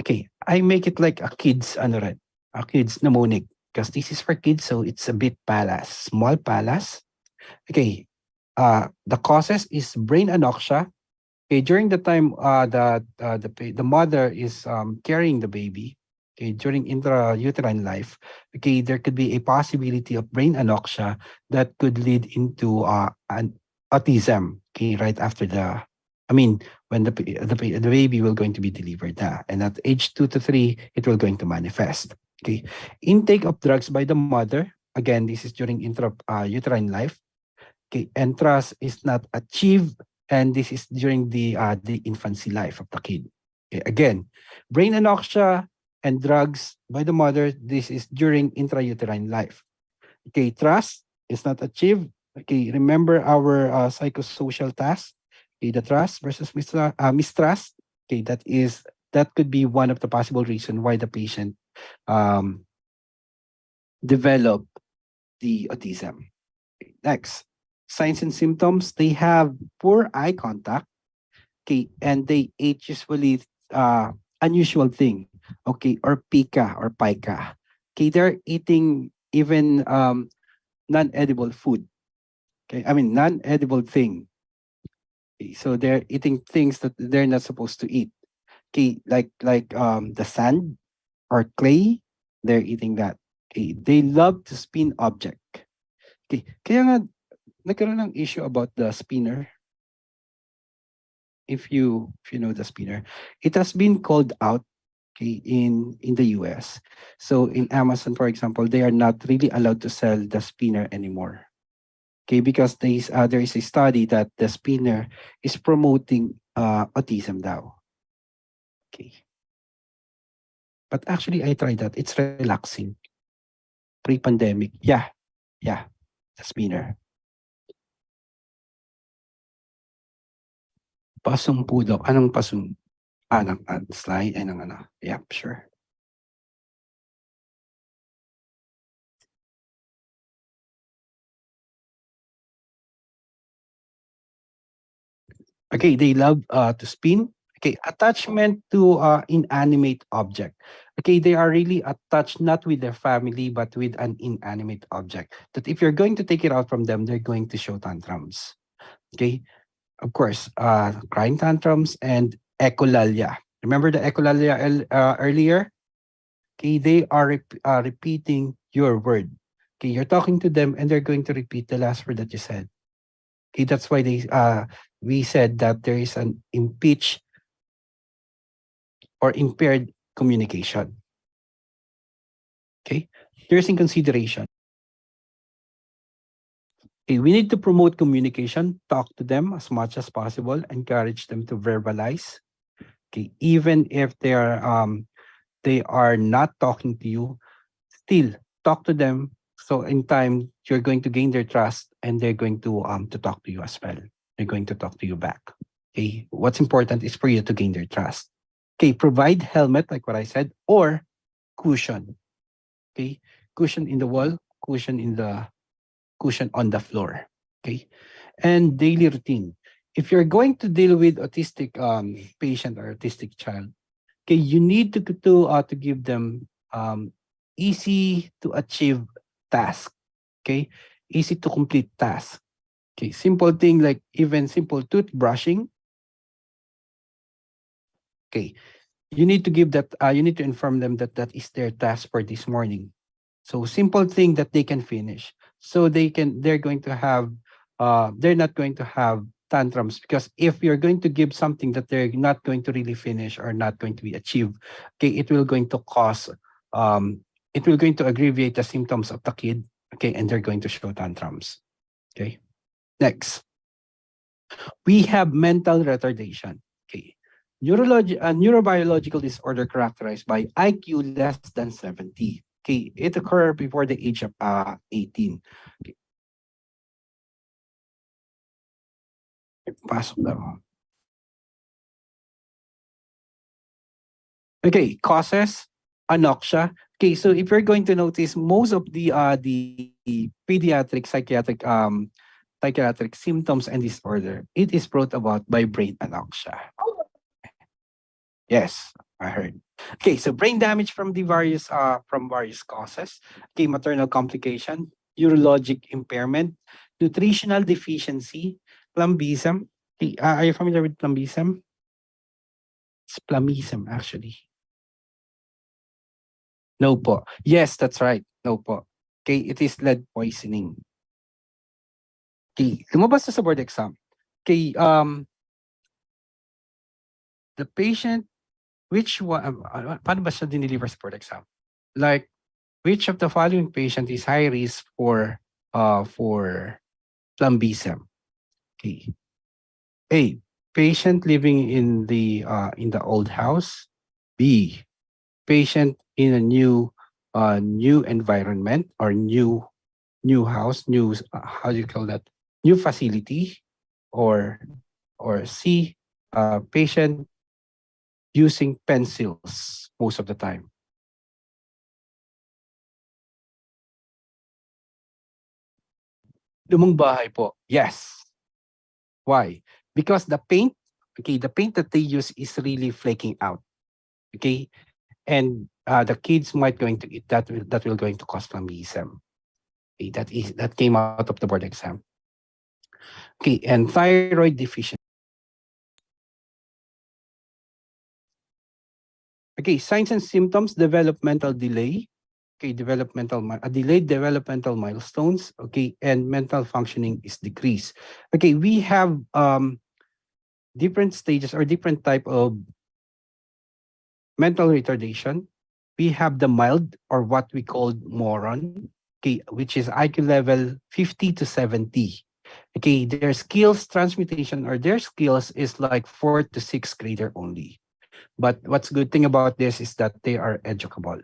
Okay, I make it like a kids a kids mnemonic because this is for kids, so it's a bit palas, small palas. Okay, the causes is brain anoxia. Okay, during the time the mother is carrying the baby, okay, during intrauterine life, okay, there could be a possibility of brain anoxia that could lead into an autism. Okay, right after I mean, when the baby will going to be delivered, and at age 2 to 3, it will going to manifest. Okay, intake of drugs by the mother. Again, this is during intrauterine life. Okay, and trust is not achieved, and this is during the infancy life of the kid. Okay, again, brain anoxia and drugs by the mother. This is during intrauterine life. Okay, trust is not achieved. Okay, remember our psychosocial task. Okay, the trust versus mistrust. Okay, that could be one of the possible reason why the patient um, develop the autism. Next, signs and symptoms. They have poor eye contact. Okay, and they age usually unusual thing. Okay, or pica or pica. Okay, they're eating even non-edible food. Okay, I mean non-edible thing. Okay, so they're eating things that they're not supposed to eat. Okay, like the sand or clay, they're eating that. Okay, they love to spin object. Okay, kaya nga nagkaroon ng issue about the spinner. If you know the spinner, it has been called out, okay, in the US. So in Amazon, for example, they are not really allowed to sell the spinner anymore. Okay, because there is a study that the spinner is promoting autism now. Okay. But actually I tried that. It's relaxing. Pre-pandemic. Yeah. Yeah. The spinner. Pasong pudok. Anong pasong? Ng slide ay ng ano. Yeah, sure. Okay, they love to spin. Okay, attachment to inanimate object. Okay, they are really attached not with their family but with an inanimate object. That if you're going to take it out from them, they're going to show tantrums. Okay, of course, crying tantrums and echolalia. Remember the echolalia earlier? Okay, they are repeating your word. Okay, you're talking to them and they're going to repeat the last word that you said. Okay, that's why we said that there is an impeach or impaired communication. Okay, there's in consideration. Okay, we need to promote communication, talk to them as much as possible, encourage them to verbalize. Okay, even if they are not talking to you, still talk to them. So in time, you're going to gain their trust, and they're going to talk to you as well. They're going to talk to you back. Okay, what's important is for you to gain their trust. Okay, provide helmet like what I said, or cushion. Okay, cushion in the wall, cushion on the floor. Okay, and daily routine. If you're going to deal with autistic patient or autistic child, okay, you need to give them easy to achieve task. Okay, easy to complete task. Okay, simple thing like even simple toothbrushing. Okay, you need to give that. You need to inform them that that is their task for this morning. So simple thing that they can finish. So they're going to have they're not going to have tantrums, because if you're going to give something that they're not going to really finish or not going to be achieved, okay, it will going to cause it will going to aggravate the symptoms of the kid, okay, and they're going to show tantrums. Okay. Next, we have mental retardation. Okay. Neurobiological disorder characterized by IQ less than 70. Okay, it occurred before the age of 18. Okay. Pasok daw. Okay, causes, anoxia. Okay, so if you're going to notice, most of the pediatric psychiatric symptoms and disorder, it is brought about by brain anoxia. Yes, I heard. Okay, so brain damage from various causes. Okay, maternal complication, neurologic impairment, nutritional deficiency, plumbism. Okay, are you familiar with plumbism? It's plumbism actually. No po. Yes, that's right. No po. Okay, it is lead poisoning. Okay, lumabas na sa board exam. Okay, the patient, which one, paano ba siya dineliver sa board exam? Like, which of the following patient is high risk for plumbism? Okay. A, patient living in the old house. B, patient in a new environment or new house, how do you call that? New facility, or C, patient using pencils most of the time. Lumang bahay po. Yes. Why? Because the paint, okay, the paint that they use is really flaking out. Okay? and the kids might going to eat that will going to cause flammeism. Okay, that came out of the board exam. Okay, and thyroid deficiency. Okay, signs and symptoms, developmental delay. Okay, delayed developmental milestones. Okay, and mental functioning is decreased. Okay, we have different stages or different type of mental retardation. We have the mild or what we call moron, okay, which is IQ level 50 to 70. Okay, their skills transmutation or their skills is like 4 to 6 grader only. But what's good thing about this is that they are educable.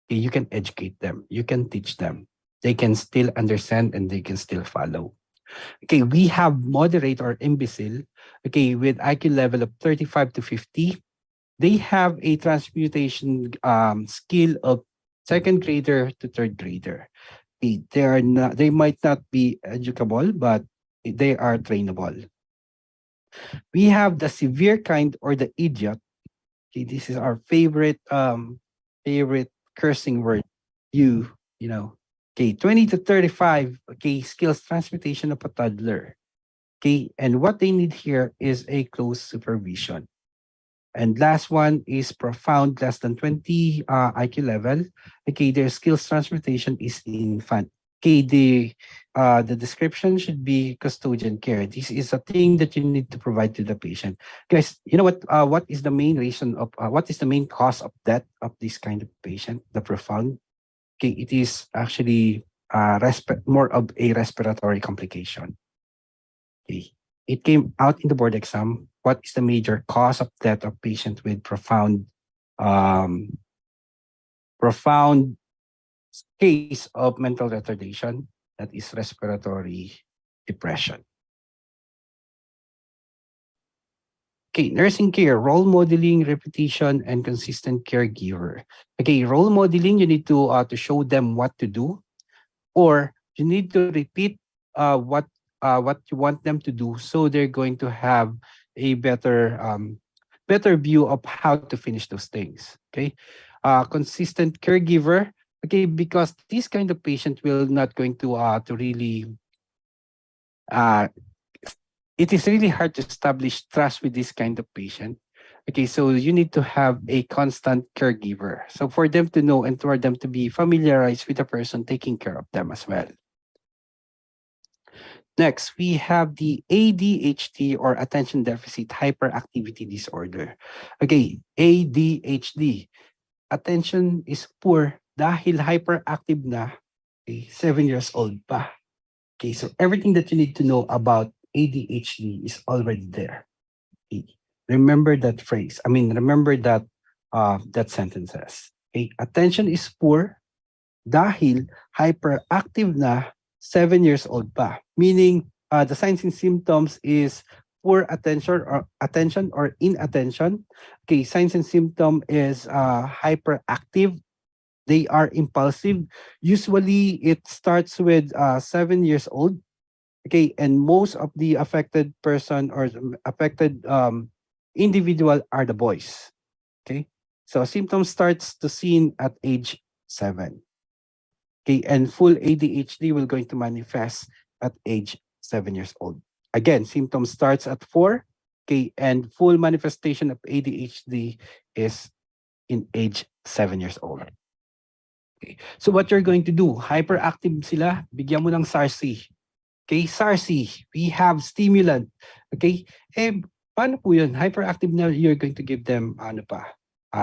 Okay, you can educate them, you can teach them. They can still understand and they can still follow. Okay, we have moderate or imbecile, okay, with IQ level of 35 to 50. They have a transmutation skill of second grader to third grader. They are not, they might not be educable, but they are trainable. We have the severe kind or the idiot. Okay, this is our favorite cursing word. You know. Okay, 20 to 35. Okay, skills transmutation of a toddler. Okay, and what they need here is a close supervision. And last one is profound, less than 20 IQ level. Okay, their skills transmutation is infant. Okay, the description should be custodian care. This is a thing that you need to provide to the patient. Guys, you know what is the main reason of, what is the main cause of death of this kind of patient, the profound? Okay, it is actually more of a respiratory complication. Okay. It came out in the board exam. What is the major cause of death of patient with um, profound case of mental retardation? That is respiratory depression. Okay, nursing care, role modeling, repetition, and consistent caregiver. Okay, role modeling, you need to show them what to do, or you need to repeat what you want them to do, so they're going to have a better view of how to finish those things. Okay, consistent caregiver. Okay, because this kind of patient will not going to really uh it is really hard to establish trust with this kind of patient. Okay, so you need to have a constant caregiver. So for them to know and for them to be familiarized with the person taking care of them as well. Next, we have the ADHD or attention deficit hyperactivity disorder. Okay, ADHD. Attention is poor dahil hyperactive na, okay, 7 years old pa. Okay, so everything that you need to know about ADHD is already there. Okay. Remember that phrase. I mean, remember that sentences. Okay, attention is poor dahil hyperactive na 7 years old pa. Meaning, the signs and symptoms is poor attention or inattention. Okay, signs and symptom is hyperactive. They are impulsive. Usually, it starts with 7 years old. Okay, and most of the affected person or affected individual are the boys. Okay, so symptoms starts to seen at age 7. Okay, and full ADHD will going to manifest at age 7 years old. Again, symptoms starts at 4. Okay, and full manifestation of ADHD is in age 7 years old. Okay. So what you're going to do, hyperactive sila, bigyan mo ng SARC. Okay, SARC, we have stimulant. Okay, eh, paano po yun? Hyperactive na, you're going to give them,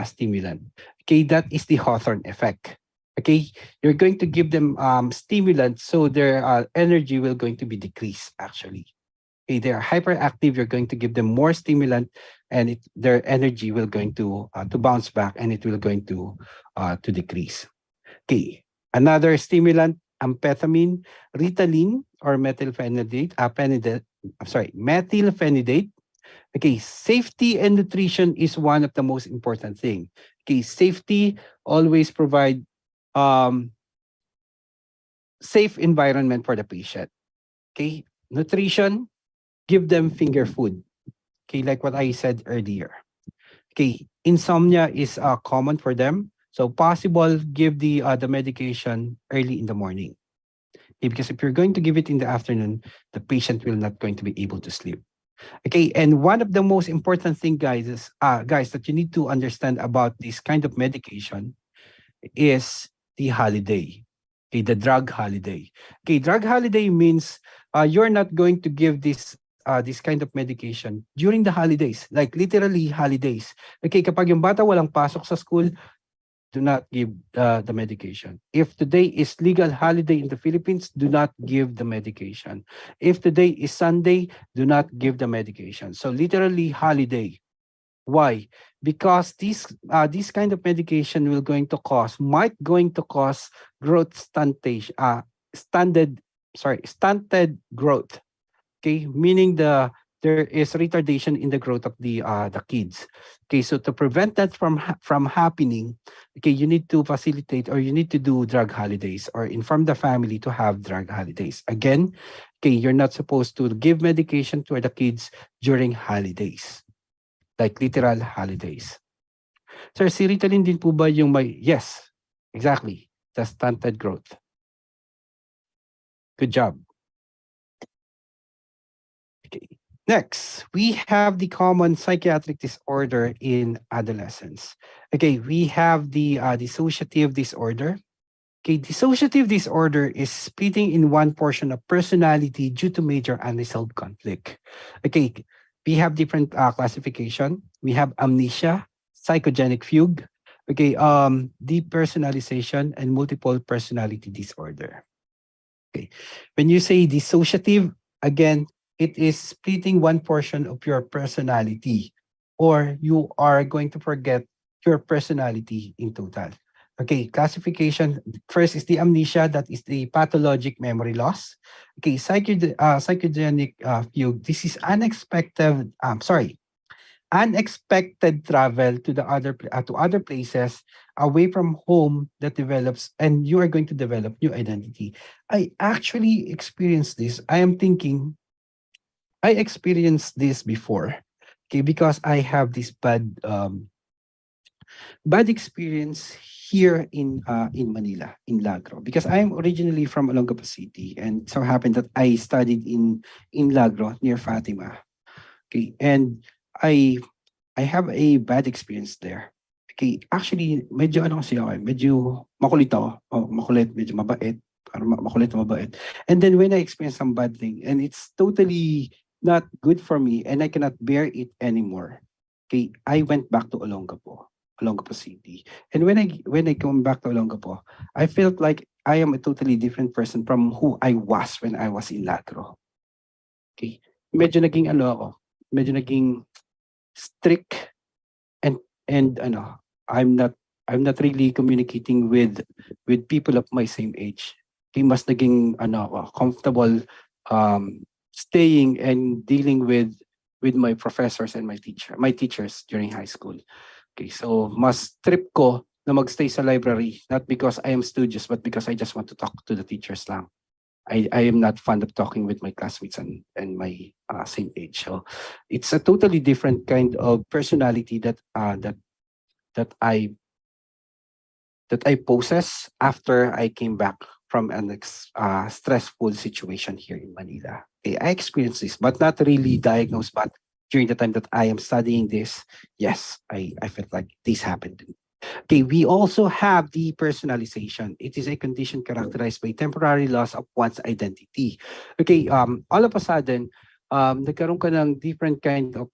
stimulant. Okay, that is the Hawthorne effect. Okay, you're going to give them stimulant, so their energy will going to be decreased actually. Okay, they are hyperactive, you're going to give them more stimulant, and their energy will going to bounce back, and it will going to decrease. Okay, another stimulant, amphetamine, Ritalin or methylphenidate, methylphenidate. Okay, safety and nutrition is one of the most important thing. Okay, safety, always provide safe environment for the patient. Okay, nutrition, give them finger food. Okay, like what I said earlier. Okay, insomnia is common for them. So possible, give the medication early in the morning. Okay, because if you're going to give it in the afternoon, the patient will not going to be able to sleep. Okay, and one of the most important thing, guys, is guys, that you need to understand about this kind of medication is the holiday. Okay, the drug holiday. Okay, drug holiday means you're not going to give this kind of medication during the holidays, like literally holidays. Okay, kapag yung bata walang pasok sa school, do not give the medication. If today is legal holiday in the Philippines, do not give the medication. If today is Sunday, do not give the medication. So literally holiday. Why? Because this kind of medication will going to cause might going to cause growth stuntation, stunted growth. Okay, meaning there is retardation in the growth of the kids. Okay, so to prevent that from happening, okay, you need to facilitate or you need to do drug holidays or inform the family to have drug holidays. Again, okay, you're not supposed to give medication to the kids during holidays, like literal holidays. Sir, si Ritalin din po ba yung may... Yes, exactly. The stunted growth. Good job. Okay. Next, we have the common psychiatric disorder in adolescents. Okay, we have the dissociative disorder. Okay, dissociative disorder is splitting in one portion of personality due to major unresolved conflict. Okay, we have different classification. We have amnesia, psychogenic fugue, okay, depersonalization, and multiple personality disorder. Okay, when you say dissociative, again, it is splitting one portion of your personality, or you are going to forget your personality in total. Okay, classification. First is the amnesia, that is the pathologic memory loss. Okay, psychogenic fugue. This is unexpected travel to to other places away from home that develops, and you are going to develop new identity. I actually experienced this. I am thinking I experienced this before. Okay, because I have this bad experience here in Manila, in Lagro, because I'm originally from Olongapo City, and so happened that I studied in Lagro near Fatima. Okay, and I I have a bad experience there. Okay, actually, medyo ano kasi ako, medyo makulit ako. Oh, makulit, medyo mabait. Parang makulit na mabait. And then when I experience some bad thing, and it's totally not good for me, and I cannot bear it anymore. Okay, I went back to Olongapo City. And when I come back to Olongapo, I felt like I am a totally different person from who I was when I was in Lagro. Okay, medyo naging ano ako, medyo naging strict, and ano, I'm not I'm not really communicating with people of my same age. Okay, mas naging ano ako, comfortable staying and dealing with my professors and my teachers during high school. Okay, so mas trip ko na magstay sa library, not because I am studious, but because I just want to talk to the teachers lang. I am not fond of talking with my classmates and my same age. So it's a totally different kind of personality that I possess after I came back from an stressful situation here in Manila. Okay, I experienced this, but not really diagnosed. But during the time that I am studying this, yes, I felt like this happened to me. Okay, we also have depersonalization. It is a condition characterized by temporary loss of one's identity. Okay, all of a sudden, nagkaroon ka ng different kind of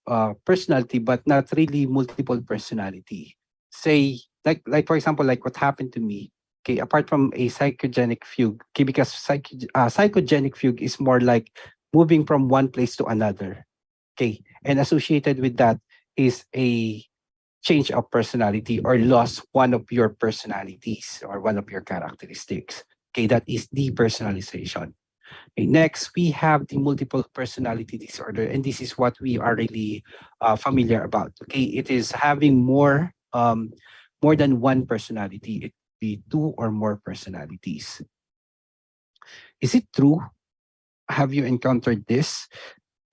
personality, but not really multiple personality. Say, like for example, like what happened to me. Okay, apart from a psychogenic fugue, okay, because psychogenic fugue is more like moving from one place to another. Okay, and associated with that is a change of personality or lost one of your personalities or one of your characteristics. Okay, that is depersonalization. Okay, next, we have the multiple personality disorder, and this is what we are really familiar about. Okay, it is having more than one personality. It could be two or more personalities. Is it true? Have you encountered this?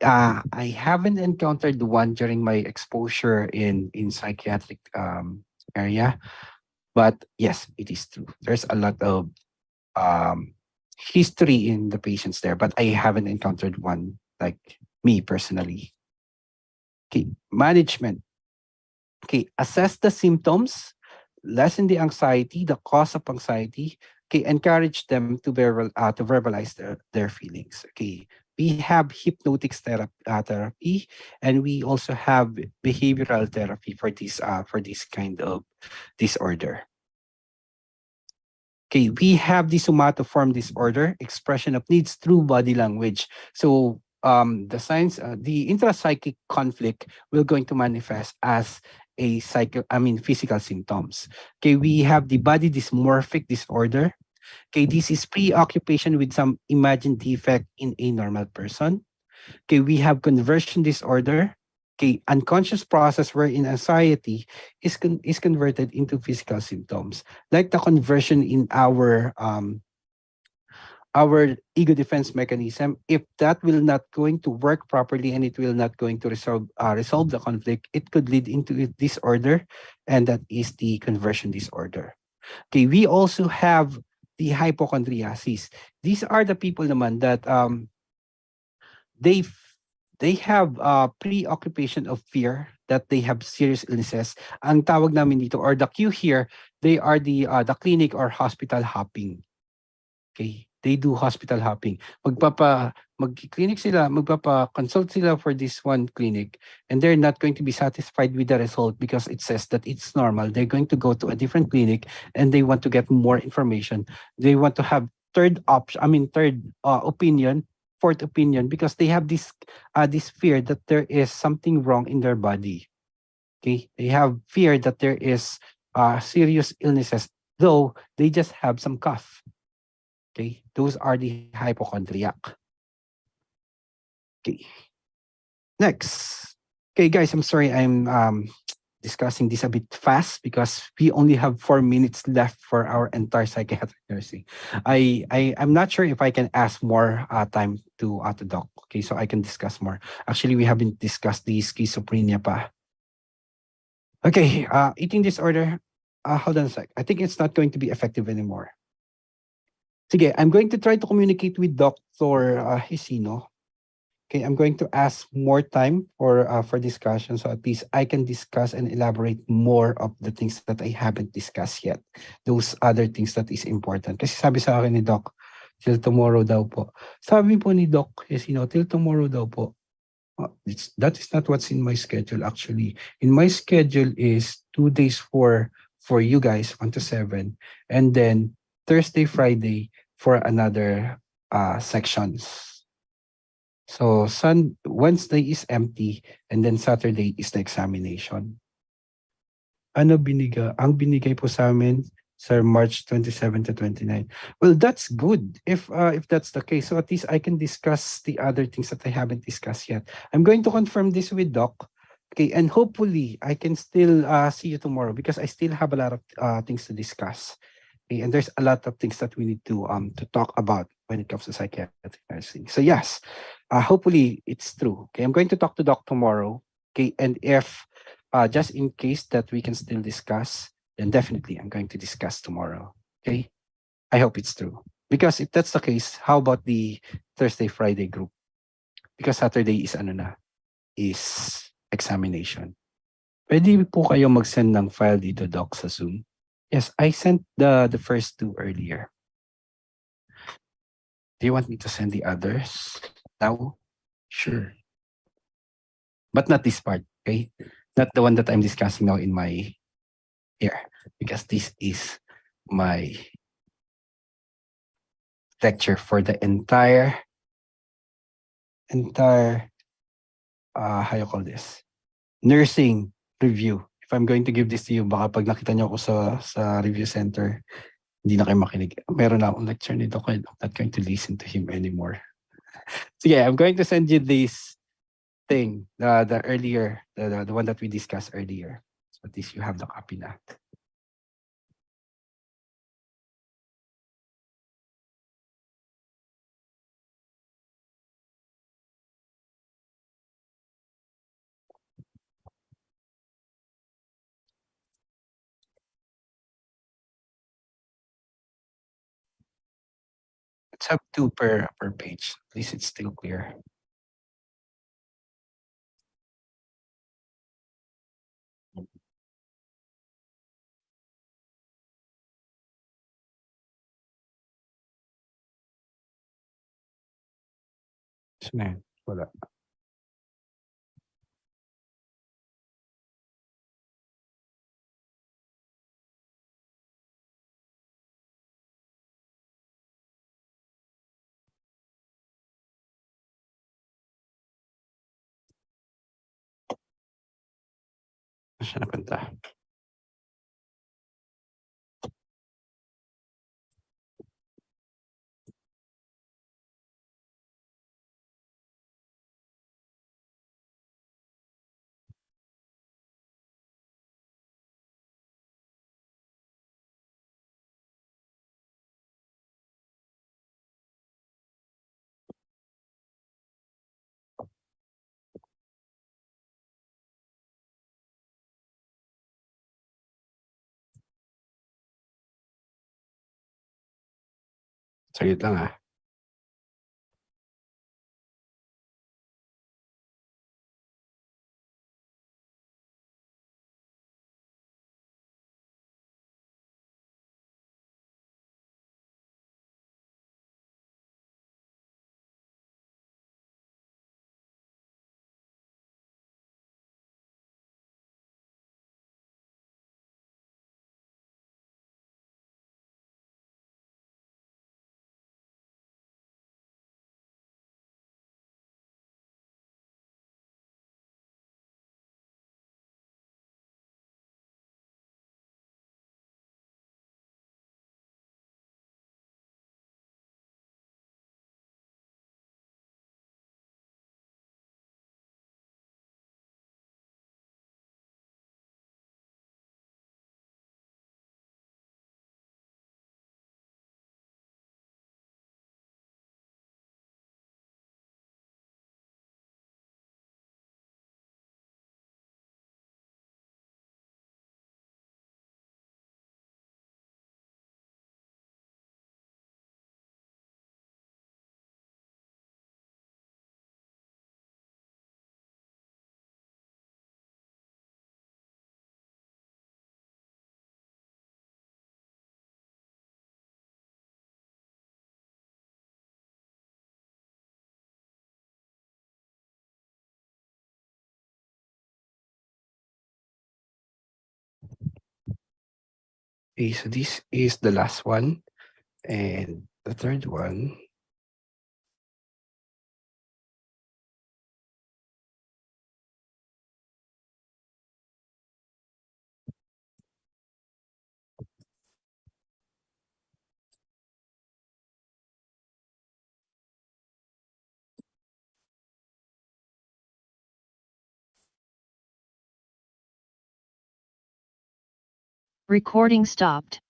I haven't encountered one during my exposure in psychiatric area, but yes, it is true. There's a lot of um, history in the patients there, but I haven't encountered one like me personally. Okay, management. Okay, assess the symptoms, lessen the anxiety, the cause of anxiety. Okay, encourage them to verbalize their feelings. Okay, we have hypnotic therapy, and we also have behavioral therapy for this kind of disorder. Okay, we have the somatoform disorder, expression of needs through body language. So the intrapsychic conflict will going to manifest as physical symptoms. Okay, we have the body dysmorphic disorder. Okay, this is preoccupation with some imagined defect in a normal person. Okay, we have conversion disorder. Okay, unconscious process wherein anxiety is converted into physical symptoms, like the conversion in our ego defense mechanism. If that will not going to work properly and it will not going to resolve the conflict, it could lead into a disorder, and that is the conversion disorder. Okay, we also have the hypochondriasis. These are the people naman that they they have preoccupation of fear that they have serious illnesses. Ang tawag namin dito or the Q here, they are the clinic or hospital hopping. Okay? They do hospital hopping. Mag-clinic sila, magpapa-consult sila for this one clinic, and they're not going to be satisfied with the result because it says that it's normal. They're going to go to a different clinic and they want to get more information. They want to have third option, third opinion, fourth opinion, because they have this fear that there is something wrong in their body. Okay? They have fear that there is serious illnesses, though they just have some cough. Okay, those are the hypochondriac. Okay, next. Okay, guys, I'm sorry I'm discussing this a bit fast because we only have 4 minutes left for our entire psychiatric nursing. I'm not sure if I can ask more time to doc. Okay, so I can discuss more. Actually, we haven't discussed the schizophrenia pa. Okay, eating disorder. Hold on a sec. I think it's not going to be effective anymore. Sige, I'm going to try to communicate with Dr. Hisino. Okay, I'm going to ask more time for discussion, so at least I can discuss and elaborate more of the things that I haven't discussed yet. Those other things that is important. Kasi sabi sa akin ni Doc, till tomorrow daw po. Sabi po ni Doc Hisino, till tomorrow daw po. That is not what's in my schedule actually. In my schedule is 2 days for you guys, 1 to 7, and then Thursday, Friday for another sections. So Wednesday is empty, and then Saturday is the examination. Ang binigay po sa amin, Sir, March 27 to 29. Well, that's good if that's the case. So at least I can discuss the other things that I haven't discussed yet. I'm going to confirm this with Doc. Okay, and hopefully I can still see you tomorrow because I still have a lot of things to discuss. Okay, and there's a lot of things that we need to talk about when it comes to psychiatric nursing. So yes, hopefully it's true. Okay, I'm going to talk to Doc tomorrow. Okay, and if just in case that we can still discuss, then definitely I'm going to discuss tomorrow. Okay, I hope it's true. Because if that's the case, how about the Thursday, Friday group? Because Saturday is is examination. Pwede po kayo mag-send ng file dito, Doc, sa Zoom. Yes, I sent the first two earlier. Do you want me to send the others now? Sure. But not this part, okay? Not the one that I'm discussing now in my here, because this is my lecture for the entire how you call this? Nursing review. If I'm going to give this to you, baka pag nakita niyo ako sa review center, hindi na kayo makinig. Meron na akong lecture nito, kaya I'm not going to listen to him anymore. So yeah, I'm going to send you this thing, the earlier, the one that we discussed earlier. So at least you have the copy na. have 2 per page. At least it's still clear. Saan na yun? Wala. Saan siya napunta? Saglit lang ah. Okay, so this is the last one. And the third one, Recording stopped.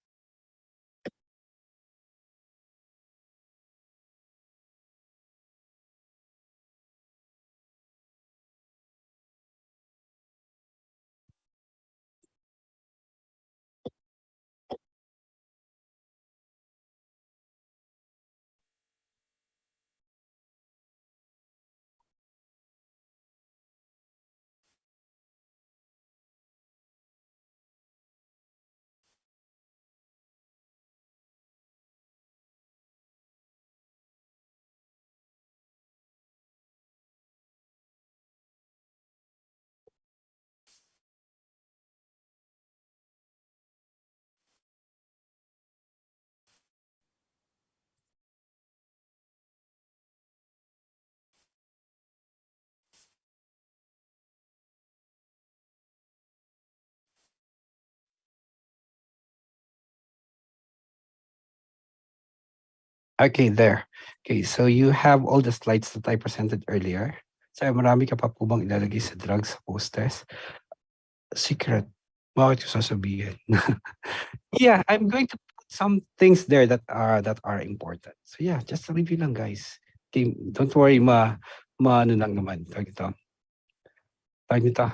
okay, there. Okay, so you have all the slides that I presented earlier. So marami ka pa po bang ilalagay sa drugs sa posters? Secret. Bakit ko sasabihin? Yeah, I'm going to put some things there that are important. So yeah, just a review lang guys. Okay, don't worry, ano lang naman. Tawag nito.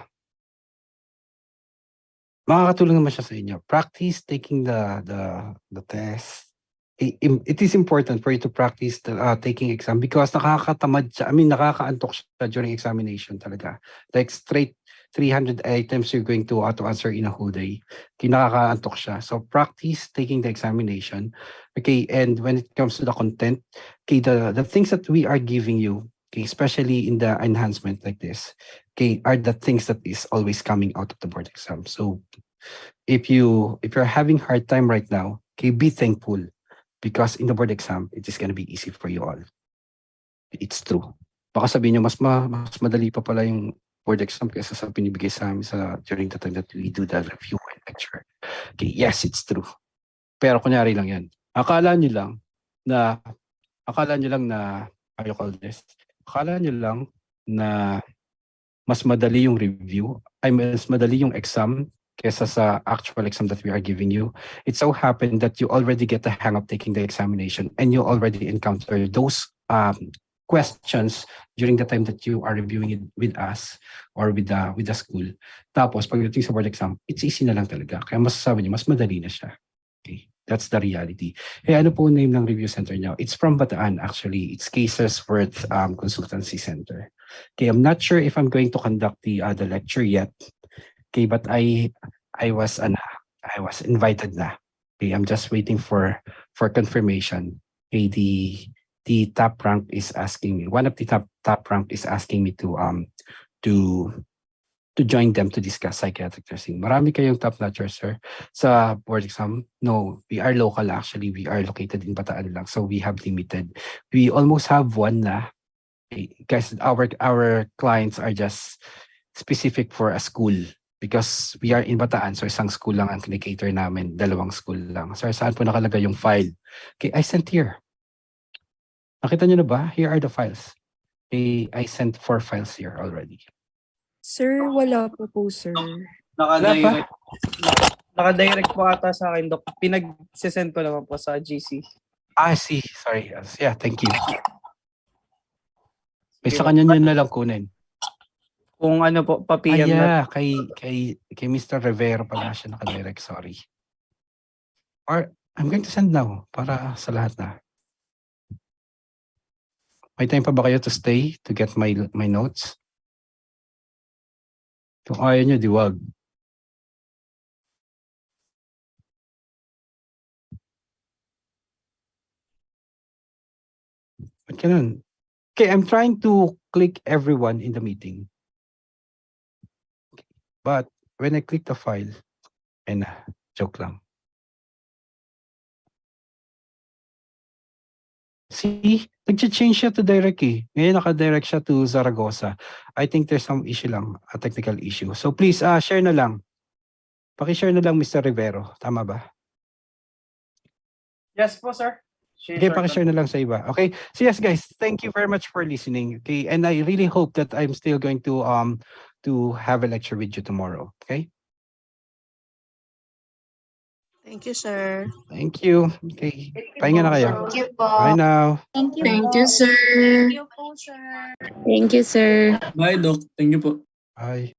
Makakatulong naman siya sa inyo. Practice taking the test. it is important for you to practice taking exam because nakakatamad siya. I mean, nakakaantok siya during examination talaga. Like straight 300 items you're going to answer in a whole day. Okay, nakakaantok siya. So practice taking the examination. Okay, and when it comes to the content, okay, the things that we are giving you, okay, especially in the enhancement like this, okay, are the things that is always coming out of the board exam. So if you're having hard time right now, okay, be thankful because in the board exam, it is gonna be easy for you all. It's true. Baka sabihin nyo, mas madali pa pala yung board exam kaysa sa binibigay sa amin during the time that we do the review and lecture. Okay, yes, it's true. Pero kunyari lang yan. Akala nyo lang na, how you call this? Akala nyo lang na mas madali yung review, ay mas madali yung exam kesa sa actual exam that we are giving you. It so happened that you already get the hang of taking the examination and you already encounter those questions during the time that you are reviewing it with us or with the school. Tapos pagdating sa board exam, it's easy na lang talaga. Kaya masasabi niyo, mas madali na siya. Okay, that's the reality. Hey, ano po name ng review center niyo? It's from Bataan actually. It's Cases Worth Consultancy Center. Okay, I'm not sure if I'm going to conduct the lecture yet. Okay, but I was invited na. Okay, I'm just waiting for confirmation. Okay, the top rank is asking me. One of the top rank is asking me to join them to discuss psychiatric nursing. Marami kayong top notchers, sir, sa board exam. No, we are local actually. We are located in Bataan lang, so we have limited. We almost have one na. Guys, our clients are just specific for a school because we are in Bataan, so isang school lang ang kinikater namin, 2 school lang. Sir, saan po nakalagay yung file? Okay, I sent here. Nakita niyo na ba? Here are the files. Okay, I sent 4 files here already. Sir, wala po, sir. Naka-direct. Naka-direct po ata sa akin, Dok. Pinag-send ko naman po sa GC. See. Sorry. Yeah, thank you. Sa kanya nyo na lang kunin. Kung ano po, papiyam yeah, kay Mr. Rivero pala siya naka-direct, sorry. Or, I'm going to send now para sa lahat na. May time pa ba kayo to stay to get my notes? Kung ayaw nyo, di wag. Ba't ganun? Okay, I'm trying to click everyone in the meeting. But when I click the file, and joke lang. See, nag-change siya to direct eh. Ngayon naka-direct siya to Zaragoza. I think there's some issue lang, a technical issue. So please, share na lang. Paki-share na lang, Mr. Rivero. Tama ba? Yes po, sir. Okay, paki-share na lang sa iba. Okay, so yes guys, thank you very much for listening. Okay, and I really hope that I'm still going to have a lecture with you tomorrow. Okay? Thank you, sir. Thank you. Okay, pahinga na kayo. Thank you po. Bye now. Thank you, Thank you, sir. Thank you po, sir. Thank you, sir. Bye, Doc. Thank you po. Bye.